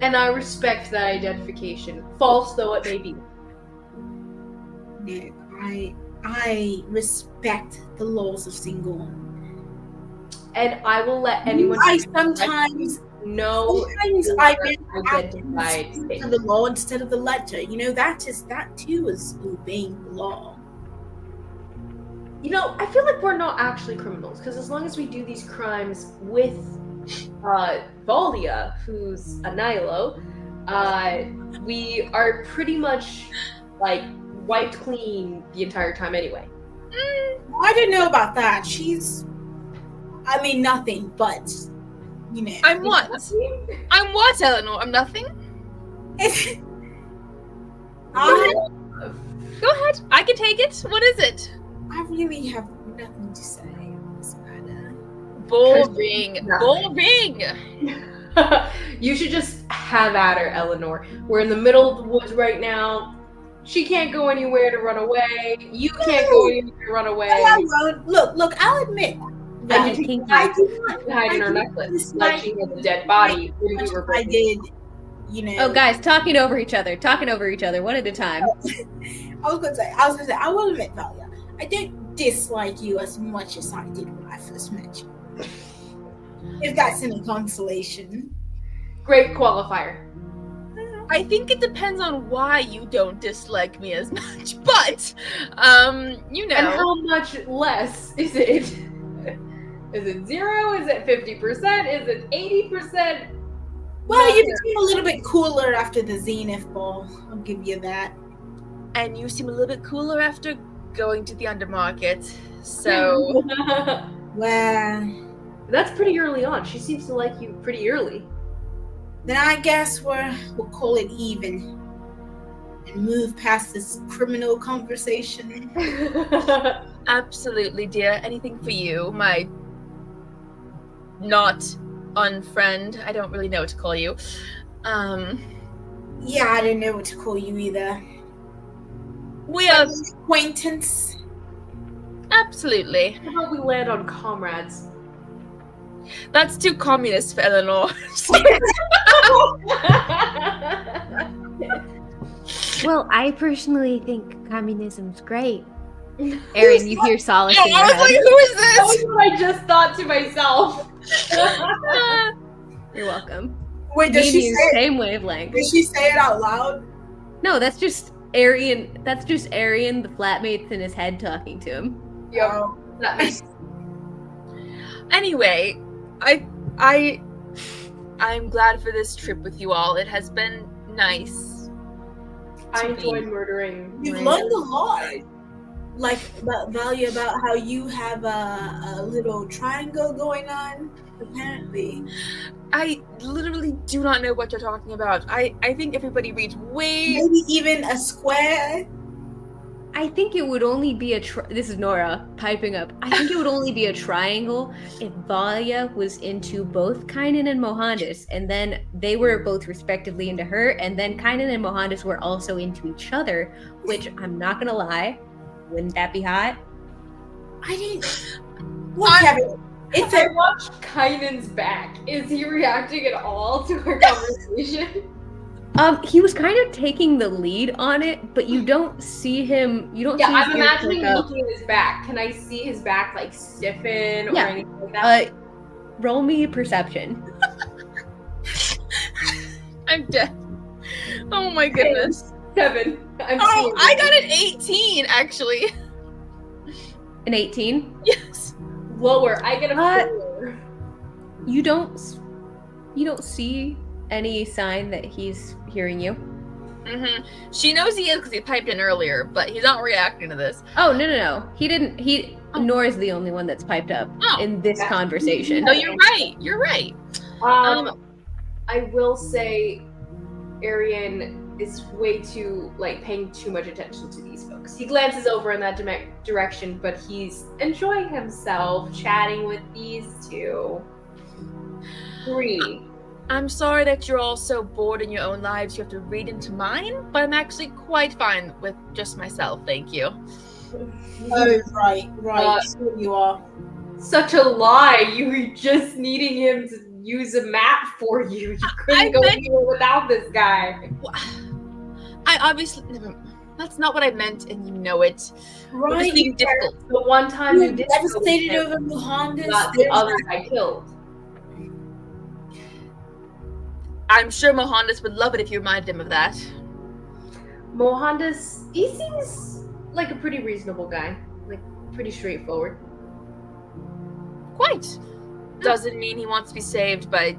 Speaker 2: And I respect that identification, false though it may be.
Speaker 4: No, I respect the laws of single.
Speaker 2: And I will let anyone
Speaker 4: Sometimes
Speaker 2: know
Speaker 4: I
Speaker 2: identified
Speaker 4: to the law instead of the letter. You know, that too is obeying the law.
Speaker 2: You know, I feel like we're not actually criminals, because as long as we do these crimes with Valia, who's a Nihilo, we are pretty much like wiped clean the entire time anyway.
Speaker 4: I didn't know about that. I mean, nothing, but you know.
Speaker 3: I'm what? I'm what, Eleanor? I'm nothing.
Speaker 4: I
Speaker 3: Go ahead. I can take it. What is it?
Speaker 4: really have nothing to say on this matter.
Speaker 3: Boring.
Speaker 2: Nothing.
Speaker 3: Boring.
Speaker 2: You should just have at her, Eleanor. We're in the middle of the woods right now. She can't go anywhere to run away. You can't go anywhere to run away.
Speaker 4: Look, I'll admit that
Speaker 2: And you
Speaker 5: Kinky.
Speaker 4: I did not
Speaker 2: hide in her
Speaker 4: I
Speaker 2: necklace
Speaker 4: did
Speaker 2: like she has a dead body. when we were
Speaker 4: I
Speaker 2: breaking.
Speaker 4: did, you know.
Speaker 5: Oh, guys, talking over each other, one at a time.
Speaker 4: I was gonna say, I will admit, Valia, I don't dislike you as much as I did when I first met you. If that's any consolation.
Speaker 2: Great qualifier.
Speaker 3: I think it depends on why you don't dislike me as much, but you know.
Speaker 2: And how much less is it? Is it 0? Is it 50%? Is it 80%?
Speaker 4: Well, you became a little bit cooler after the Zenith Ball. I'll give you that.
Speaker 3: And you seem a little bit cooler after going to the undermarket. So
Speaker 4: Well,
Speaker 2: That's pretty early on. She seems to like you pretty early.
Speaker 4: then I guess we'll call it even and move past this criminal conversation.
Speaker 3: absolutely, dear. Anything for you, my not unfriend. I don't really know what to call you.
Speaker 4: Yeah, I didn't know what to call you either.
Speaker 3: We are
Speaker 4: Acquaintance.
Speaker 3: absolutely.
Speaker 2: How about we land on comrades?
Speaker 3: That's too communist for Eleanor.
Speaker 5: Well, I personally think communism's great. Erin, you hear solace in your
Speaker 3: I was like,
Speaker 5: head.
Speaker 3: who is
Speaker 2: That
Speaker 3: this?
Speaker 2: was what I just thought to myself.
Speaker 5: You're welcome.
Speaker 4: Wait,
Speaker 5: Me and you, same wavelength.
Speaker 4: did she say it out loud?
Speaker 5: No, that's just Arian. That's just Arian, the flatmates in his head, talking to him.
Speaker 2: Yep.
Speaker 4: Oh.
Speaker 2: That makes
Speaker 3: Anyway, I'm glad for this trip with you all. It has been nice.
Speaker 2: I
Speaker 3: to be-
Speaker 2: enjoyed murdering.
Speaker 4: You've
Speaker 2: random
Speaker 4: learned a lot.
Speaker 2: guys.
Speaker 4: Like about Valia, about how you have a little triangle going on. Apparently.
Speaker 3: I literally do not know what you're talking about. I think everybody reads way.
Speaker 4: Maybe even a square.
Speaker 5: I think it would only be this is Nora piping up. I think it would only be a triangle if Valia was into both Kynan and Mohandas, and then they were both respectively into her, and then Kynan and Mohandas were also into each other, which I'm not gonna lie, wouldn't that be hot?
Speaker 4: I didn't. Whatever. It's
Speaker 2: I
Speaker 4: a.
Speaker 2: watched Kynan's back. Is he reacting at all to our conversation?
Speaker 5: He was kind of taking the lead on it, but you don't see him. You don't.
Speaker 2: Yeah,
Speaker 5: see his
Speaker 2: I'm
Speaker 5: ears
Speaker 2: imagining
Speaker 5: perk up.
Speaker 2: looking at his back. Can I see his back like stiffen or
Speaker 5: Yeah.
Speaker 2: anything like that?
Speaker 5: Roll me perception.
Speaker 3: I'm dead. Oh my goodness.
Speaker 2: 7. I'm
Speaker 3: Oh,
Speaker 2: seeing
Speaker 3: I
Speaker 2: it.
Speaker 3: got an 18 actually.
Speaker 5: An 18.
Speaker 3: Yes.
Speaker 2: Lower. I get a
Speaker 5: What?
Speaker 2: 4.
Speaker 5: You don't see any sign that he's hearing you.
Speaker 3: Mm-hmm. She knows he is because he piped in earlier, but he's not reacting to this.
Speaker 5: Oh no. He didn't. Nor is the only one that's piped up
Speaker 3: Oh.
Speaker 5: in this
Speaker 2: Yeah.
Speaker 5: conversation.
Speaker 3: No, you're right. You're right.
Speaker 2: I will say Arian is way too paying too much attention to these folks. He glances over in that direction, but he's enjoying himself chatting with these two. 3.
Speaker 3: I'm sorry that you're all so bored in your own lives you have to read into mine, but I'm actually quite fine with just myself, thank you.
Speaker 4: Oh, right. So you are.
Speaker 2: Such a lie. You were just needing him to use a map for you. You couldn't
Speaker 3: I
Speaker 2: go
Speaker 3: meant-
Speaker 2: anywhere without this guy.
Speaker 3: I obviously... That's not what I meant, and you know it. We're
Speaker 4: Right.
Speaker 3: just being difficult.
Speaker 2: The one time you
Speaker 4: You
Speaker 2: did
Speaker 4: devastated
Speaker 2: go with
Speaker 4: over
Speaker 2: him,
Speaker 4: Mohandas.
Speaker 2: got the other guy killed.
Speaker 3: I'm sure Mohandas would love it if you reminded him of that.
Speaker 2: Mohandas, he seems like a pretty reasonable guy. Like, pretty straightforward.
Speaker 3: Quite. Doesn't mean he wants to be saved by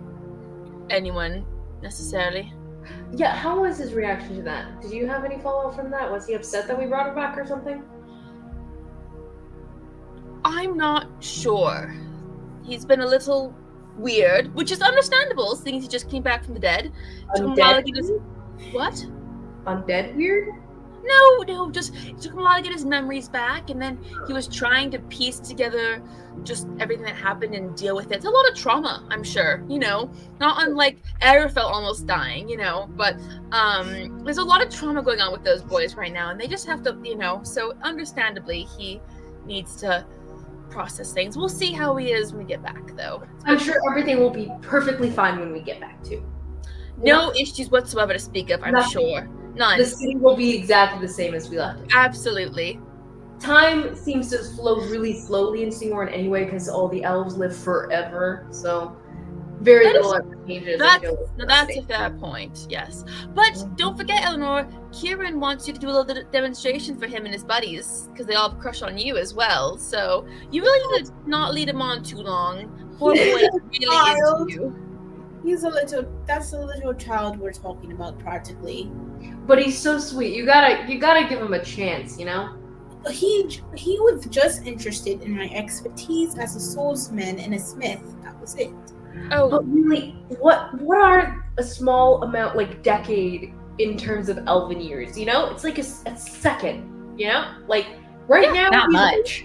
Speaker 3: anyone, necessarily.
Speaker 2: Yeah, how was his reaction to that? Did you have any follow-up from that? Was he upset that we brought him back or something?
Speaker 3: I'm not sure. He's been a little weird, which is understandable, seeing he just came back from the dead. Took him a while to get his... What?
Speaker 2: Undead weird?
Speaker 3: No, just it took him a while to get his memories back, and then he was trying to piece together just everything that happened and deal with it. It's a lot of trauma, I'm sure, not unlike Arafel almost dying, but there's a lot of trauma going on with those boys right now, and they just have to, so understandably he needs to process things. We'll see how he is when we get back, though.
Speaker 2: I'm sure everything will be perfectly fine when we get back too.
Speaker 3: No issues whatsoever to speak of, I'm
Speaker 2: Nothing.
Speaker 3: sure. None.
Speaker 2: The city will be exactly the same as we left it.
Speaker 3: Absolutely.
Speaker 2: Time seems to flow really slowly in Singorn anyway because all the elves live forever, so very
Speaker 3: That is-
Speaker 2: little ever changes.
Speaker 3: That's
Speaker 2: until
Speaker 3: a fair point, yes. But don't forget, Eleanor, Kieran wants you to do a little demonstration for him and his buddies, because they all have a crush on you as well. So you really need to not lead him on too long. Poor boy is really
Speaker 4: Child.
Speaker 3: into you.
Speaker 4: That's a little child we're talking about practically.
Speaker 2: But he's so sweet. You gotta give him a chance,
Speaker 4: He was just interested in my expertise as a swordsman and a smith. That was it.
Speaker 3: Oh,
Speaker 2: But really, what are a small amount, decade in terms of elven years? It's like a second. Like right now,
Speaker 5: Not
Speaker 2: he's
Speaker 5: much.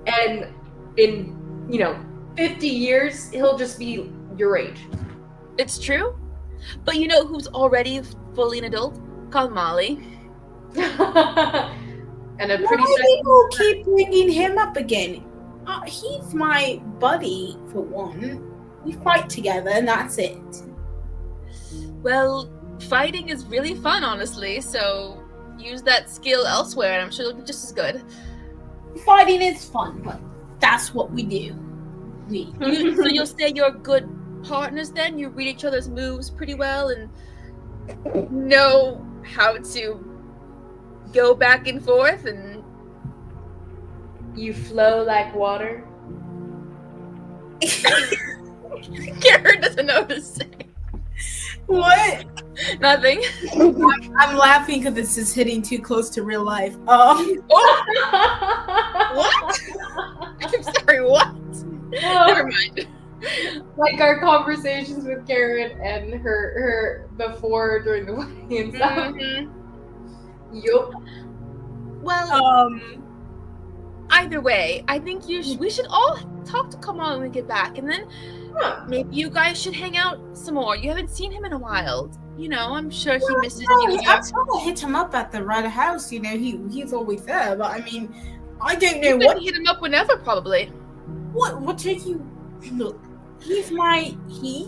Speaker 2: and in 50 years, he'll just be your age.
Speaker 3: it's true. But you know who's already fully an adult? Called Molly.
Speaker 2: And a
Speaker 4: Why
Speaker 2: pretty
Speaker 4: do people keep bringing him up again? He's my buddy, for one. We fight together, and that's it.
Speaker 3: Well, fighting is really fun, honestly, so use that skill elsewhere, and I'm sure it'll be just as good.
Speaker 4: Fighting is fun, but that's what we do.
Speaker 3: So you'll say you're good partners then? You read each other's moves pretty well and know how to go back and forth and...
Speaker 2: You flow like water.
Speaker 3: Karen doesn't know what to say.
Speaker 4: What?
Speaker 3: Nothing.
Speaker 4: I'm laughing because this is hitting too close to real life. Oh,
Speaker 3: What? I'm sorry, what? Never mind.
Speaker 2: Like our conversations with Karen and her before during the wedding and stuff.
Speaker 3: Mhm.
Speaker 2: Yup.
Speaker 3: Well, either way, I think we should all talk to Kamal when we get back, and then
Speaker 2: Huh.
Speaker 3: maybe you guys should hang out some more. You haven't seen him in a while. You know, I'm sure he misses
Speaker 4: No,
Speaker 3: you.
Speaker 4: I tried to hit him up at the right house. You know, he's always there. But I mean, I don't know
Speaker 3: You
Speaker 4: what
Speaker 3: can hit him up whenever, probably.
Speaker 4: what take you. Look, he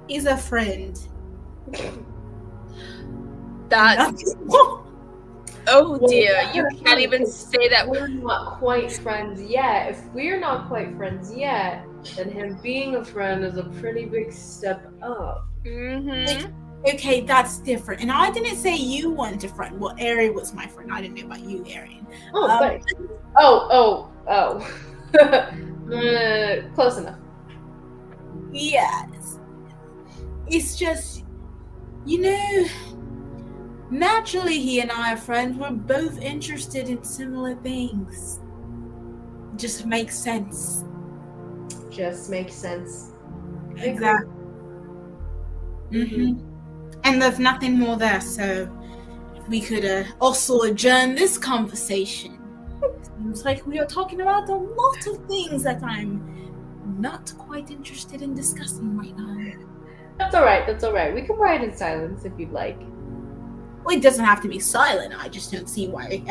Speaker 4: is a friend.
Speaker 3: That.
Speaker 4: Nothing-
Speaker 3: Oh
Speaker 2: Well,
Speaker 3: dear,
Speaker 2: that's
Speaker 3: you
Speaker 2: not
Speaker 3: can't
Speaker 2: funny,
Speaker 3: even
Speaker 2: 'cause
Speaker 3: say that.
Speaker 2: we're not quite friends yet. If we're not quite friends yet, then him being a friend is a pretty big step up.
Speaker 3: Mm-hmm.
Speaker 4: Okay, that's different. And I didn't say you weren't a friend. Well, Arian was my friend. I didn't know about you, Arian.
Speaker 2: Oh,
Speaker 4: Um,
Speaker 2: but oh. Close enough.
Speaker 4: Yes. It's just, you know, naturally he and I are friends. We're both interested in similar things. Just makes sense.
Speaker 2: Just makes sense.
Speaker 4: Exactly.
Speaker 2: Mhm.
Speaker 4: And there's nothing more there, so we could also adjourn this conversation. Seems like we are talking about a lot of things that I'm not quite interested in discussing right now.
Speaker 2: That's all right. That's all right. We can ride in silence if you'd like.
Speaker 4: Well, it doesn't have to be silent. I just don't see why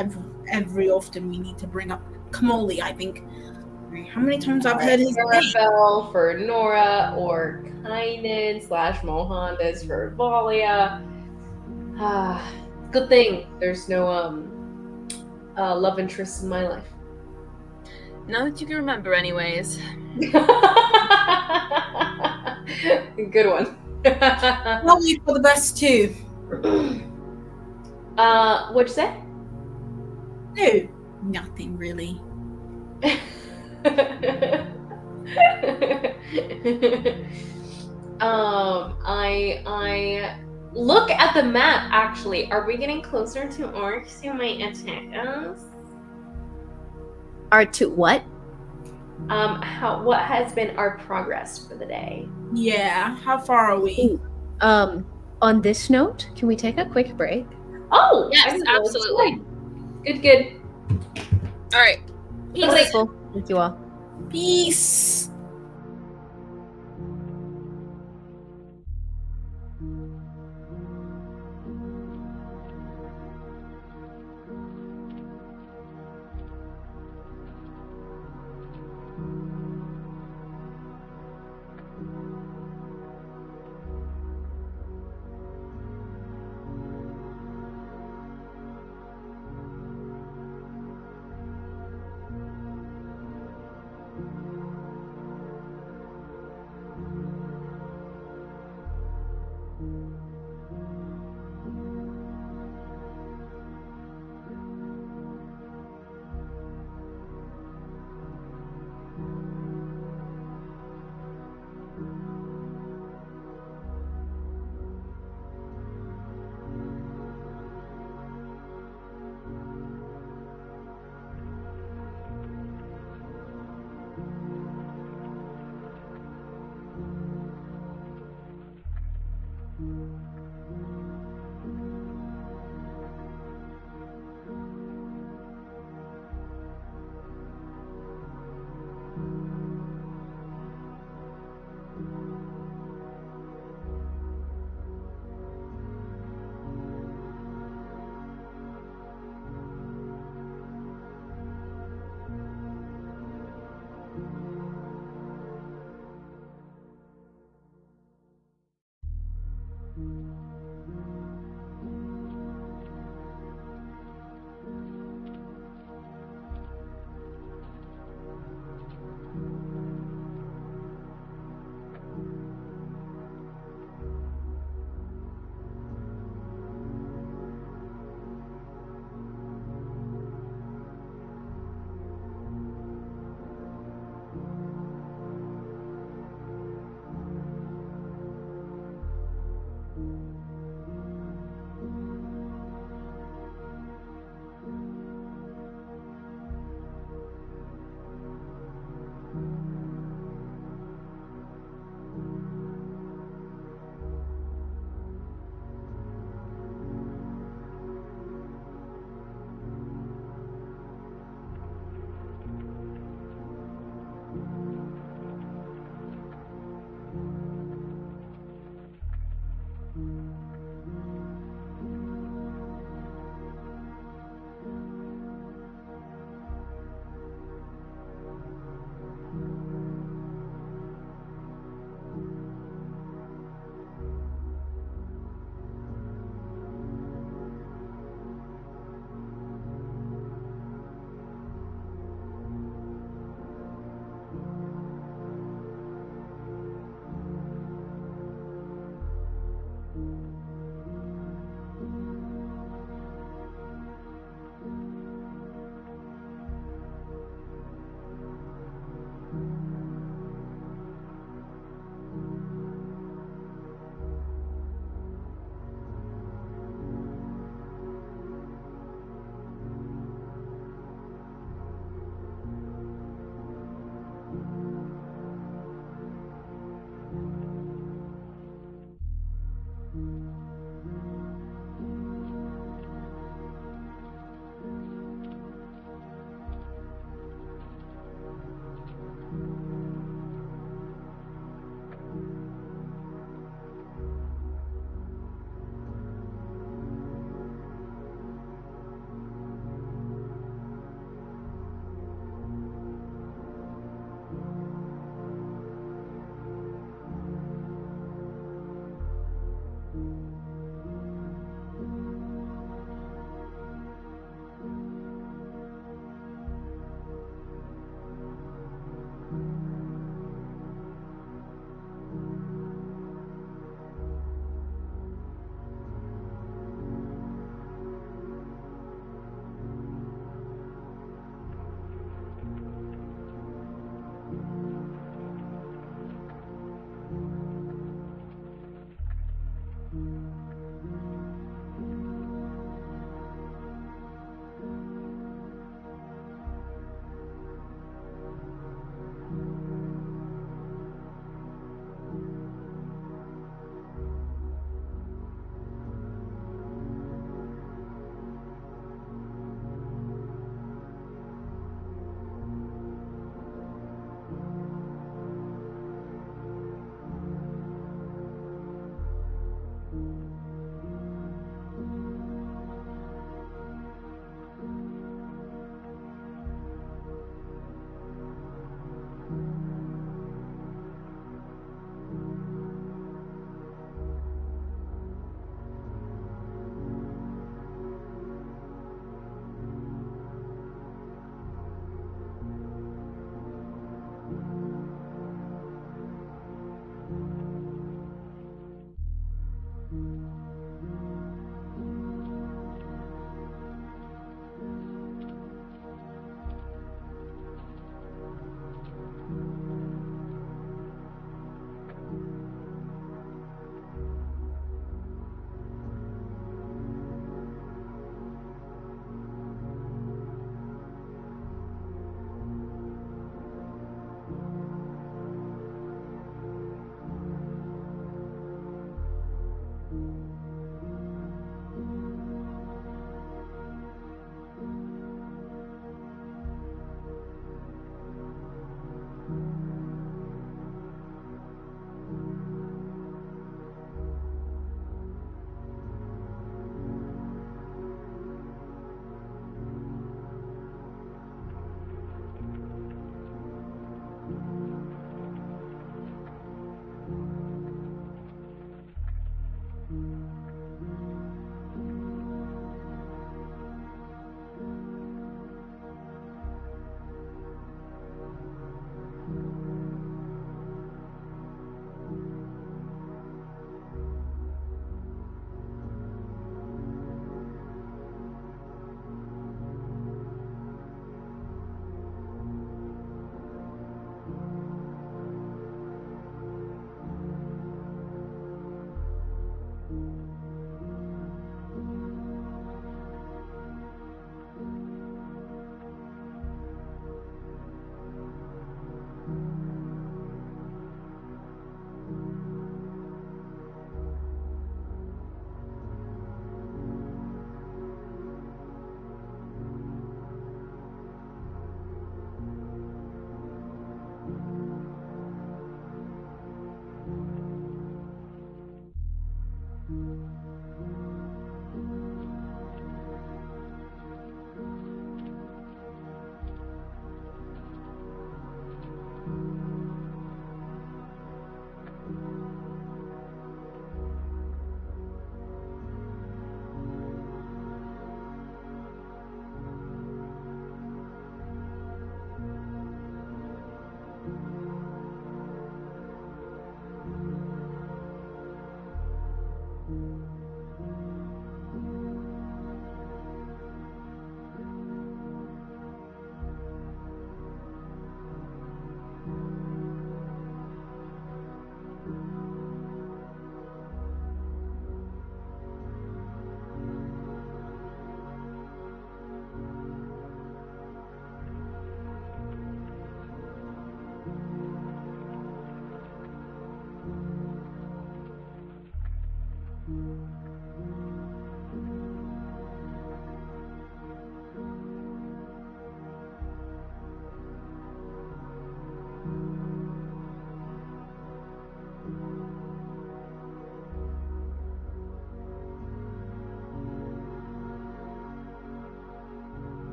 Speaker 4: every often we need to bring up Kamoli. I think how many times I've heard his name.
Speaker 2: Arabelle for Nora or Kynan / Mohandas for Valia. Good thing there's no love interest in my life.
Speaker 3: Now that you can remember, anyways.
Speaker 2: Good one.
Speaker 4: Probably for the best too.
Speaker 2: What'd you say?
Speaker 4: No, nothing really.
Speaker 2: I look at the map. Actually, are we getting closer to orcs who might attack us?
Speaker 5: Are to what?
Speaker 2: What has been our progress for the day?
Speaker 4: Yeah, how far are we?
Speaker 5: On this note, can we take a quick break?
Speaker 2: Oh,
Speaker 3: Yes,
Speaker 2: I can go
Speaker 3: absolutely.
Speaker 2: inside. Good.
Speaker 3: All right. Peace.
Speaker 5: Wonderful. Thank you all.
Speaker 4: Peace.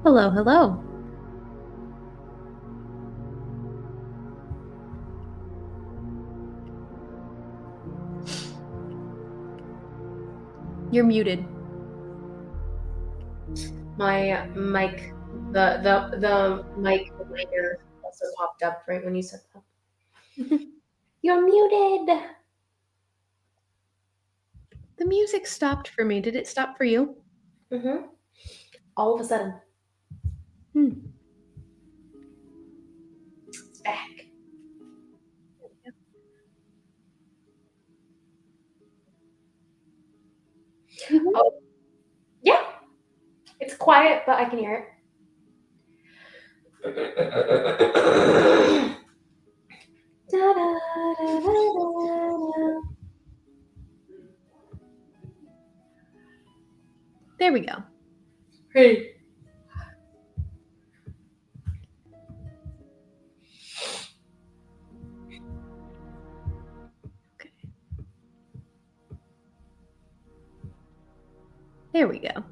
Speaker 5: Hello, hello. You're muted.
Speaker 2: My mic, the mic reminder also popped up right when you said that. You're muted.
Speaker 5: The music stopped for me. Did it stop for you?
Speaker 2: Mm-hmm. All of a sudden,
Speaker 5: Hmm.
Speaker 2: it's back. Oh, yeah. It's quiet, but I can hear it. Da-da-da-da-da-da.
Speaker 5: There we go.
Speaker 2: Hey.
Speaker 5: There we go.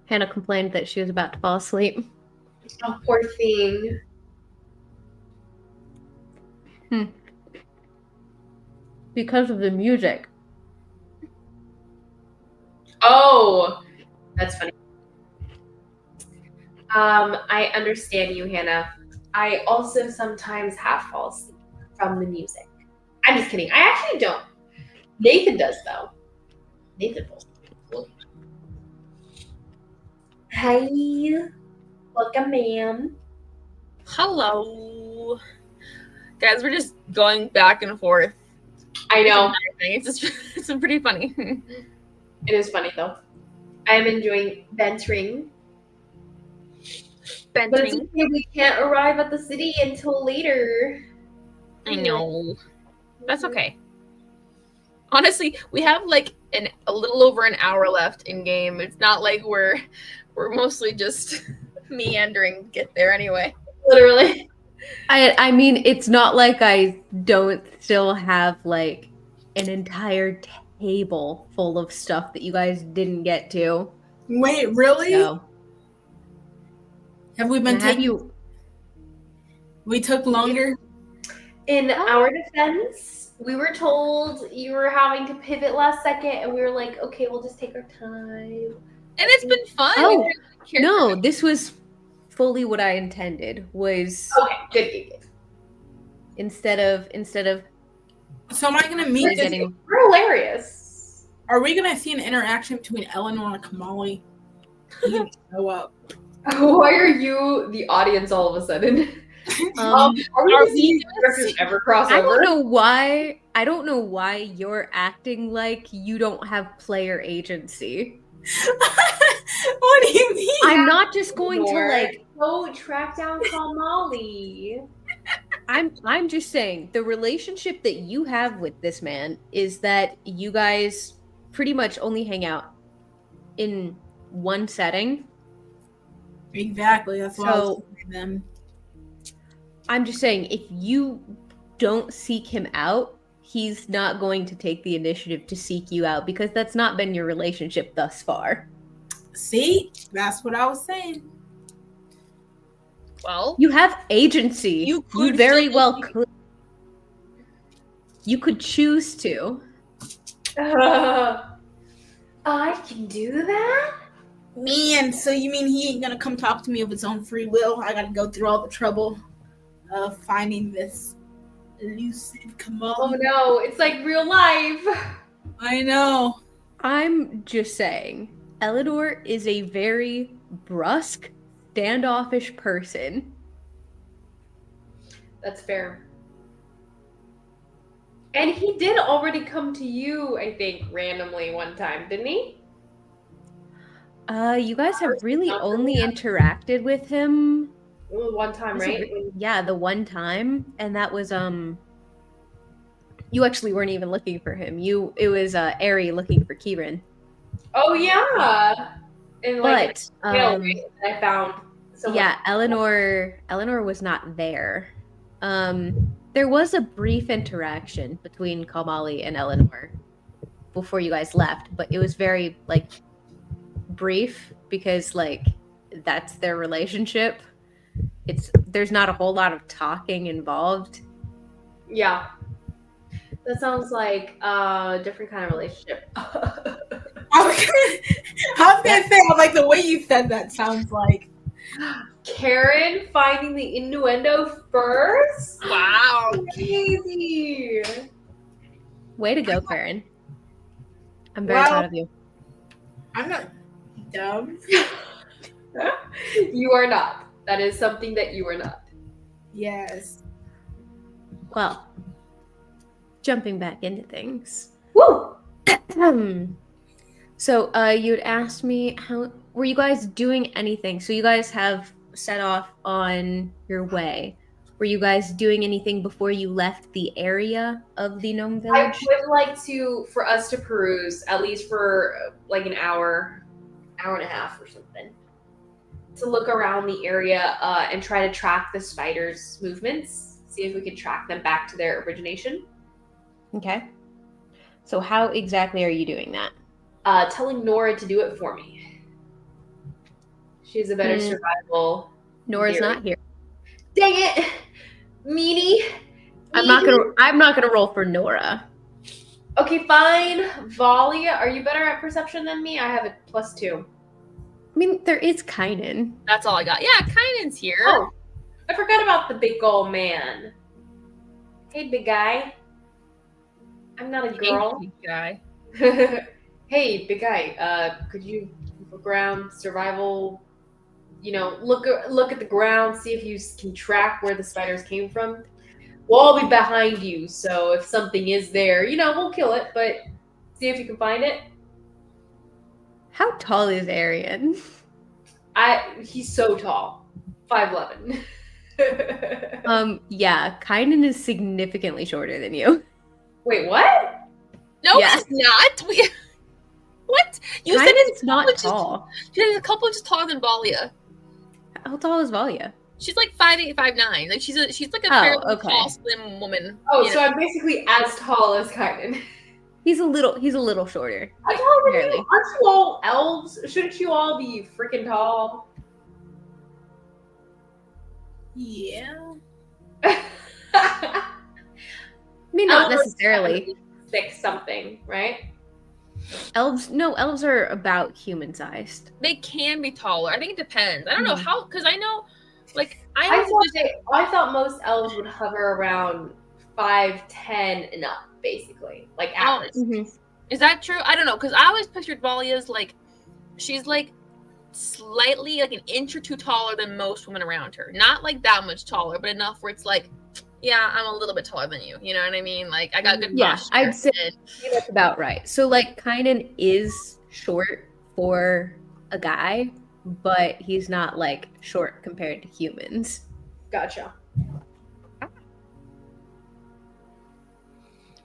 Speaker 5: Hannah complained that she was about to fall asleep.
Speaker 2: Oh, poor thing.
Speaker 5: Because of the music.
Speaker 2: Oh, that's funny. I understand you, Hannah. I also sometimes half fall asleep from the music. I'm just kidding. I actually don't. Nathan does, though. Nathan falls asleep. Hi. Welcome, ma'am.
Speaker 3: Hello. Guys, we're just going back and forth.
Speaker 2: I know.
Speaker 3: It's just it's been pretty funny.
Speaker 2: It is funny, though. I'm enjoying venturing. But it's okay, we can't arrive at the city until later.
Speaker 3: I know. That's okay. Honestly, we have like a little over an hour left in game. It's not like we're mostly just meandering to get there anyway.
Speaker 2: Literally.
Speaker 5: I mean, it's not like I don't still have like an entire table full of stuff that you guys didn't get to.
Speaker 4: Wait, really?
Speaker 5: So,
Speaker 4: Have we been
Speaker 5: have
Speaker 4: taking?
Speaker 5: you?
Speaker 4: We took longer.
Speaker 2: In our defense, we were told you were having to pivot last second, and we were like, okay, we'll just take our time.
Speaker 3: And it's been fun.
Speaker 5: Oh, no, this was fully what I intended. Was
Speaker 2: Okay, good.
Speaker 5: instead of
Speaker 4: So am I gonna meet
Speaker 5: We're
Speaker 4: this?
Speaker 5: getting-
Speaker 2: We're hilarious.
Speaker 4: Are we gonna see an interaction between Eleanor and Kamali? He's gonna show up.
Speaker 2: Why are you the audience all of a sudden? Are we
Speaker 3: are
Speaker 2: gonna
Speaker 3: we
Speaker 2: see
Speaker 3: gonna
Speaker 2: characters
Speaker 3: see-
Speaker 2: ever cross
Speaker 5: I
Speaker 2: over?
Speaker 5: don't know why. I don't know why you're acting like you don't have player agency.
Speaker 4: What do you mean?
Speaker 5: I'm not just going to like.
Speaker 2: Go track down Kamali.
Speaker 5: I'm just saying the relationship that you have with this man is that you guys pretty much only hang out in one setting.
Speaker 4: Exactly. That's why I was
Speaker 5: So
Speaker 4: telling them.
Speaker 5: I'm just saying if you don't seek him out, he's not going to take the initiative to seek you out because that's not been your relationship thus far.
Speaker 4: See, that's what I was saying.
Speaker 3: Well,
Speaker 5: You have agency.
Speaker 3: You
Speaker 5: You
Speaker 3: could
Speaker 5: very
Speaker 3: still-
Speaker 5: well could. You could choose to.
Speaker 2: I can do that?
Speaker 4: Man, so you mean he ain't gonna come talk to me of his own free will? I gotta go through all the trouble of finding this elusive Kamali.
Speaker 2: Oh no, it's like real life.
Speaker 4: I know.
Speaker 5: I'm just saying, Eleanor is a very brusque, standoffish person.
Speaker 2: That's fair. And he did already come to you, I think, randomly one time, didn't he?
Speaker 5: You guys have really only interacted with him.
Speaker 2: One time, right?
Speaker 5: Yeah, the one time, and that was you actually weren't even looking for him. It was Ari looking for Kieran.
Speaker 2: Oh yeah. And like
Speaker 5: But
Speaker 2: I found someone.
Speaker 5: yeah, Eleanor was not there. There was a brief interaction between Kamali and Eleanor before you guys left, but it was very like brief because like that's their relationship. There's not a whole lot of talking involved.
Speaker 2: Yeah. That sounds like a different kind of relationship.
Speaker 4: I was gonna say, I'm like, the way you said that sounds like
Speaker 2: Karen finding the innuendo first?
Speaker 3: Wow.
Speaker 2: Crazy.
Speaker 5: Way to go, Karen. I'm very
Speaker 4: Well-
Speaker 5: proud of you.
Speaker 4: I'm not dumb.
Speaker 2: You are not. That is something that you are not.
Speaker 4: Yes.
Speaker 5: Well, jumping back into things.
Speaker 2: Woo!
Speaker 5: So, you'd asked me how were you guys doing anything? So you guys have set off on your way. Were you guys doing anything before you left the area of the gnome
Speaker 2: I
Speaker 5: village?
Speaker 2: would like for us to peruse at least for like an hour and a half or something. To look around the area and try to track the spiders' movements. See if we can track them back to their origination.
Speaker 5: Okay. So how exactly are you doing that?
Speaker 2: Telling Nora to do it for me. She's a better survival.
Speaker 5: Nora's
Speaker 2: theory.
Speaker 5: not here.
Speaker 2: Dang it, meanie.
Speaker 5: I'm not gonna roll for Nora.
Speaker 2: Okay, fine. Valia, are you better at perception than me? I have a +2.
Speaker 5: I mean, there is Kynan.
Speaker 3: That's all I got. Yeah, Kynan's here.
Speaker 2: Oh, I forgot about the big old man. Hey, big guy. I'm not a girl.
Speaker 3: Thank you, guy.
Speaker 2: Hey, big guy. Could you look around, survival? You know, look at the ground, see if you can track where the spiders came from. We'll all be behind you, so if something is there, we'll kill it. But see if you can find it.
Speaker 5: How tall is Arian?
Speaker 2: He's so tall, 5'11".
Speaker 5: Yeah, Kynan is significantly shorter than you.
Speaker 2: Wait, what?
Speaker 3: No,
Speaker 5: Yeah.
Speaker 3: he's not. What? You said
Speaker 5: Kynan's
Speaker 3: he's
Speaker 5: not tall.
Speaker 3: She's a couple inches taller than Valia.
Speaker 5: How tall is Valia?
Speaker 3: She's like 5'8", 5'9". Like she's like a
Speaker 5: Oh,
Speaker 3: fairly
Speaker 5: okay.
Speaker 3: tall, slim woman.
Speaker 2: Oh,
Speaker 3: you
Speaker 2: so
Speaker 3: know.
Speaker 2: I'm basically as tall as Kynan.
Speaker 5: He's a little shorter.
Speaker 2: How tall are
Speaker 5: Barely.
Speaker 2: you? Aren't you all elves? Shouldn't you all be freaking tall?
Speaker 4: Yeah.
Speaker 5: I mean, not
Speaker 2: Elves
Speaker 5: necessarily.
Speaker 2: 6 something, right?
Speaker 5: Elves are about human sized.
Speaker 3: They can be taller. I think it depends. I don't know how, because I know, like
Speaker 2: I thought most elves would hover around 5'10" and up, basically, like average.
Speaker 3: Is that true? I don't know, because I always pictured Valia as like, she's like slightly like an inch or two taller than most women around her. Not like that much taller, but enough where it's like, yeah, I'm a little bit taller than you. You know what I mean? Like I got good
Speaker 5: Yeah,
Speaker 3: posture.
Speaker 5: I'd say that's about right. So like Kynan is short for a guy, but he's not like short compared to humans.
Speaker 2: Gotcha.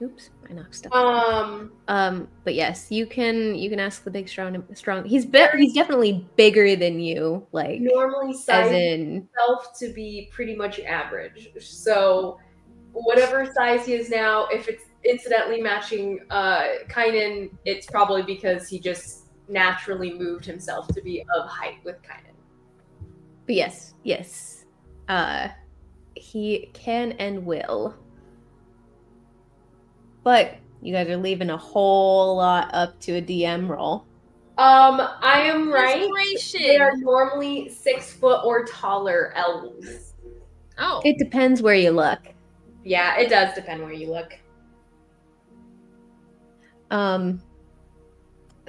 Speaker 5: Oops, I knocked stuff. But yes, you can ask the big strong. He's definitely bigger than you. Like
Speaker 2: Normally
Speaker 5: as
Speaker 2: size
Speaker 5: in
Speaker 2: himself to be pretty much average. So whatever size he is now, if it's incidentally matching Kynan, it's probably because he just naturally moved himself to be of height with Kynan.
Speaker 5: But yes. He can and will. But you guys are leaving a whole lot up to a DM roll.
Speaker 2: I am right.
Speaker 3: Inspiration.
Speaker 2: They are normally 6 foot or taller elves.
Speaker 3: Oh,
Speaker 5: It depends where you look.
Speaker 2: Yeah, it does depend where you look.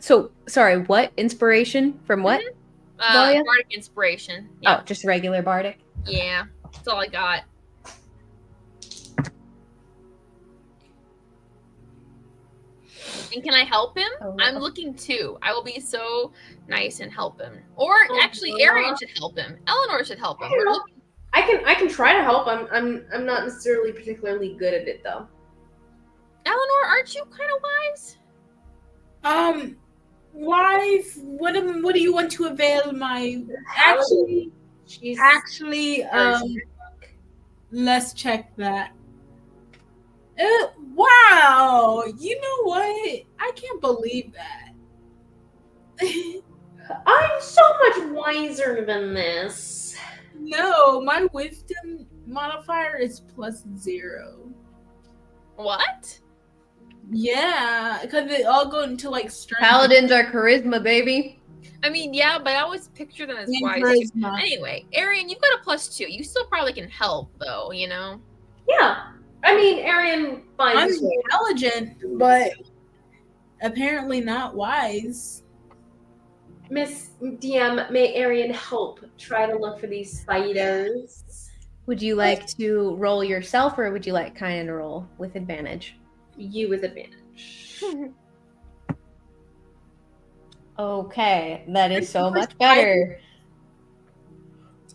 Speaker 5: So sorry, what inspiration from what? Valia?
Speaker 3: bardic inspiration. Yeah.
Speaker 5: Oh, just regular bardic.
Speaker 3: Yeah, that's all I got. And can I help him?
Speaker 5: Oh,
Speaker 3: I'm
Speaker 5: no.
Speaker 3: looking too. I will be so nice and help him. Or
Speaker 2: Oh,
Speaker 3: actually,
Speaker 2: yeah.
Speaker 3: Arian should help him. Eleanor should help him.
Speaker 2: I don't
Speaker 3: We're
Speaker 2: know.
Speaker 3: looking-
Speaker 2: I can try to help. I'm not necessarily particularly good at it though.
Speaker 3: Eleanor, aren't you kind of wise?
Speaker 4: Wife, what do you want to avail my actually
Speaker 2: She's
Speaker 4: let's check that. Wow, you know what? I can't believe that.
Speaker 2: I'm so much wiser than this.
Speaker 4: No, my wisdom modifier is +0.
Speaker 3: What?
Speaker 4: Yeah, because they all go into like strength
Speaker 1: Paladins are charisma, baby.
Speaker 3: I mean, yeah, but I always picture them as
Speaker 4: and
Speaker 3: wise. Too.
Speaker 4: charisma.
Speaker 3: Anyway, Arian, you've got a +2. You still probably can help, though. You know.
Speaker 2: Yeah. I mean, Arian finds
Speaker 4: I'm
Speaker 2: his way.
Speaker 4: intelligent, but apparently not wise.
Speaker 2: Miss DM, may Arian help try to look for these spiders?
Speaker 5: Would you like to roll yourself, or would you like kind of roll with advantage?
Speaker 2: You with advantage.
Speaker 5: Okay, that is so much better.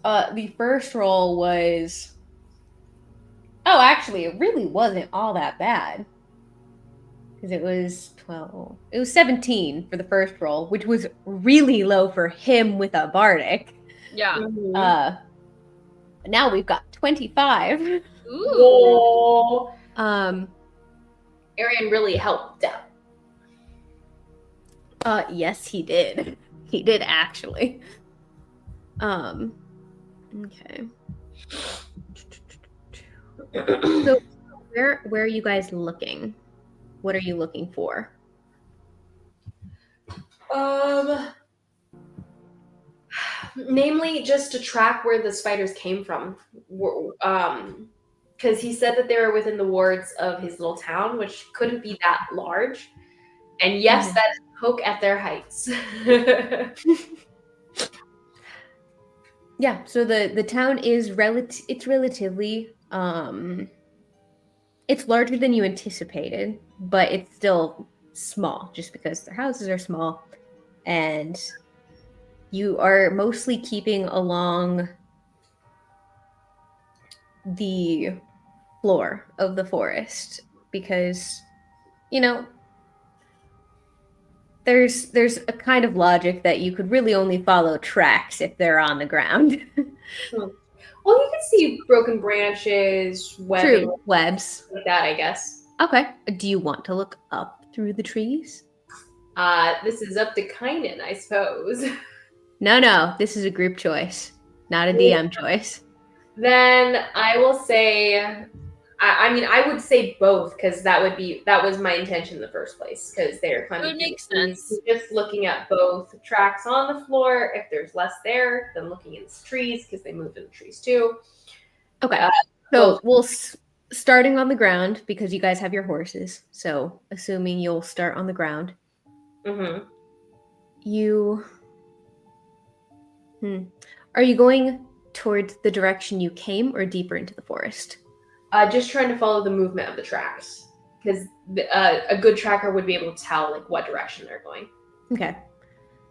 Speaker 5: The first roll was... Oh, actually, it really wasn't all that bad. Because it was 12. It was 17 for the first roll, which was really low for him with a bardic.
Speaker 3: Yeah.
Speaker 2: Mhm.
Speaker 5: Now we've got 25.
Speaker 3: Ooh.
Speaker 2: Whoa.
Speaker 5: Um,
Speaker 2: Arian really helped out.
Speaker 5: yes, he did. He did actually. Okay. So where are you guys looking? What are you looking for?
Speaker 2: Namely, just to track where the spiders came from. Because he said that they were within the wards of his little town, which couldn't be that large. And yes,
Speaker 5: Mhm.
Speaker 2: that's a poke at their heights.
Speaker 5: Yeah, so the town is relatively it's larger than you anticipated, but it's still small just because their houses are small, and you are mostly keeping along the floor of the forest because, you know, there's a kind of logic that you could really only follow tracks if they're on the ground.
Speaker 2: Well, you can see broken branches, webbing,
Speaker 5: True, webs.
Speaker 2: like that, I guess.
Speaker 5: Okay. Do you want to look up through the trees?
Speaker 2: This is up to Kynan, I suppose.
Speaker 5: No, this is a group choice, not a DM choice.
Speaker 2: Then I will say, I mean, I would say both because that was my intention in the first place because they're climbing.
Speaker 3: It would make
Speaker 2: through the trees.
Speaker 3: sense.
Speaker 2: Just looking at both tracks on the floor. If there's less there, then looking in the trees because they moved in the trees too.
Speaker 5: Okay. So we'll starting on the ground because you guys have your horses. So assuming you'll start on the ground,
Speaker 2: Mm-hmm.
Speaker 5: Are you going towards the direction you came or deeper into the forest?
Speaker 2: Just trying to follow the movement of the tracks because a good tracker would be able to tell like what direction they're going.
Speaker 5: Okay.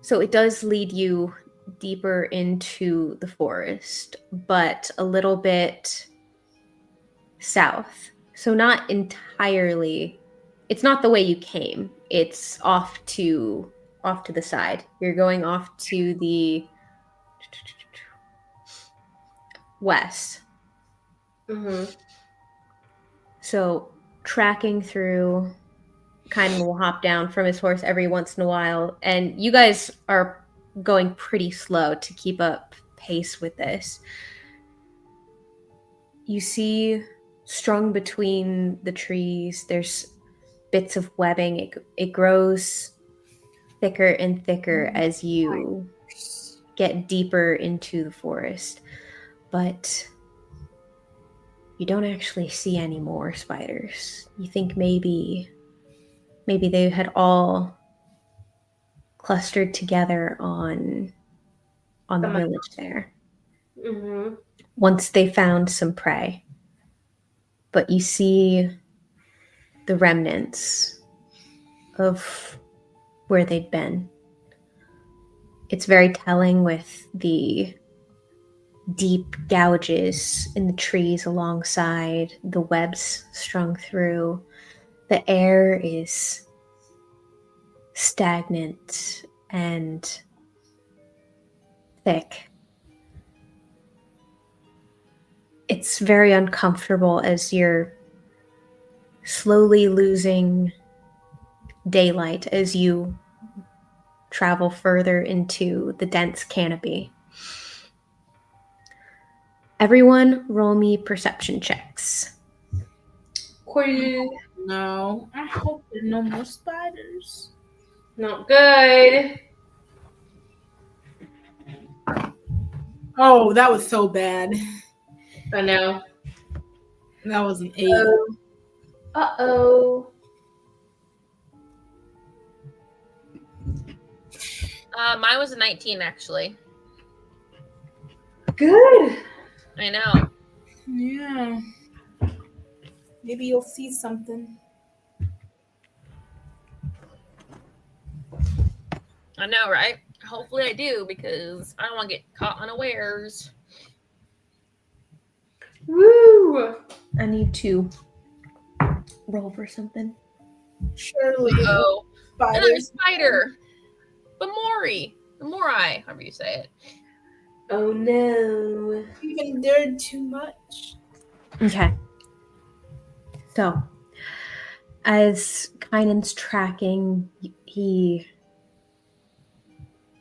Speaker 5: So it does lead you deeper into the forest, but a little bit south. So not entirely. It's not the way you came. It's off to the side. You're going off to the west.
Speaker 2: Mm-hmm.
Speaker 5: So tracking through, Kynan will hop down from his horse every once in a while, and you guys are going pretty slow to keep up pace with this. You see strung between the trees, there's bits of webbing. It grows thicker and thicker as you get deeper into the forest. But you don't actually see any more spiders. You think maybe they had all clustered together on the village there.
Speaker 2: Mm-hmm.
Speaker 5: Once they found some prey. But you see the remnants of where they'd been. It's very telling with the deep gouges in the trees alongside, the webs strung through. The air is stagnant and thick. It's very uncomfortable as you're slowly losing daylight as you travel further into the dense canopy. Everyone roll me perception checks.
Speaker 2: Cool.
Speaker 4: No, I hope there's no more spiders.
Speaker 2: Not good.
Speaker 4: Oh, that was so bad.
Speaker 2: I know.
Speaker 4: That was an 8.
Speaker 2: Uh-oh.
Speaker 3: Mine was a 19, actually.
Speaker 2: Good.
Speaker 3: I know.
Speaker 4: Yeah. Maybe you'll see something.
Speaker 3: I know, right? Hopefully I do, because I don't want to get caught unawares.
Speaker 2: Woo.
Speaker 5: I need to roll for something.
Speaker 4: Surely.
Speaker 3: Oh, another
Speaker 4: Spiders.
Speaker 3: spider. Bemori. Bemori, however you say it.
Speaker 2: Oh no.
Speaker 4: You've endured too much.
Speaker 5: Okay. So, as Kynan's tracking, he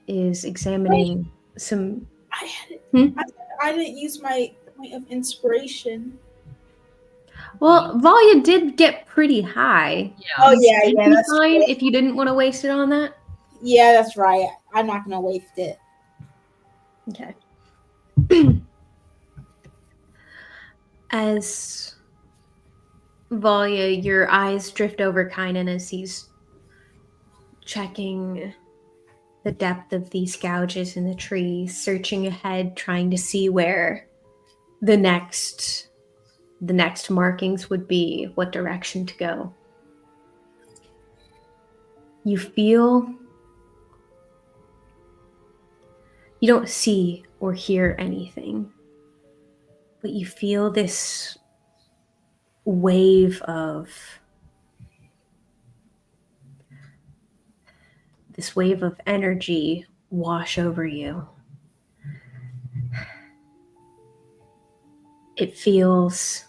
Speaker 5: is examining some.
Speaker 4: I didn't use my point of inspiration.
Speaker 5: Well, Valia did get pretty high.
Speaker 3: Yeah.
Speaker 4: Oh yeah,
Speaker 5: It'd
Speaker 4: yeah,
Speaker 5: be
Speaker 4: that's
Speaker 5: fine
Speaker 4: true.
Speaker 5: if you didn't want to waste it on that.
Speaker 4: Yeah, that's right. I'm not gonna waste it.
Speaker 5: Okay. As Valia, your eyes drift over Kynan as he's checking the depth of these gouges in the tree, searching ahead, trying to see where the next markings would be, what direction to go. You feel you don't see or hear anything, but you feel this wave of energy wash over you. It feels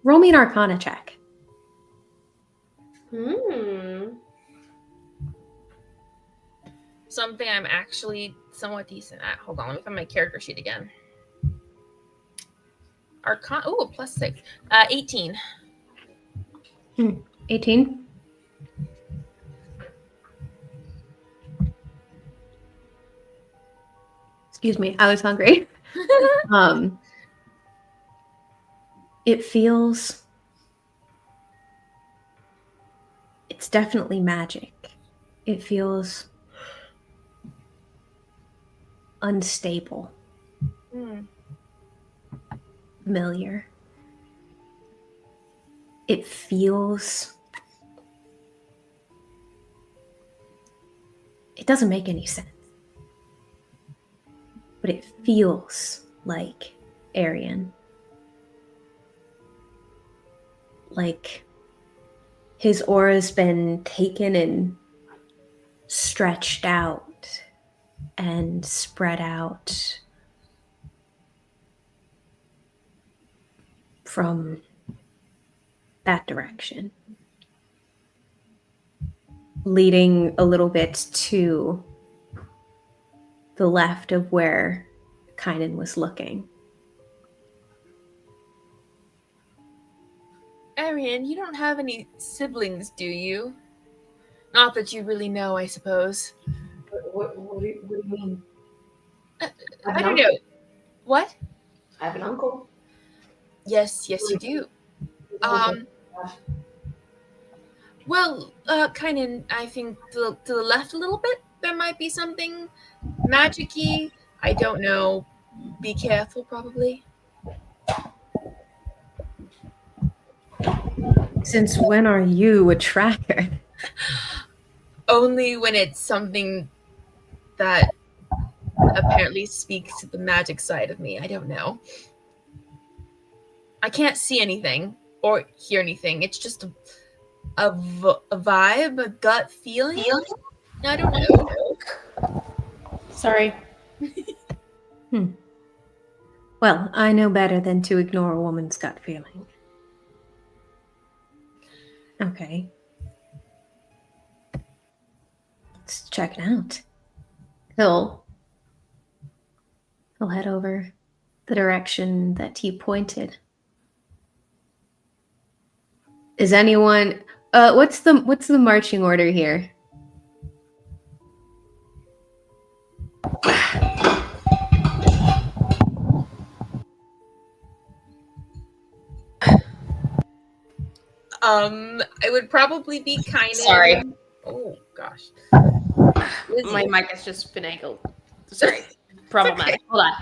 Speaker 5: roll me an Arcana check.
Speaker 3: Something I'm actually somewhat decent at. Hold on, let me find my character sheet again. Arcana. Ooh, +6. 18.
Speaker 5: 18. Excuse me, I was hungry. It feels. It's definitely magic. It feels unstable, familiar. It feels. It doesn't make any sense, but it feels like Arian. Like his aura's been taken and stretched out and spread out from that direction, leading a little bit to the left of where Kynan was looking.
Speaker 3: Arian, you don't have any siblings, do you? Not that you really know, I suppose.
Speaker 2: What do you mean?
Speaker 3: I don't know. What?
Speaker 2: I have an uncle.
Speaker 3: Yes, you do. Well, Kynan, I think to the left a little bit, there might be something magic-y. I don't know. Be careful, probably.
Speaker 5: Since when are you a tracker?
Speaker 3: Only when it's something that apparently speaks to the magic side of me. I don't know. I can't see anything or hear anything. It's just a vibe, a gut feeling. I don't know.
Speaker 2: Sorry.
Speaker 5: Well, I know better than to ignore a woman's gut feeling. Okay. Let's check it out. He'll head over the direction that you pointed. Is anyone what's the marching order here?
Speaker 3: It would probably be kind of.
Speaker 2: Sorry.
Speaker 3: Oh gosh.
Speaker 6: My mic has just finagled. Sorry. Problematic.
Speaker 3: Okay.
Speaker 6: Hold on.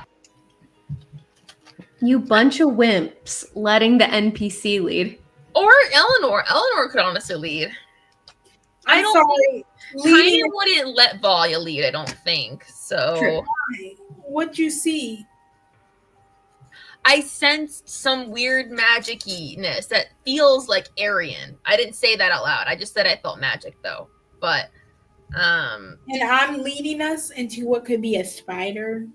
Speaker 5: You bunch of wimps letting the NPC lead.
Speaker 3: Or Eleanor. Eleanor could honestly lead. I
Speaker 4: I'm
Speaker 3: don't
Speaker 4: sorry. Leading
Speaker 3: Kind of wouldn't let Valia lead, I don't think. So
Speaker 5: True.
Speaker 4: what you see.
Speaker 3: I sensed some weird magic-ness that feels like Aryan. I didn't say that out loud. I just said I felt magic though. But
Speaker 4: And I'm leading us into what could be a spider.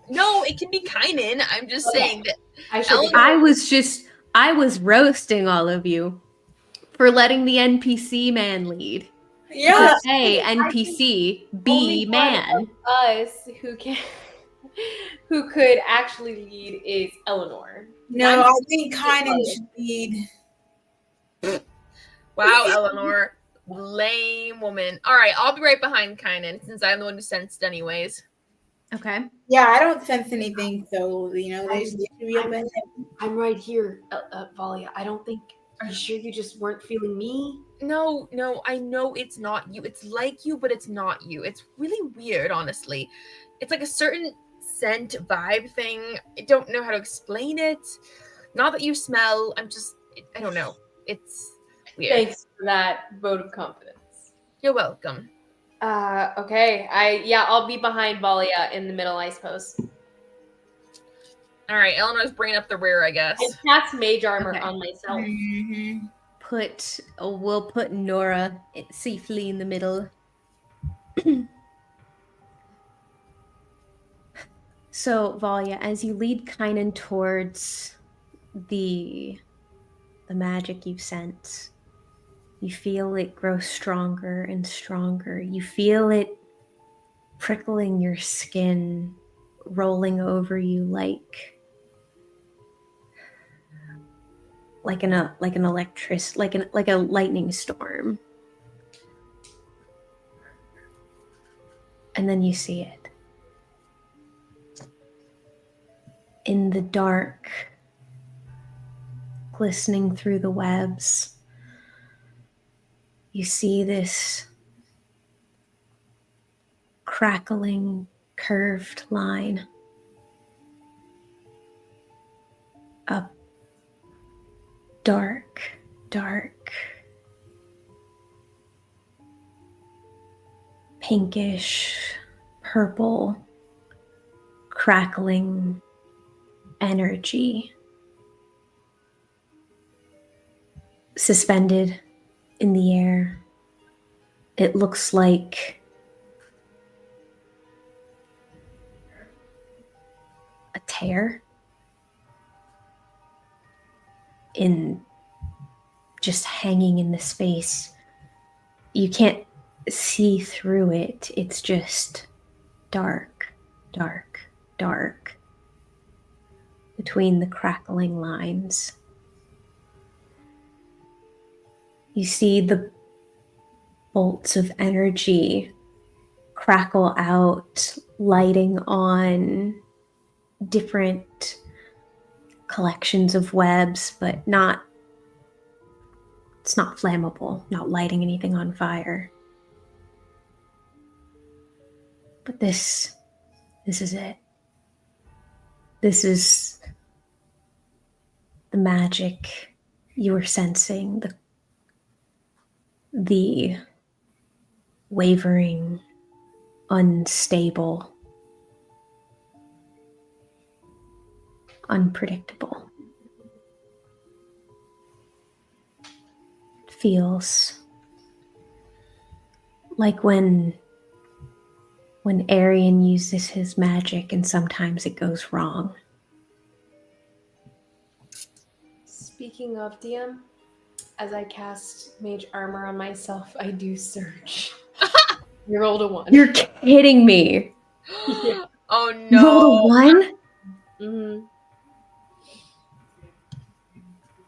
Speaker 3: no, it can be Kynan. I'm just saying that
Speaker 5: I was roasting all of you for letting the NPC man lead.
Speaker 4: Yeah.
Speaker 5: A NPC, B
Speaker 6: Only one
Speaker 5: man.
Speaker 6: of us who could actually lead is Eleanor.
Speaker 4: No, I think Kynan should lead.
Speaker 3: wow, Eleanor. Lame woman. Alright, I'll be right behind Kynan since I'm the one who sensed anyways.
Speaker 5: Okay.
Speaker 4: Yeah, I don't sense anything, so they should be up ahead.
Speaker 6: I'm right here, Valia. I don't think. Are you sure you just weren't feeling me?
Speaker 3: No, I know it's not you. It's like you, but it's not you. It's really weird, honestly. It's like a certain scent vibe thing. I don't know how to explain it. Not that you smell. I don't know. It's weird.
Speaker 6: Thanks for that vote of confidence.
Speaker 3: You're welcome.
Speaker 6: Okay. I'll be behind Valia in the middle, I suppose.
Speaker 3: All right, Eleanor's bringing up the rear, I guess.
Speaker 6: I cast mage armor
Speaker 5: Okay.
Speaker 6: on myself.
Speaker 4: Mm-hmm.
Speaker 5: We'll put Nora safely in the middle. So, Valia, as you lead Kynan towards the magic you sense, you feel it grow stronger and stronger. You feel it prickling your skin, rolling over you like a lightning storm. And then you see it. In the dark, glistening through the webs, you see this crackling, curved line up dark, pinkish, purple, crackling energy suspended in the air. It looks like a tear in just hanging in the space. You can't see through it. It's just dark between the crackling lines. You see the bolts of energy crackle out, lighting on different collections of webs, but it's not flammable, not lighting anything on fire. But this is it. This is the magic you were sensing, the wavering, unstable, unpredictable. It feels like when Arian uses his magic and sometimes it goes wrong.
Speaker 6: Speaking of DM, as I cast mage armor on myself, I do surge. You rolled a 1.
Speaker 5: You're kidding me.
Speaker 3: Oh
Speaker 5: You rolled a
Speaker 3: no.
Speaker 5: 1?
Speaker 6: Mm-hmm.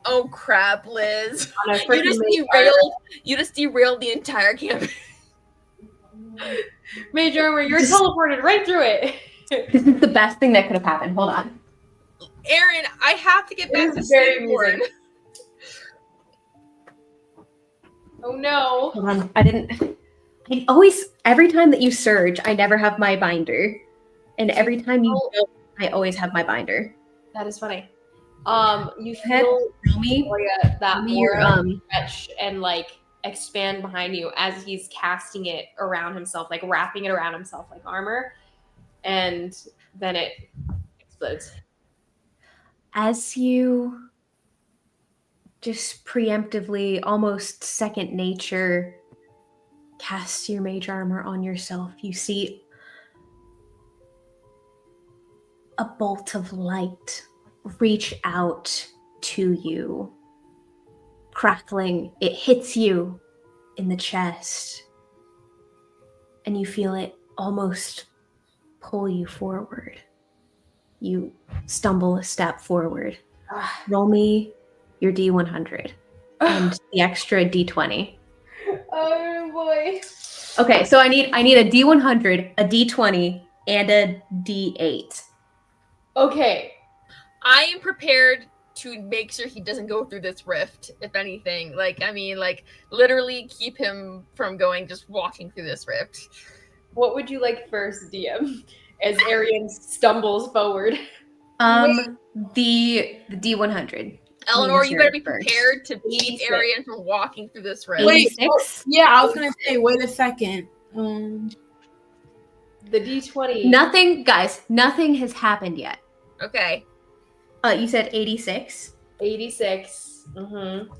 Speaker 3: Oh crap, Liz.
Speaker 6: On a
Speaker 3: You
Speaker 6: freaking
Speaker 3: just
Speaker 6: mage
Speaker 3: derailed. You just derailed the entire campaign.
Speaker 6: Major armor, you're
Speaker 5: Just-
Speaker 6: teleported right through it.
Speaker 5: This is the best thing that could have happened. Hold on.
Speaker 3: Aaron, I have to get
Speaker 6: It
Speaker 3: back to
Speaker 6: is very
Speaker 3: Sanborn.
Speaker 6: amusing. Oh no.
Speaker 5: Hold on. Every time that you surge, I never have my binder. And every time you don't, I always have my binder.
Speaker 6: That is funny. You
Speaker 5: Head,
Speaker 6: feel
Speaker 5: roll me.
Speaker 6: that
Speaker 5: Your,
Speaker 6: aura stretch and like expand behind you as he's casting it around himself, like wrapping it around himself like armor, and then it explodes.
Speaker 5: As you just preemptively, almost second nature, cast your mage armor on yourself, you see a bolt of light reach out to you. Crackling, it hits you in the chest, and you feel it almost pull you forward. You stumble a step forward. Roll me your D100 and the extra D20.
Speaker 6: Oh boy.
Speaker 5: Okay, so I need a D100, a D20, and a D8.
Speaker 6: Okay.
Speaker 3: I am prepared to make sure he doesn't go through this rift, if anything. Literally keep him from just walking through this rift.
Speaker 6: What would you like first, DM? As Arian stumbles forward.
Speaker 5: The D100.
Speaker 3: Eleanor, you better be
Speaker 5: First.
Speaker 3: prepared to keep
Speaker 6: 86.
Speaker 3: Arian from walking through this rift.
Speaker 4: Wait,
Speaker 5: 86?
Speaker 4: yeah, I was gonna say, wait a second.
Speaker 6: The D20.
Speaker 5: Nothing, guys, nothing has happened yet.
Speaker 3: Okay.
Speaker 5: You said 86?
Speaker 6: 86. Mm-hmm.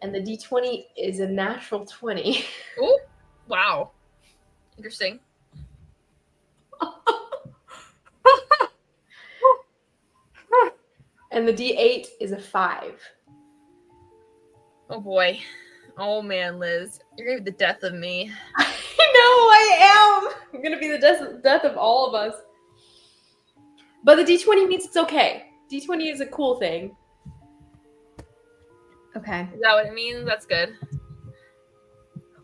Speaker 6: And the D20 is a natural 20.
Speaker 3: Oh, wow. Interesting.
Speaker 6: And the D8 is a 5.
Speaker 3: Oh boy. Oh man, Liz. You're gonna be the death of me.
Speaker 6: I know I am. I'm gonna be the death of all of us. But the D20 means it's okay. D20 is a cool thing.
Speaker 5: Okay.
Speaker 3: Is that what it means? That's good.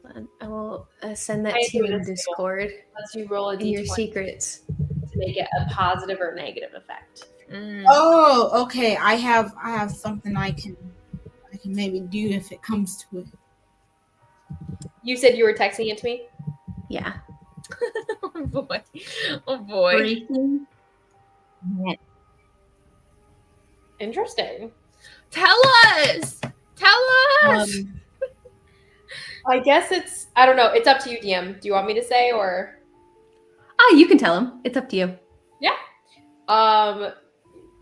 Speaker 5: Hold on. I will send that
Speaker 6: I
Speaker 5: to you
Speaker 6: do
Speaker 5: in
Speaker 6: this too.
Speaker 5: Discord.
Speaker 6: Lets you roll a
Speaker 5: In your
Speaker 6: D20
Speaker 5: secrets.
Speaker 6: to make it a positive or negative effect.
Speaker 3: Mm.
Speaker 4: Oh, okay. I have something I can maybe do if it comes to it.
Speaker 6: You said you were texting it to me?
Speaker 5: Yeah.
Speaker 3: Oh boy. Oh boy.
Speaker 5: Breaking.
Speaker 6: Interesting.
Speaker 3: Tell us. Tell us.
Speaker 6: I guess I don't know. It's up to you, DM. Do you want me to say or?
Speaker 5: You can tell him. It's up to you.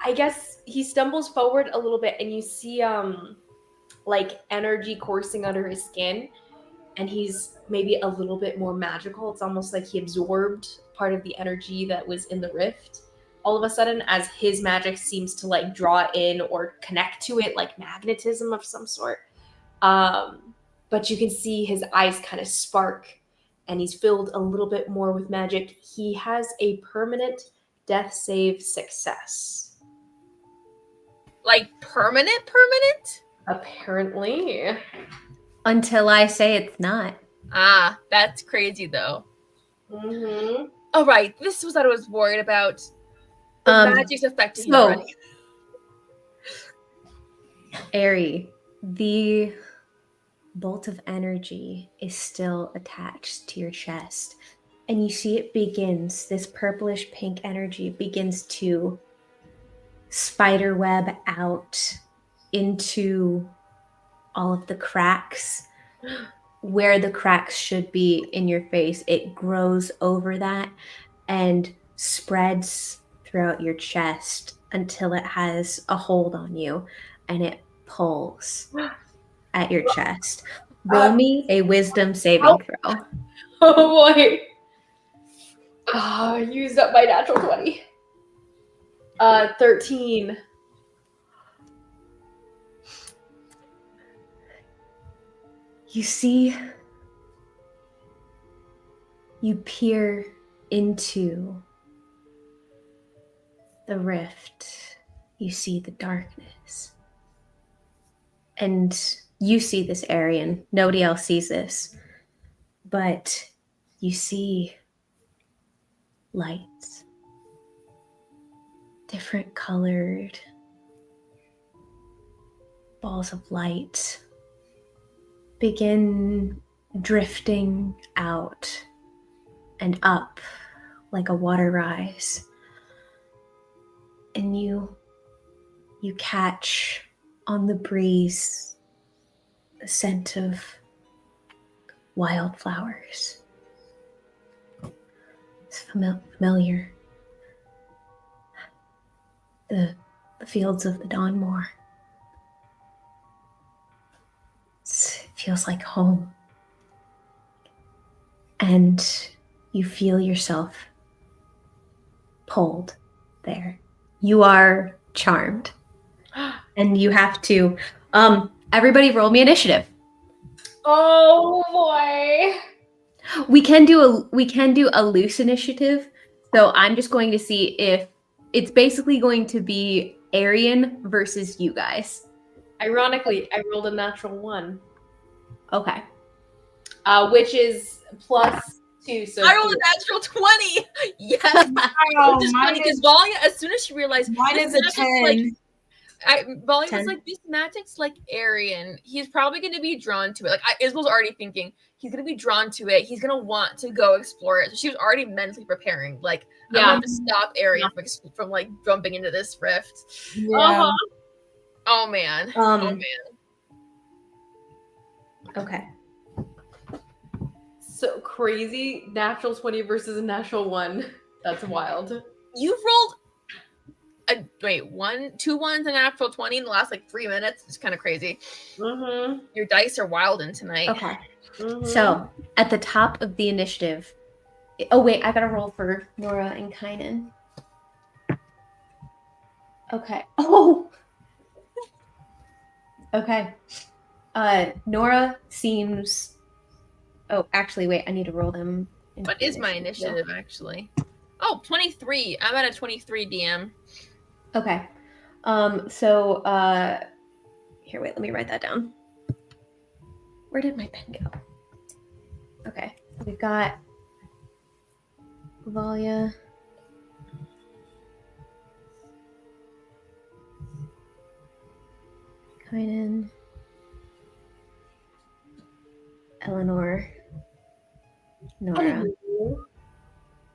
Speaker 6: I guess he stumbles forward a little bit and you see like energy coursing under his skin, and he's maybe a little bit more magical. It's almost like he absorbed part of the energy that was in the rift all of a sudden, as his magic seems to like draw in or connect to it like magnetism of some sort. But you can see his eyes kind of spark, and he's filled a little bit more with magic. He has a permanent death save success.
Speaker 3: Like permanent?
Speaker 6: Apparently.
Speaker 5: Until I say it's not.
Speaker 3: Ah, that's crazy though.
Speaker 6: Mm-hmm.
Speaker 3: All right, this was what I was worried about. The magic's affecting him already.
Speaker 5: Ari, the bolt of energy is still attached to your chest, and you see it begins, this purplish pink energy begins to spiderweb out into all of the cracks. Where the cracks should be in your face, it grows over that and spreads throughout your chest until it has a hold on you, and it pulls at your chest. Roll me a wisdom saving throw.
Speaker 6: Oh boy. I used up my natural 20. 13.
Speaker 5: You see You peer into the rift. You see the darkness. And you see this, Arian. Nobody else sees this. But you see lights. Different colored balls of light begin drifting out and up like a water rise. And you catch on the breeze the scent of wildflowers. It's familiar. The fields of the Dawnmore. It feels like home. And you feel yourself pulled there. You are charmed. And you have to everybody roll me initiative.
Speaker 6: Oh boy.
Speaker 5: We can do a loose initiative. So I'm just going to see if it's basically going to be Arian versus you guys.
Speaker 6: Ironically, I rolled a natural 1.
Speaker 5: Okay.
Speaker 6: Which is +2. So
Speaker 3: I rolled a natural 20. Yes.
Speaker 4: Oh,
Speaker 3: Which is
Speaker 4: mine
Speaker 3: funny because
Speaker 4: is,
Speaker 3: Valia, as soon as she realized
Speaker 4: mine
Speaker 3: this
Speaker 4: is a
Speaker 3: magic's
Speaker 4: 10.
Speaker 3: Valia was
Speaker 5: 10.
Speaker 3: like, this magic's like Arian. He's probably going to be drawn to it. Like, Isabel's already thinking he's going to be drawn to it. He's going to want to go explore it. So she was already mentally preparing. Like, I'm going to have to stop Arian from like jumping into this rift.
Speaker 4: Yeah.
Speaker 3: Oh man.
Speaker 5: Okay.
Speaker 6: So crazy. Natural 20 versus a natural 1. That's wild.
Speaker 3: You've rolled two ones and a natural 20 in the last like 3 minutes. It's kind of crazy.
Speaker 6: Mm-hmm.
Speaker 3: Your dice are wilding tonight.
Speaker 5: Okay.
Speaker 6: Mm-hmm.
Speaker 5: So at the top of the initiative. Oh wait, I gotta roll for Nora and Kynan. Okay. Oh. Okay. Nora seems. Oh, actually, wait. I need to roll them.
Speaker 3: What is my initiative actually? Oh, 23. I'm at a 23 DM.
Speaker 5: Okay. Here, wait. Let me write that down. Where did my pen go? Okay. We've got Valia. Kynan. Eleanor. Nora.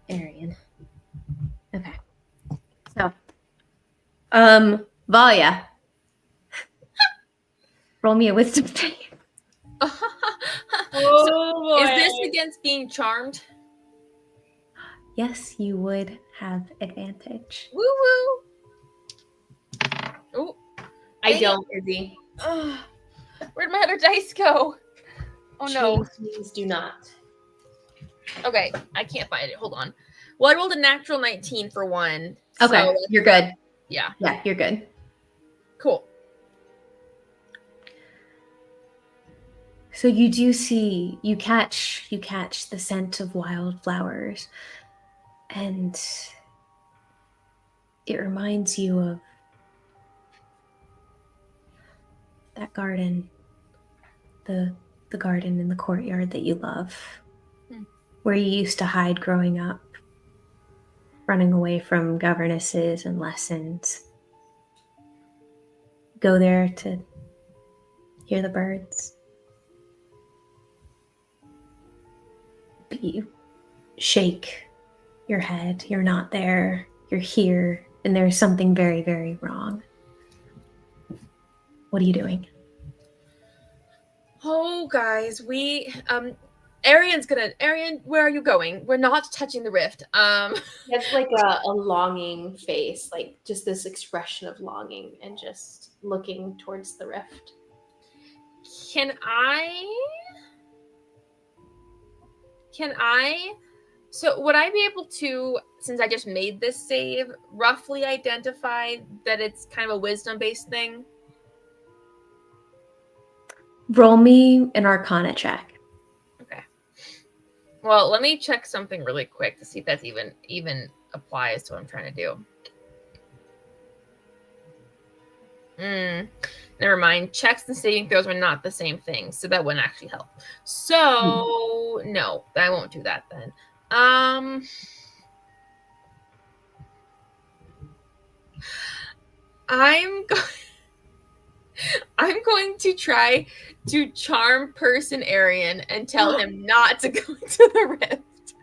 Speaker 5: Arian. Okay. So, Valia. Roll me a wisdom save.
Speaker 6: Oh boy.
Speaker 3: Is this against being charmed?
Speaker 5: Yes, you would have advantage.
Speaker 3: Woo woo. Oh,
Speaker 6: I don't, Izzy.
Speaker 3: where'd my other dice go? Oh no.
Speaker 6: Please do not.
Speaker 3: Okay, I can't find it. Hold on. Well, I rolled a natural 19 for one.
Speaker 5: Okay,
Speaker 3: so,
Speaker 5: you're good.
Speaker 3: yeah.
Speaker 5: Yeah, you're good.
Speaker 3: Cool.
Speaker 5: So you do see, you catch the scent of wildflowers, and it reminds you of that garden, the garden in the courtyard that you love, where you used to hide growing up, running away from governesses and lessons. Go there to hear the birds. But you shake your head. You're not there. You're here. And there's something very, very wrong. What are you doing?
Speaker 3: Oh, guys, Arian, where are you going? We're not touching the rift.
Speaker 6: It's like a longing face, like just this expression of longing and just looking towards the rift.
Speaker 3: Can I, so would I be able to, since I just made this save, roughly identify that it's kind of a wisdom-based thing?
Speaker 5: Roll me an Arcana check.
Speaker 3: Okay. Well, let me check something really quick to see if that's even applies to what I'm trying to do. Never mind. Checks and saving throws are not the same thing, so that wouldn't actually help. So no, I won't do that then. I'm going to try to charm person Arian and tell him not to go into the rift.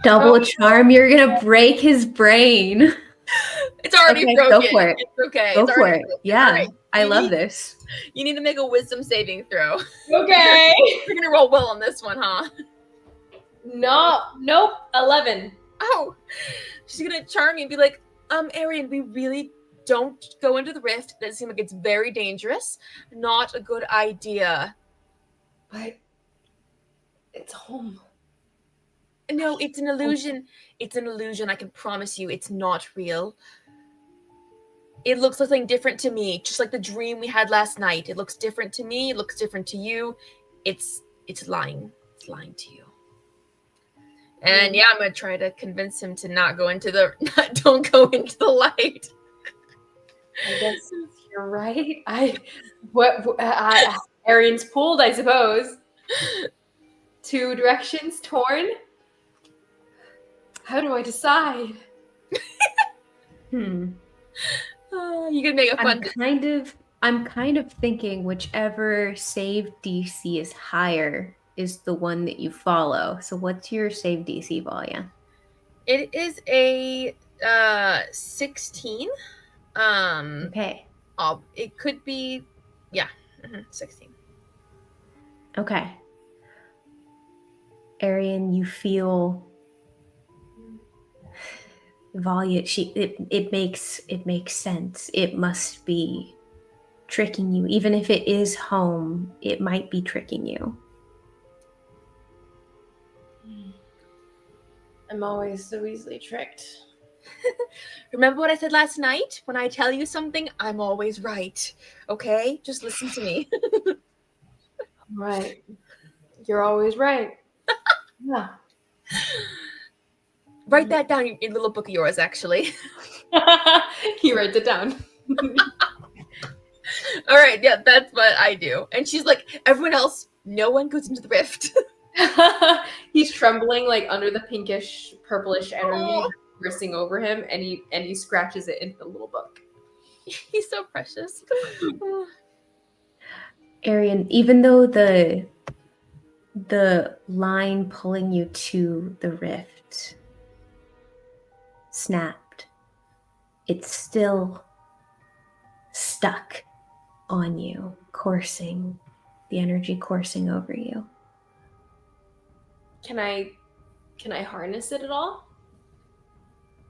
Speaker 5: Double charm, you're gonna break his brain.
Speaker 3: It's already
Speaker 5: Okay,
Speaker 3: broken.
Speaker 5: go for it.
Speaker 3: It's okay.
Speaker 5: Go
Speaker 3: It's
Speaker 5: for
Speaker 3: already
Speaker 5: it.
Speaker 3: broken.
Speaker 5: Yeah,
Speaker 3: All right.
Speaker 5: I love this.
Speaker 3: You need to make a wisdom saving throw.
Speaker 6: Okay.
Speaker 3: You're gonna roll well on this one, huh?
Speaker 6: No, nope. 11.
Speaker 3: Oh, she's gonna charm you and be like, Arian, we really don't go into the rift. That seems like it's very dangerous. Not a good idea.
Speaker 6: But it's home.
Speaker 3: No, it's an illusion. It's an illusion. I can promise you it's not real. It looks like something different to me, just like the dream we had last night. It looks different to me. It looks different to you. It's lying. It's lying to you. And yeah, I'm gonna try to convince him to not go into the don't go into the light.
Speaker 6: I guess you're right. Arian's pulled, I suppose. 2 directions torn. How do I decide?
Speaker 5: Hmm.
Speaker 3: You can make a fun.
Speaker 5: I'm kind of thinking whichever save DC is higher is the one that you follow. So what's your save DC, Valia?
Speaker 3: It is a 16.
Speaker 5: Okay.
Speaker 3: It could be, 16.
Speaker 5: Okay. Arian, you feel Valia, it makes sense. It must be tricking you. Even if it is home, it might be tricking you.
Speaker 6: I'm always so easily tricked.
Speaker 3: Remember what I said last night? When I tell you something, I'm always right. Okay? Just listen to me.
Speaker 6: Right. You're always right. Yeah.
Speaker 3: Write that down in a little book of yours, actually.
Speaker 6: He writes it down.
Speaker 3: All right, yeah, that's what I do. And she's like, everyone else, no one goes into the rift.
Speaker 6: He's trembling like under the pinkish, purplish energy coursing over him, and he scratches it into the little book.
Speaker 3: He's so precious.
Speaker 5: Arian, even though the line pulling you to the rift snapped, it's still stuck on you, coursing, the energy coursing over you.
Speaker 6: Can I harness it at all?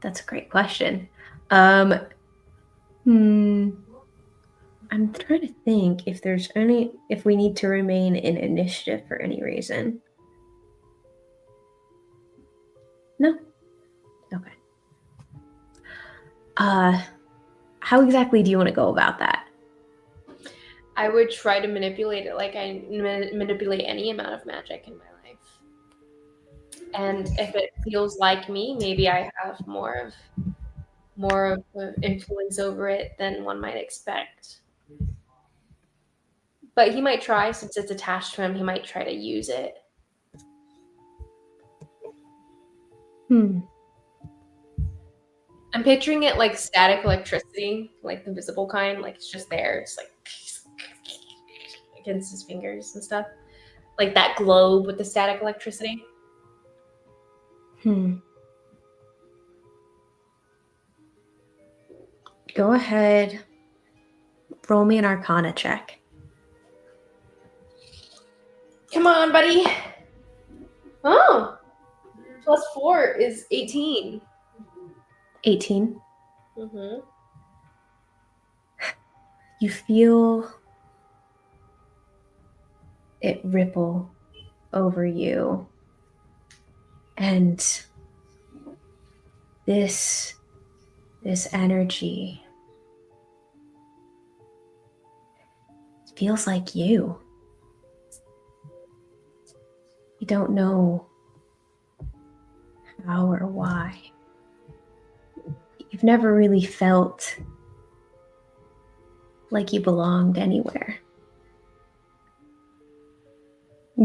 Speaker 5: That's a great question. I'm trying to think if we need to remain in initiative for any reason. No? Okay. How exactly do you want to go about that?
Speaker 6: I would try to manipulate it like I manipulate any amount of magic in my life. And if it feels like me, maybe I have more of the influence over it than one might expect. But he might try, since it's attached to him, he might try to use it. I'm picturing it like static electricity, like the visible kind, like it's just there. It's like against his fingers and stuff. Like that globe with the static electricity.
Speaker 5: Go ahead. Roll me an Arcana check.
Speaker 6: Come on, buddy. Oh. +4 is 18.
Speaker 5: 18.
Speaker 6: Mm-hmm.
Speaker 5: You feel it ripple over you. And this energy feels like you. You don't know how or why. You've never really felt like you belonged anywhere.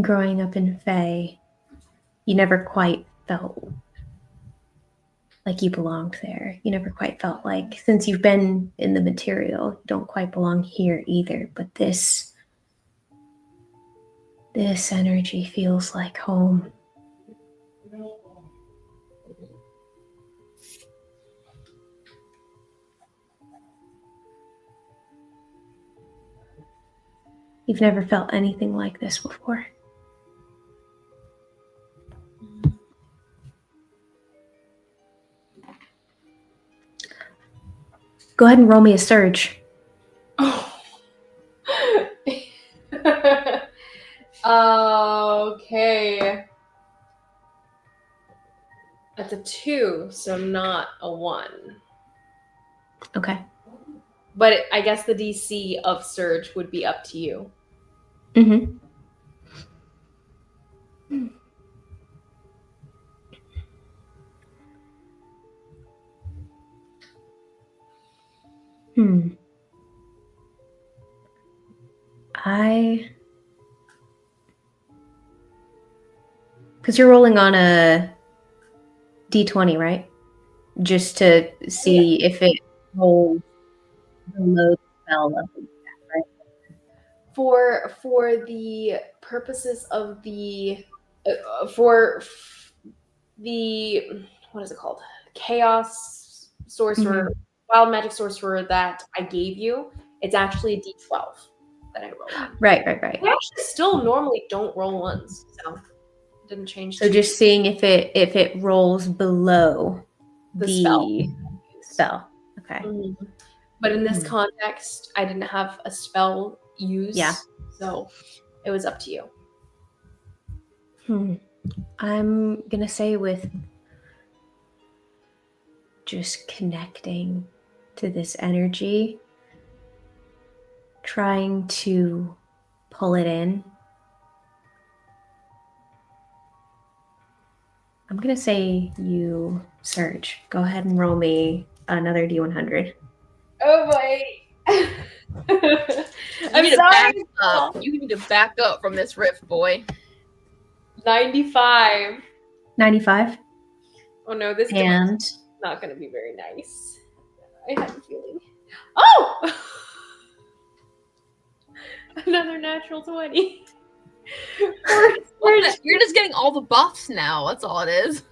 Speaker 5: Growing up in Fae, you never quite felt like you belonged there. You never quite felt like, since you've been in the material, you don't quite belong here either. But this energy feels like home. You've never felt anything like this before. Go ahead and roll me a surge.
Speaker 6: Oh. Okay. That's a 2, so not a 1.
Speaker 5: Okay.
Speaker 6: But I guess the DC of Surge would be up to you.
Speaker 5: Mm-hmm. Because you're rolling on a D20, right? Just to see if it rolls below the spell level, right?
Speaker 6: For the purposes of the for the what is it called? Chaos sorcerer, wild magic sorcerer that I gave you, it's actually a D12 that I roll on.
Speaker 5: Right.
Speaker 6: I actually still normally don't roll ones, so it didn't change.
Speaker 5: So just seeing if it rolls below
Speaker 6: The
Speaker 5: spell. Okay.
Speaker 6: Mm-hmm. But in this context, I didn't have a spell used.
Speaker 5: Yeah.
Speaker 6: So it was up to you.
Speaker 5: I'm gonna say with just connecting to this energy, trying to pull it in. I'm gonna say you Surge. Go ahead and roll me another D100.
Speaker 6: Oh boy. I'm
Speaker 3: You
Speaker 6: sorry.
Speaker 3: need to back up from this rift, boy.
Speaker 6: 95.
Speaker 5: 95.
Speaker 6: Oh no, this
Speaker 5: And
Speaker 6: is not going to be very nice. I have a feeling. Oh! Another natural 20.
Speaker 3: You're just getting all the buffs now. That's all it is.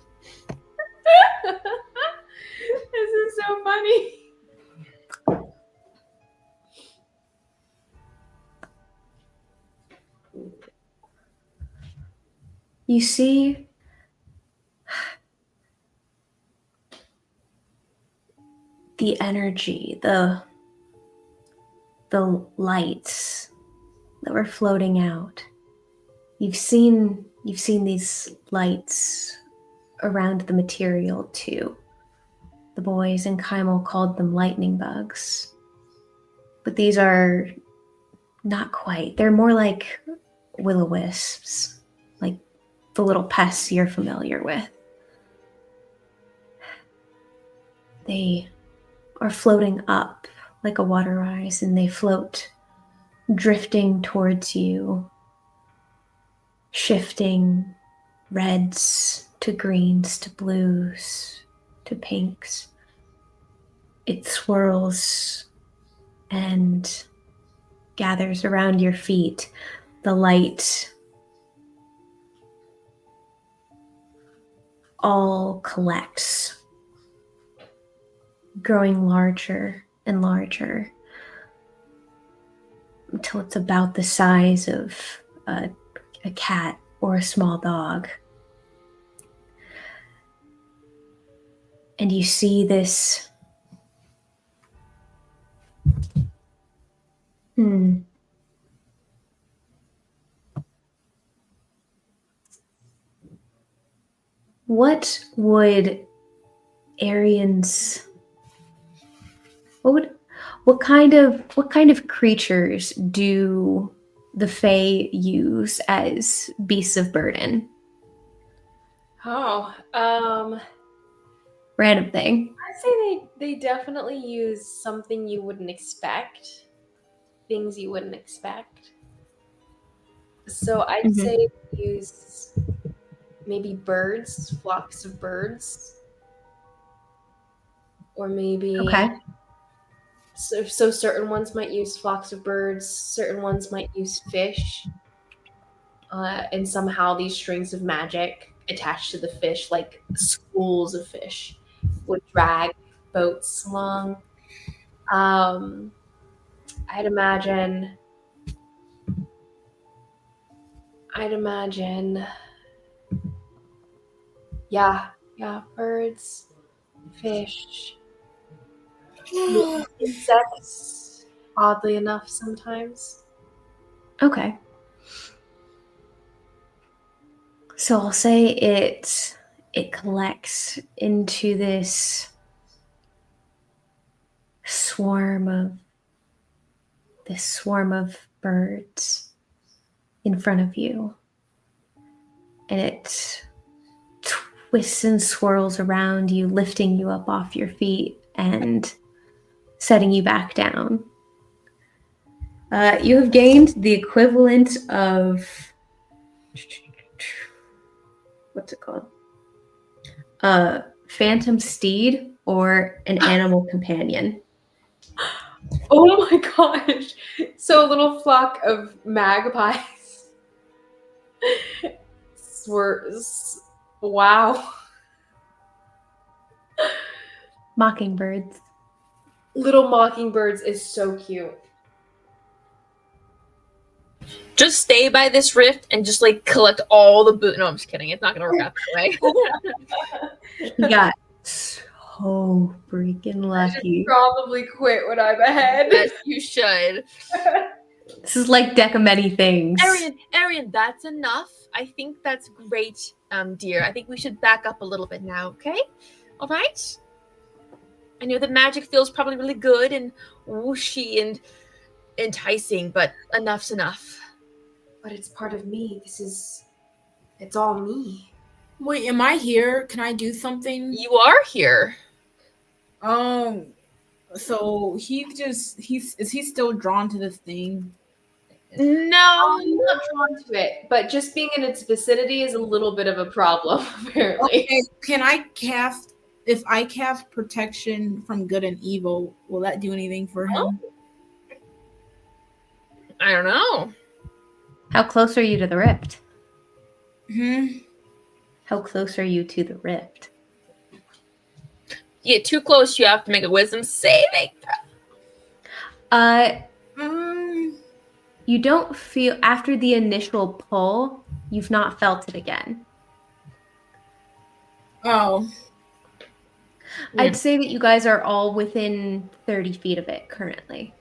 Speaker 6: This is so funny.
Speaker 5: you see the energy, the lights that were floating out. You've seen these lights around the material too. The boys in Kymel called them lightning bugs. But these are not quite. They're more like will-o-wisps, like the little pests you're familiar with. They are floating up like a water rise, and they float drifting towards you, shifting reds to greens to blues to pinks. It swirls and gathers around your feet. The light all collects, growing larger and larger until it's about the size of a cat or a small dog. And you see this What would Arians what kind of creatures do the Fae use as beasts of burden?
Speaker 6: Oh,
Speaker 5: Random thing.
Speaker 6: I'd say they definitely use something you wouldn't expect, things you wouldn't expect. So I'd
Speaker 5: Mhm.
Speaker 6: say they use maybe birds, flocks of birds, or maybe
Speaker 5: Okay.
Speaker 6: so certain ones might use flocks of birds, certain ones might use fish, and somehow these strings of magic attached to the fish, like schools of fish, would drag boats along. Um, I'd imagine. I'd imagine. Yeah, yeah, birds, fish, insects. Oddly enough, sometimes.
Speaker 5: Okay. So I'll say it collects into swarm of birds in front of you. And it twists and swirls around you, lifting you up off your feet and setting you back down. You have gained the equivalent of what's it called? Phantom steed or an animal companion.
Speaker 6: Oh my gosh! So a little flock of magpies. Wow.
Speaker 5: Mockingbirds.
Speaker 6: Little mockingbirds is so cute.
Speaker 3: Just stay by this rift and just like collect all the boot. No, I'm just kidding. It's not gonna work out that way.
Speaker 5: You got so freaking lucky.
Speaker 6: Probably quit when I'm ahead.
Speaker 3: Yes, you should.
Speaker 5: This is like deck of many things.
Speaker 3: Arian, that's enough. I think that's great, dear. I think we should back up a little bit now, okay? All right? I know that magic feels probably really good and whooshy and enticing, but enough's enough.
Speaker 6: But it's part of me. It's all me.
Speaker 4: Wait, am I here? Can I do something?
Speaker 3: You are here.
Speaker 4: So is he still drawn to this thing?
Speaker 3: No.
Speaker 6: I'm not drawn to it, but just being in its vicinity is a little bit of a problem, apparently.
Speaker 4: Okay, can I cast, if I cast protection from good and evil, will that do anything for him?
Speaker 3: I don't know.
Speaker 5: How close are you to the rift?
Speaker 4: How
Speaker 5: close are you to the rift?
Speaker 3: You get too close, you have to make a wisdom saving throw.
Speaker 5: You don't feel, after the initial pull, you've not felt it again.
Speaker 4: Oh.
Speaker 5: I'd say that you guys are all within 30 feet of it currently.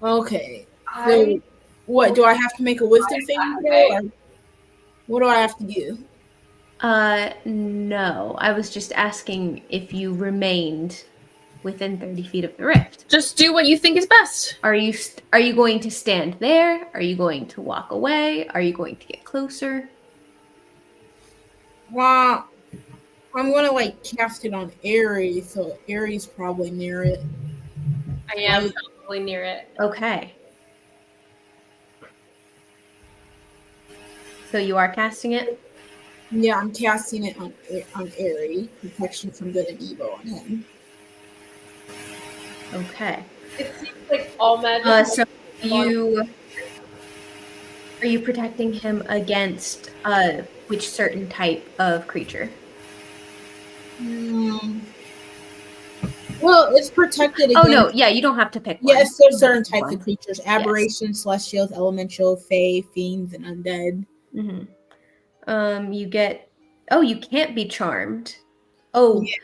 Speaker 4: Okay. So, what, do I have to make a wisdom saving throw? Or what do I have to do?
Speaker 5: No. I was just asking if you remained within 30 feet of the rift.
Speaker 3: Just do what you think is best.
Speaker 5: Are you going to stand there? Are you going to walk away? Are you going to get closer?
Speaker 4: Well, I'm gonna like cast it on Aries, so Aries probably near it.
Speaker 6: I am probably near it.
Speaker 5: Okay. So you are casting it?
Speaker 4: Yeah, I'm casting it on Aries, protection from good and evil on him.
Speaker 5: Okay.
Speaker 6: It seems like all magic.
Speaker 5: So are you protecting him against which certain type of creature?
Speaker 4: Well, it's protected against...
Speaker 5: Oh no, yeah, you don't have to pick one.
Speaker 4: Yeah, it's still certain types of creatures: aberrations, celestials, elemental, fae, fiends, and undead.
Speaker 5: Mm-hmm. You get... Oh, you can't be charmed. Oh, yeah.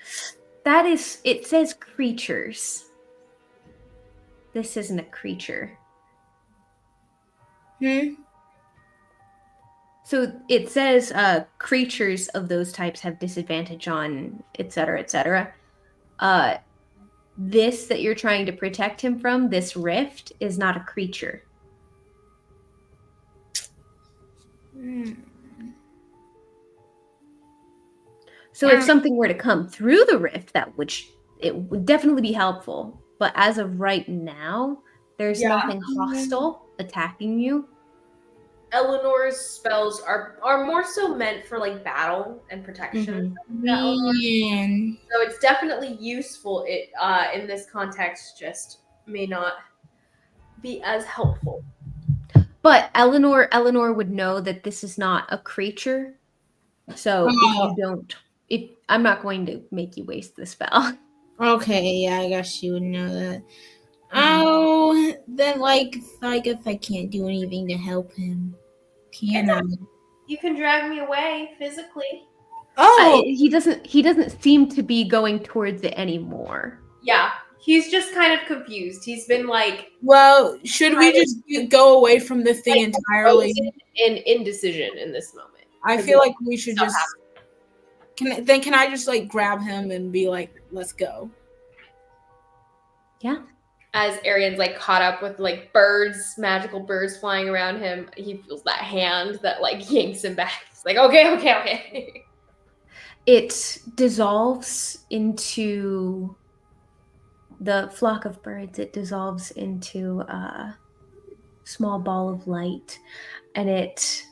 Speaker 5: That is... It says creatures. This isn't a creature. So it says creatures of those types have disadvantage on etc., etc. This that you're trying to protect him from, this rift, is not a creature. So if something were to come through the rift, it would definitely be helpful. But as of right now, there's
Speaker 6: Yeah.
Speaker 5: nothing hostile attacking you.
Speaker 6: Eleanor's spells are more so meant for like battle and protection.
Speaker 4: Man.
Speaker 6: So it's definitely useful. It in this context just may not be as helpful.
Speaker 5: But Eleanor would know that this is not a creature. So if I'm not going to make you waste the spell.
Speaker 4: Okay, yeah, I guess she would know that. Oh, then I guess I can't do anything to help him. Can I?
Speaker 6: You can drag me away physically.
Speaker 4: Oh,
Speaker 5: He doesn't seem to be going towards it anymore.
Speaker 6: Yeah, he's just kind of confused. He's been like
Speaker 4: well, should we just go away from the thing entirely?
Speaker 6: frozen in indecision in this moment.
Speaker 4: I feel like we should
Speaker 6: So
Speaker 4: just. Can I just like grab him and be like, let's go?
Speaker 5: Yeah.
Speaker 6: As Arian's like caught up with like birds, magical birds flying around him, he feels that hand that like yanks him back. It's like, okay.
Speaker 5: It dissolves into the flock of birds. It dissolves into a small ball of light, and it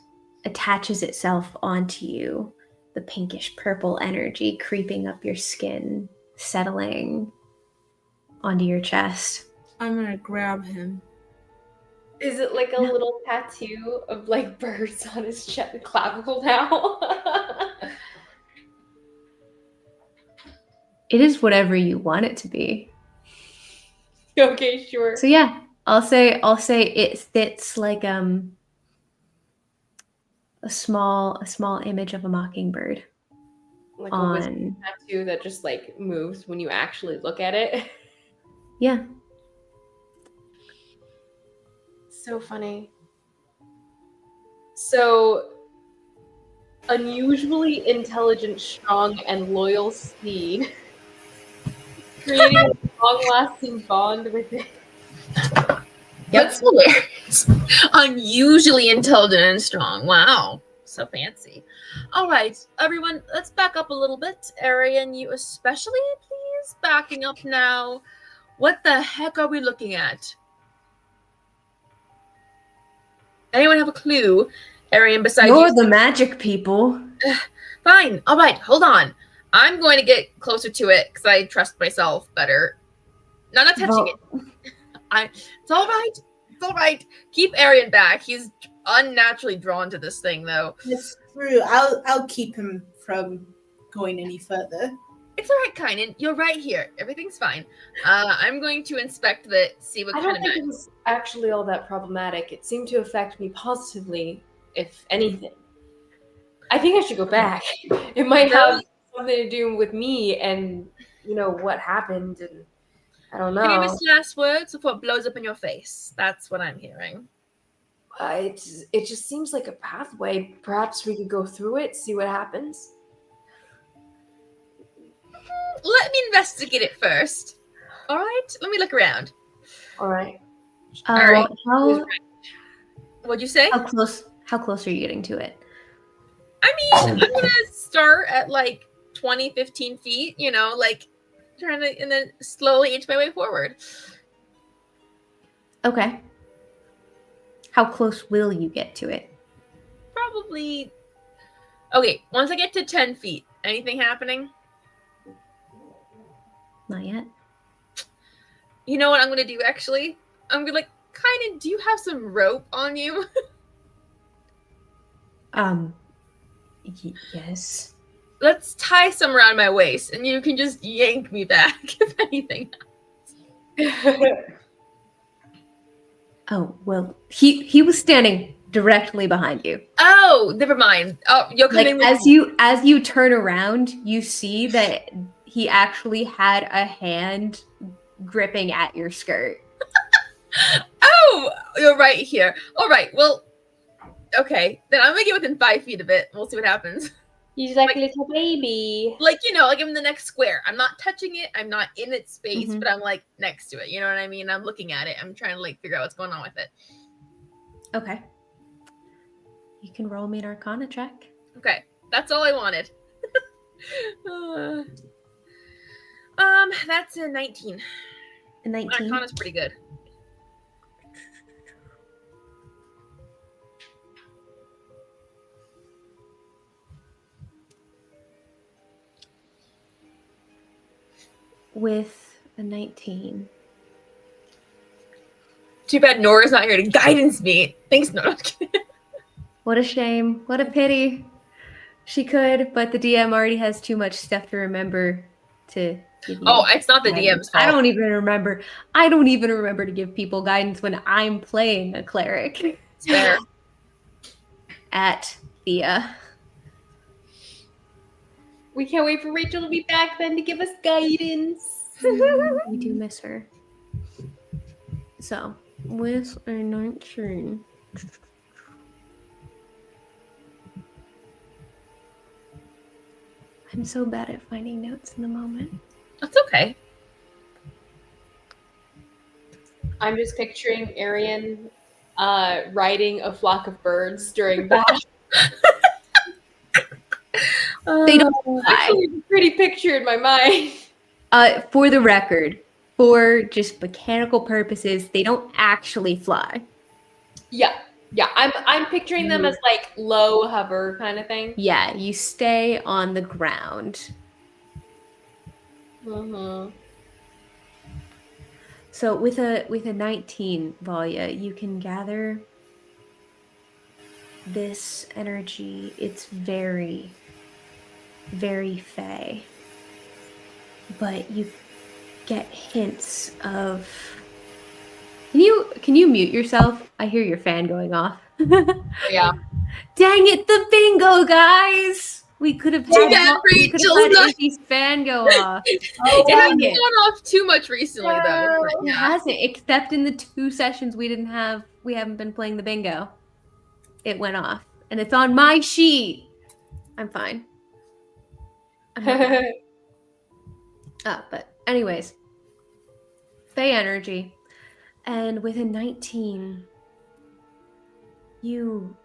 Speaker 5: attaches itself onto you. The pinkish purple energy creeping up your skin, settling onto your chest.
Speaker 4: I'm gonna grab him.
Speaker 6: Is it like a little tattoo of like birds on his chest, clavicle now?
Speaker 5: It is whatever you want it to be.
Speaker 6: Okay, sure.
Speaker 5: So yeah, I'll say it fits like a small image of a mockingbird
Speaker 6: Like a
Speaker 5: on
Speaker 6: tattoo that just like moves when you actually look at it.
Speaker 5: Yeah.
Speaker 6: So funny. So, unusually intelligent, strong, and loyal steed, creating a long-lasting bond with it.
Speaker 3: That's hilarious. Unusually intelligent and strong. Wow. So fancy. All right, everyone, let's back up a little bit. Arian, you especially, please. Backing up now. What the heck are we looking at? Anyone have a clue? Arian, besides
Speaker 5: You're
Speaker 3: you?
Speaker 5: the magic people.
Speaker 3: Fine. All right, hold on. I'm going to get closer to it because I trust myself better. No, not touching it. It's all right. It's all right. Keep Arian back. He's unnaturally drawn to this thing, though.
Speaker 4: It's true. I'll keep him from going any further.
Speaker 3: It's all right, Kynan. You're right here. Everything's fine. I'm going to inspect the see what
Speaker 6: I
Speaker 3: kind
Speaker 6: don't
Speaker 3: of
Speaker 6: think it was actually all that problematic. It seemed to affect me positively, if anything. I think I should go back. It might have something to do with me and, you know, what happened, and I don't know.
Speaker 3: famous last words before it blows up in your face. That's what I'm hearing.
Speaker 6: It just seems like a pathway. Perhaps we could go through it, see what happens.
Speaker 3: Let me investigate it first. All right? Let me look around.
Speaker 6: All right.
Speaker 3: All right. What'd you say?
Speaker 5: How close are you getting to it?
Speaker 3: I mean, I'm going to start at like 20, 15 feet, you know, like trying to, and then slowly inch my way forward.
Speaker 5: Okay. How close will you get to it?
Speaker 3: Probably. Okay, once I get to 10 feet, anything happening?
Speaker 5: Not yet.
Speaker 3: You know what I'm going to do, actually? I'm going to, like, kind of, do you have some rope on you?
Speaker 5: Yes.
Speaker 3: Let's tie some around my waist, and you can just yank me back, if anything.
Speaker 5: Oh, well, he was standing directly behind you.
Speaker 3: Oh, never mind. Oh, you're coming
Speaker 5: Like
Speaker 3: with
Speaker 5: as you turn around, you see that he actually had a hand gripping at your skirt.
Speaker 3: Oh, you're right here. All right, well, okay. Then I'm going to get within 5 feet of it. We'll see what happens.
Speaker 6: He's like a little baby.
Speaker 3: Like, you know, like I'm in the next square. I'm not touching it. I'm not in its space, but I'm like next to it. You know what I mean? I'm looking at it. I'm trying to like figure out what's going on with it.
Speaker 5: Okay. You can roll me an Arcana check.
Speaker 3: Okay, that's all I wanted. That's a 19.
Speaker 5: A 19.
Speaker 3: Arcana's pretty good.
Speaker 5: With a 19.
Speaker 3: Too bad Nora's not here to guidance me. Thanks, Nora.
Speaker 5: What a shame. What a pity. She could, but the DM already has too much stuff to remember to give you.
Speaker 3: Oh, it's not the
Speaker 5: guidance.
Speaker 3: DM's fault.
Speaker 5: I don't even remember to give people guidance when I'm playing a cleric.
Speaker 3: It's fair.
Speaker 5: At Thea.
Speaker 6: We can't wait for Rachel to be back then to give us guidance.
Speaker 5: We do miss her. So, with a 19. I'm so bad at finding notes in the moment.
Speaker 3: That's okay.
Speaker 6: I'm just picturing Arian riding a flock of birds during battle.
Speaker 5: They don't fly.
Speaker 6: Actually, a pretty picture in my mind.
Speaker 5: For the record, for just mechanical purposes, they don't actually fly.
Speaker 6: Yeah. I'm picturing them as like low hover kind of thing.
Speaker 5: Yeah, you stay on the ground.
Speaker 6: Mm-hmm.
Speaker 5: So with a 19, Valia, you can gather this energy. It's very, very fey. But you get hints of. Can you mute yourself? I hear your fan going off.
Speaker 3: Yeah.
Speaker 5: Dang it, the bingo, guys! We could have had Izzy's fan go off.
Speaker 3: It hasn't gone off too much recently, though.
Speaker 5: It hasn't, except in the 2 sessions we haven't been playing the bingo. It went off. And it's on my sheet. I'm fine. But anyways. Fey energy. And with a 19, you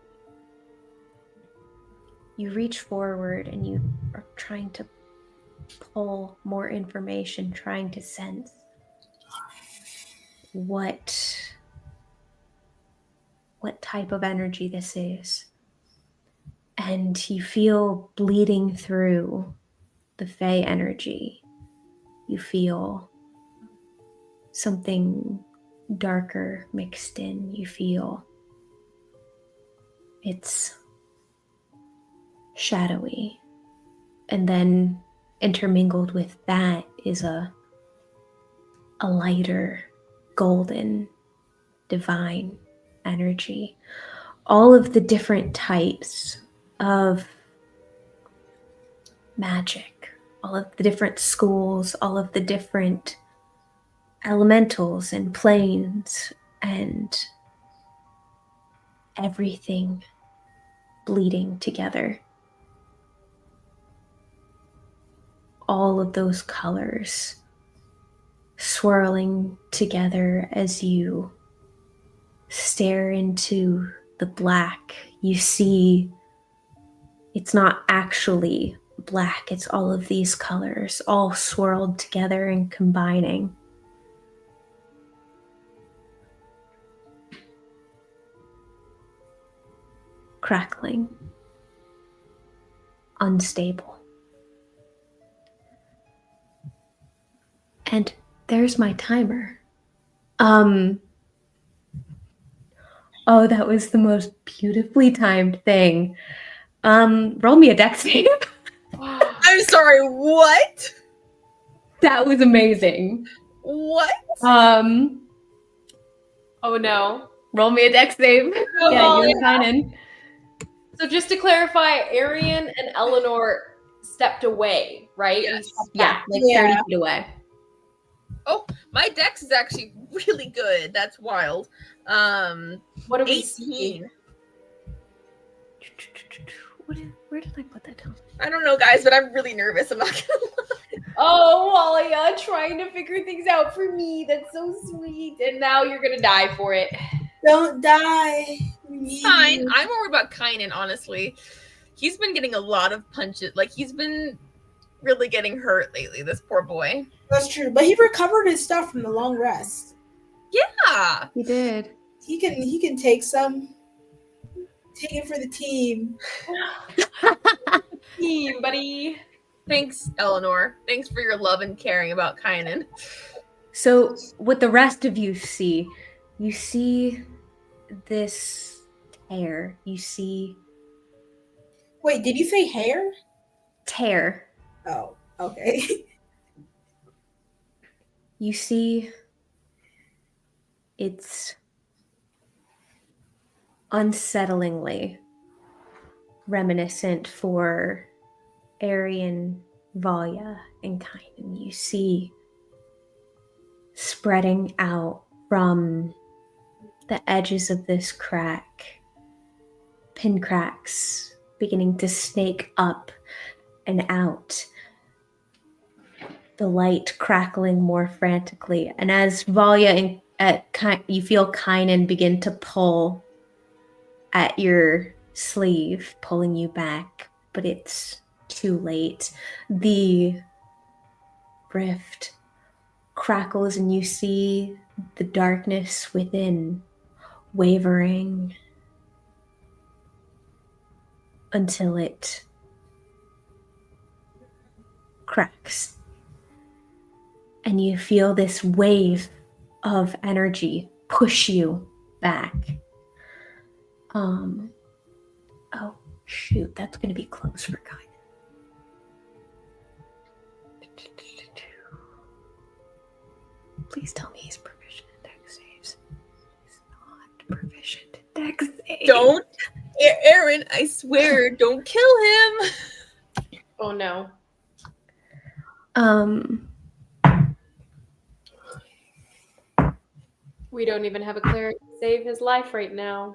Speaker 5: reach forward and you are trying to pull more information, trying to sense what type of energy this is. And you feel bleeding through the Fey energy. You feel something darker mixed in. You feel it's shadowy, and then intermingled with that is a lighter golden divine energy. All of the different types of magic, all of the different schools, all of the different elementals and planes, and everything bleeding together. All of those colors swirling together as you stare into the black. You see it's not actually black, it's all of these colors all swirled together and combining. Crackling, unstable. And there's my timer. Oh, that was the most beautifully timed thing. Roll me a dex save.
Speaker 3: I'm sorry, what?
Speaker 5: That was amazing.
Speaker 3: What?
Speaker 6: Oh no.
Speaker 5: Roll me a dex save. Yeah, you're fine.
Speaker 6: So just to clarify, Arian and Eleanor stepped away, right?
Speaker 3: Yes.
Speaker 5: Yeah, like 30 feet away.
Speaker 3: Oh, my dex is actually really good. That's wild.
Speaker 6: What do we
Speaker 3: 18.
Speaker 6: see?
Speaker 5: Where did I put that down?
Speaker 3: I don't know, guys, but I'm really nervous. I'm not gonna lie.
Speaker 6: Oh, Walia, trying to figure things out for me. That's so sweet. And now you're gonna die for it.
Speaker 4: Don't die.
Speaker 3: Fine. I'm worried about Kynan, honestly. He's been getting a lot of punches. Like, he's been really getting hurt lately, this poor boy.
Speaker 4: That's true, but he recovered his stuff from the long rest.
Speaker 3: Yeah.
Speaker 5: He did.
Speaker 4: He can take some. Take it for the team.
Speaker 6: Team, buddy.
Speaker 3: Thanks, Eleanor. Thanks for your love and caring about Kynan.
Speaker 5: So, what the rest of you see this tear. You see
Speaker 4: Wait, did you say hair?
Speaker 5: tear.
Speaker 4: Oh, okay.
Speaker 5: You see it's unsettlingly reminiscent for Aryan, Valya, and Kynan. You see spreading out from the edges of this crack, pin cracks beginning to snake up and out, the light crackling more frantically. And as Valya and you feel Kynan begin to pull at your sleeve, pulling you back, but it's too late. The rift crackles and you see the darkness within wavering until it cracks. And you feel this wave of energy push you back. Oh shoot, that's gonna be close for Kynan. Please tell me he's proficient in dex saves. He's not proficient in dex saves.
Speaker 3: Don't, Aaron, I swear, don't kill him.
Speaker 6: Oh no. We don't even have a cleric to save his life right now.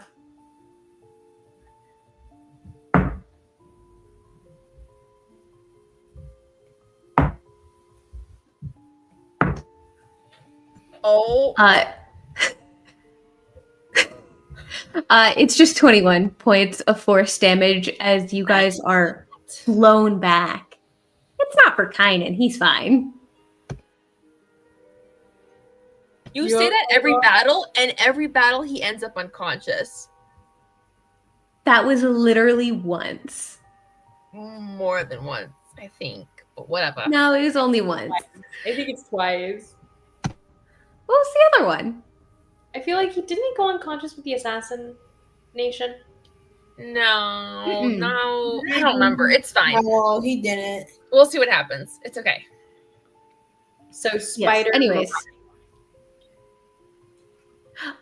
Speaker 3: Oh,
Speaker 5: it's just 21 points of force damage as you guys are blown back. It's not for Kynan, he's fine.
Speaker 3: you say that every battle, and every battle he ends up unconscious.
Speaker 5: That was literally once.
Speaker 3: More than once, I think. But whatever.
Speaker 5: No, it was only once.
Speaker 6: I think it's twice.
Speaker 5: What was the other one?
Speaker 6: I feel like didn't he go unconscious with the assassination?
Speaker 3: No,
Speaker 5: Mm-mm.
Speaker 3: no, I don't remember. It's fine.
Speaker 4: No, he didn't.
Speaker 3: We'll see what happens. It's okay.
Speaker 6: So spider.
Speaker 5: Anyways.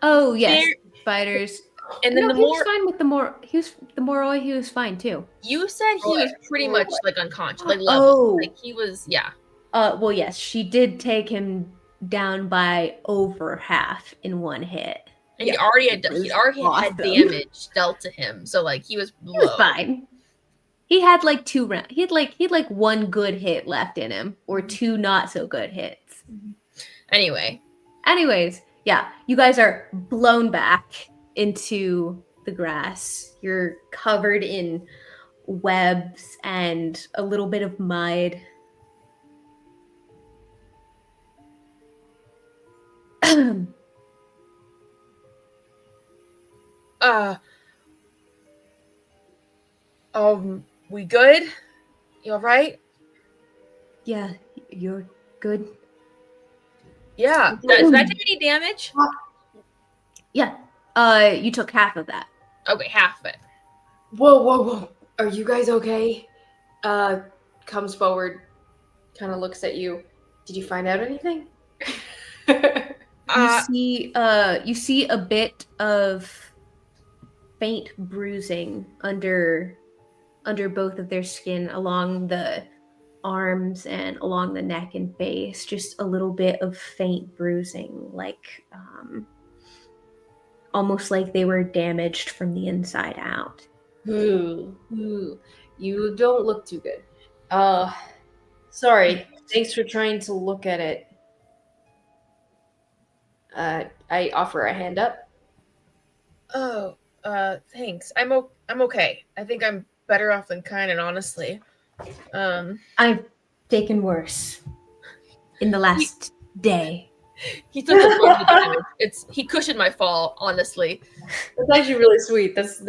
Speaker 5: Oh yes,
Speaker 3: There-
Speaker 5: spiders.
Speaker 3: And then
Speaker 5: No,
Speaker 3: the
Speaker 5: he was
Speaker 3: more
Speaker 5: fine with the Moroi. He was fine too.
Speaker 3: you said, he was pretty much like unconscious, like level.
Speaker 5: Oh,
Speaker 3: Like he was, yeah.
Speaker 5: well, yes, she did take him down by over half in one hit.
Speaker 3: And
Speaker 6: Yeah.
Speaker 3: he already had damage dealt to him, so like he was
Speaker 5: He was
Speaker 3: low.
Speaker 5: fine. He had like 2 rounds. He had like 1 good hit left in him, or 2 not so good hits.
Speaker 3: Anyway,
Speaker 5: Anyways, yeah, you guys are blown back into the grass. You're covered in webs and a little bit of mud.
Speaker 3: we good? You all right?
Speaker 5: Yeah, you're good.
Speaker 3: Yeah. Did I take any damage?
Speaker 5: Yeah, you took half of that.
Speaker 3: Okay, half of it.
Speaker 6: Whoa. Are you guys okay? Comes forward, kind of looks at you. Did you find out anything?
Speaker 5: You see a bit of faint bruising under both of their skin, along the arms and along the neck and face. Just a little bit of faint bruising, like almost like they were damaged from the inside out.
Speaker 6: Ooh. You don't look too good. Sorry. Thanks for trying to look at it. I offer a hand up.
Speaker 3: Oh, thanks. I'm okay. I think I'm better off than Kynan, honestly.
Speaker 5: I'm taken worse in the last day.
Speaker 3: He took the brunt of the damage. He cushioned my fall, honestly.
Speaker 6: That's actually really sweet. That's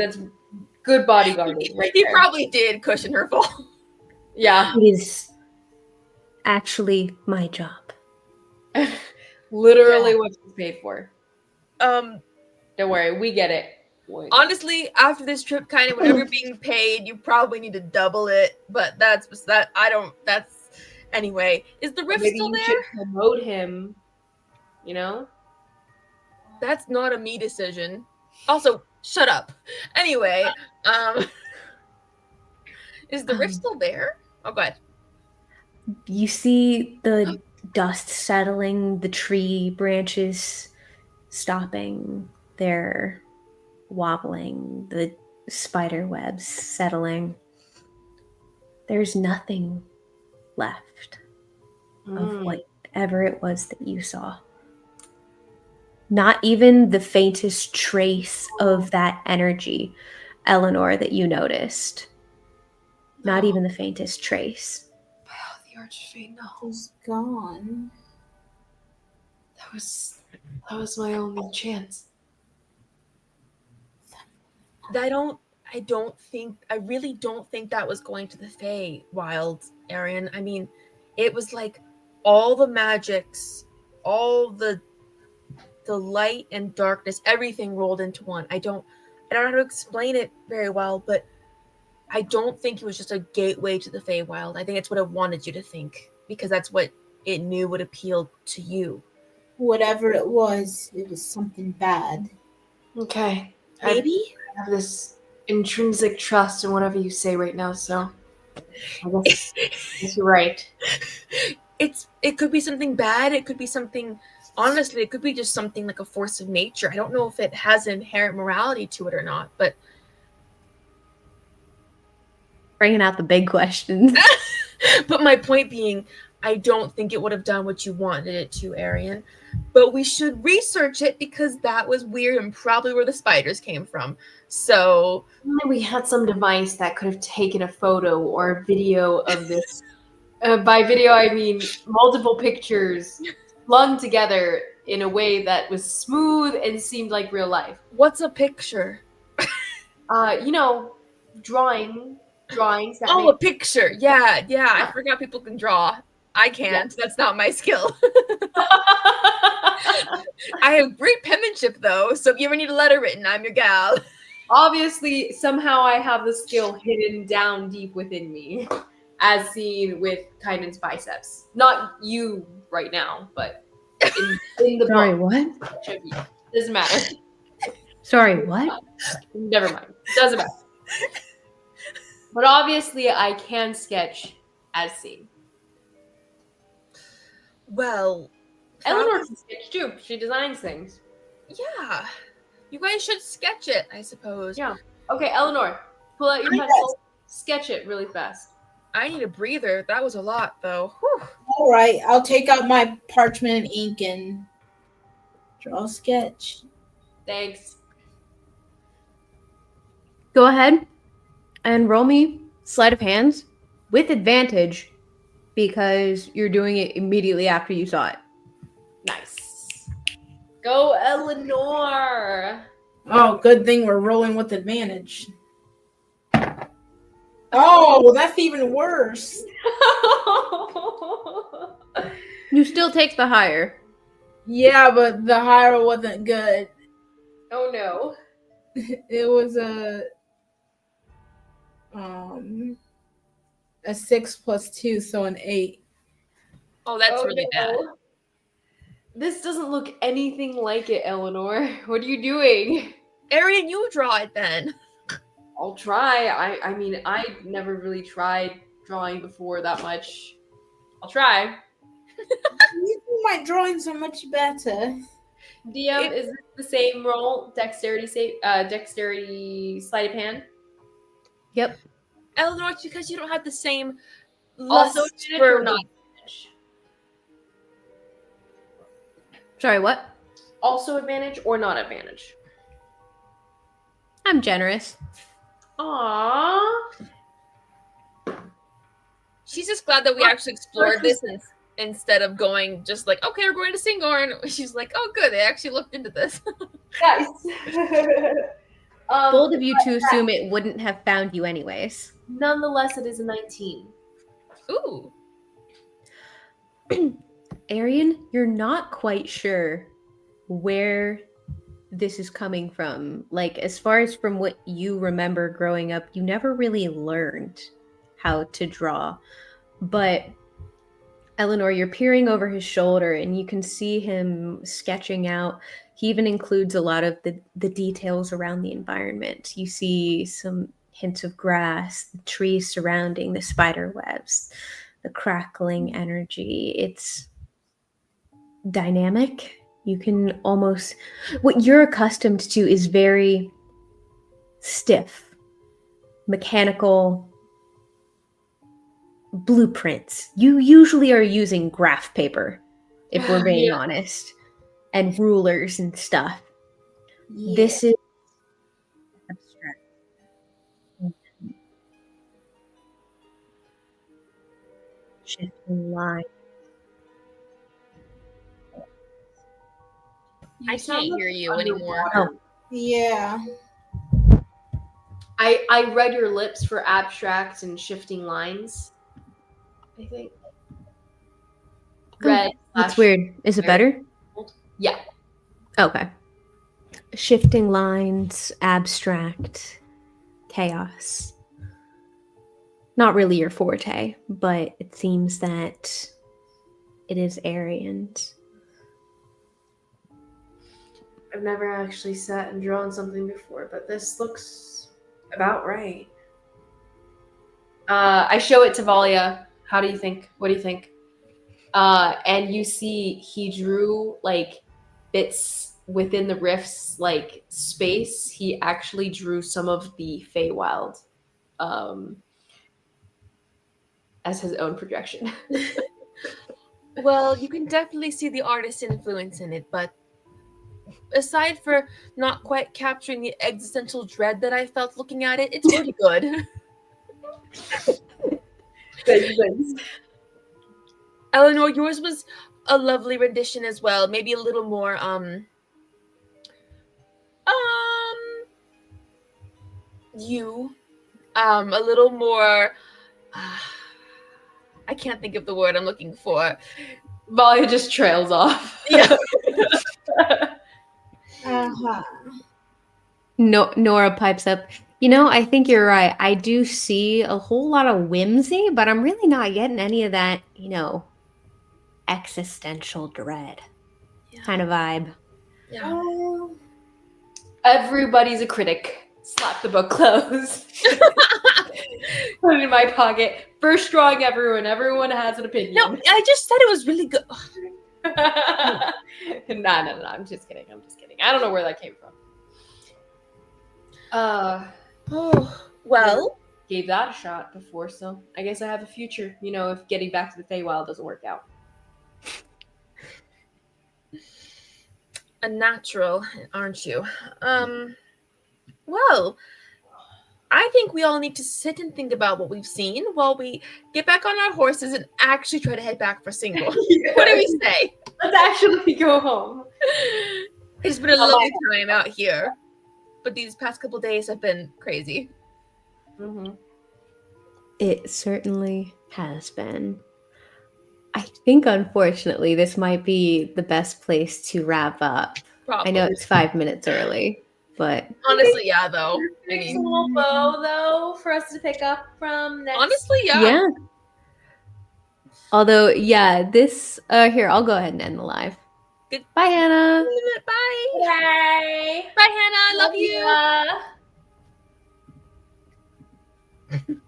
Speaker 6: good bodyguarding right
Speaker 3: He
Speaker 6: there.
Speaker 3: probably did cushion her fall.
Speaker 6: Yeah.
Speaker 5: It is actually my job.
Speaker 6: Literally what she's paid for.
Speaker 3: Um,
Speaker 6: Don't worry, we get it.
Speaker 3: honestly, after this trip, kind of whatever being paid, you probably need to double it. But that's that. I don't. That's anyway. Is the rift
Speaker 6: Maybe
Speaker 3: still
Speaker 6: you
Speaker 3: there?
Speaker 6: should promote him. You know?
Speaker 3: That's not a me decision. Also, shut up. Anyway, is the rift still there? Oh, go ahead.
Speaker 5: You see the dust settling, the tree branches stopping, they're wobbling, the spider webs settling. There's nothing left of whatever it was that you saw. Not even the faintest trace of that energy, Eleanor, that you noticed. Not even the faintest trace.
Speaker 6: Oh, the Archfey, no.
Speaker 4: He's gone.
Speaker 6: That was my only chance.
Speaker 3: I really don't think that was going to the Fey Wild, Arian. I mean, it was like all the magics, all the light and darkness, everything rolled into one. I don't know how to explain it very well, but I don't think it was just a gateway to the Fey Wild. I think it's what it wanted you to think, because that's what it knew would appeal to you.
Speaker 4: Whatever it was something bad.
Speaker 6: Okay.
Speaker 3: Maybe?
Speaker 6: I have this intrinsic trust in whatever you say right now, so I guess you're right.
Speaker 3: It could be something bad. It could be something, honestly, it could be just something like a force of nature. I don't know if it has inherent morality to it or not, but
Speaker 5: Bringing out the big questions.
Speaker 3: but my point being, I don't think it would have done what you wanted it to, Arian. But we should research it, because that was weird and probably where the spiders came from. So
Speaker 6: We had some device that could have taken a photo or a video of this. By video, I mean multiple pictures flung together in a way that was smooth and seemed like real life.
Speaker 3: what's a picture?
Speaker 6: Drawings. That
Speaker 3: Oh, a picture. Yeah. I forgot people can draw. I can't.
Speaker 6: Yeah.
Speaker 3: That's not my skill. I have great penmanship, though, so if you ever need a letter written, I'm your gal.
Speaker 6: Obviously, somehow I have the skill hidden down deep within me, as seen with Kainen's biceps. Not you right now, but in the
Speaker 5: Sorry,
Speaker 6: book.
Speaker 5: what?
Speaker 6: Should be. Doesn't matter.
Speaker 5: Sorry, what?
Speaker 6: Never mind. Doesn't matter. But obviously, I can sketch as seen.
Speaker 3: Well,
Speaker 6: Eleanor can sketch too. She designs things.
Speaker 3: yeah. You guys should sketch it, I suppose.
Speaker 6: Yeah. Okay, Eleanor, pull out your pencil. Sketch it really fast.
Speaker 3: I need a breather. That was a lot, though. Whew.
Speaker 4: All right, I'll take out my parchment and ink and draw a sketch.
Speaker 6: Thanks.
Speaker 5: Go ahead and roll me sleight of hands with advantage, because you're doing it immediately after you saw it.
Speaker 6: Nice. Go, Eleanor.
Speaker 4: Oh, good thing we're rolling with advantage. Oh, that's even worse.
Speaker 5: You still take the higher.
Speaker 4: Yeah, but the higher wasn't good.
Speaker 6: Oh no.
Speaker 4: It was a 6 plus 2, so an 8.
Speaker 3: Oh, that's really bad.
Speaker 6: This doesn't look anything like it, Eleanor. What are you doing?
Speaker 3: Arian, you draw it then.
Speaker 6: I'll try. I mean, I never really tried drawing before that much. I'll try.
Speaker 4: You do my drawings are much better.
Speaker 6: DM, is this the same roll? Dexterity sleight of hand?
Speaker 5: Yep.
Speaker 3: Eleanor, it's because you don't have the same
Speaker 6: Also
Speaker 3: lust
Speaker 6: advantage
Speaker 3: for
Speaker 6: or not advantage?
Speaker 5: Sorry, what?
Speaker 6: Also advantage or not advantage?
Speaker 5: I'm generous.
Speaker 6: Aww.
Speaker 3: She's just glad that we actually explored this instead of going just like, okay, we're going to Singorn. She's like, oh, good, they actually looked into this.
Speaker 6: Guys.
Speaker 5: Bold of you to assume it wouldn't have found you anyways.
Speaker 6: Nonetheless, it is a 19.
Speaker 3: Ooh.
Speaker 5: Arian, you're not quite sure where this is coming from. Like, as far as from what you remember growing up, you never really learned how to draw. But Eleanor, you're peering over his shoulder and you can see him sketching out. He even includes a lot of the details around the environment. You see some hints of grass, the trees surrounding, the spider webs, the crackling energy. It's dynamic. You can almost, what you're accustomed to is very stiff, mechanical blueprints. You usually are using graph paper, if we're being honest, and rulers and stuff.
Speaker 4: Yeah.
Speaker 5: This is abstract. Shifting line.
Speaker 3: I can't hear you anymore.
Speaker 5: Oh.
Speaker 4: Yeah.
Speaker 6: I read your lips for abstract and shifting lines. I think. Red.
Speaker 5: That's weird. Is it better?
Speaker 6: Yeah.
Speaker 5: Okay. Shifting lines, abstract, chaos. Not really your forte, but it seems that it is Arian's.
Speaker 6: I've never actually sat and drawn something before, but this looks about right. I show it to Valia. How do you think? What do you think? And you see he drew like bits within the rifts, like space. He actually drew some of the Feywild as his own projection.
Speaker 3: Well, you can definitely see the artist's influence in it, but aside for not quite capturing the existential dread that I felt looking at it, it's pretty good.
Speaker 6: Thanks.
Speaker 3: Eleanor, yours was a lovely rendition as well. Maybe a little more you. A little more I can't think of the word I'm looking for.
Speaker 6: Valia just trails off.
Speaker 3: Yeah.
Speaker 4: Uh-huh.
Speaker 5: No, Nora pipes up. You know, I think you're right. I do see a whole lot of whimsy, but I'm really not getting any of that, existential dread kind of vibe.
Speaker 3: Yeah.
Speaker 6: Everybody's a critic. Slap the book closed. Put it in my pocket. First drawing everyone. Everyone has an opinion.
Speaker 3: No, I just said it was really good.
Speaker 6: No. I'm just kidding. I don't know where that came from.
Speaker 3: Well,
Speaker 6: Gave that a shot before, so I guess I have a future. If getting back to the Feywild doesn't work out.
Speaker 3: a natural, aren't you? Well, I think we all need to sit and think about what we've seen while we get back on our horses and actually try to head back for Single. What do we say?
Speaker 6: Let's actually go home.
Speaker 3: It's been a lovely time out here, but these past couple days have been crazy.
Speaker 6: Mm-hmm.
Speaker 5: It certainly has been. I think, unfortunately, this might be the best place to wrap up.
Speaker 3: Probably.
Speaker 5: I know it's 5 minutes early, but
Speaker 3: Honestly, yeah, though.
Speaker 6: There's a little bow, though, for us to pick up from next.
Speaker 3: Honestly, yeah.
Speaker 5: Although, this here, I'll go ahead and end the live.
Speaker 3: Good.
Speaker 5: Bye, Hannah.
Speaker 3: Bye.
Speaker 6: Bye.
Speaker 3: Bye, Hannah. I love you.
Speaker 6: you.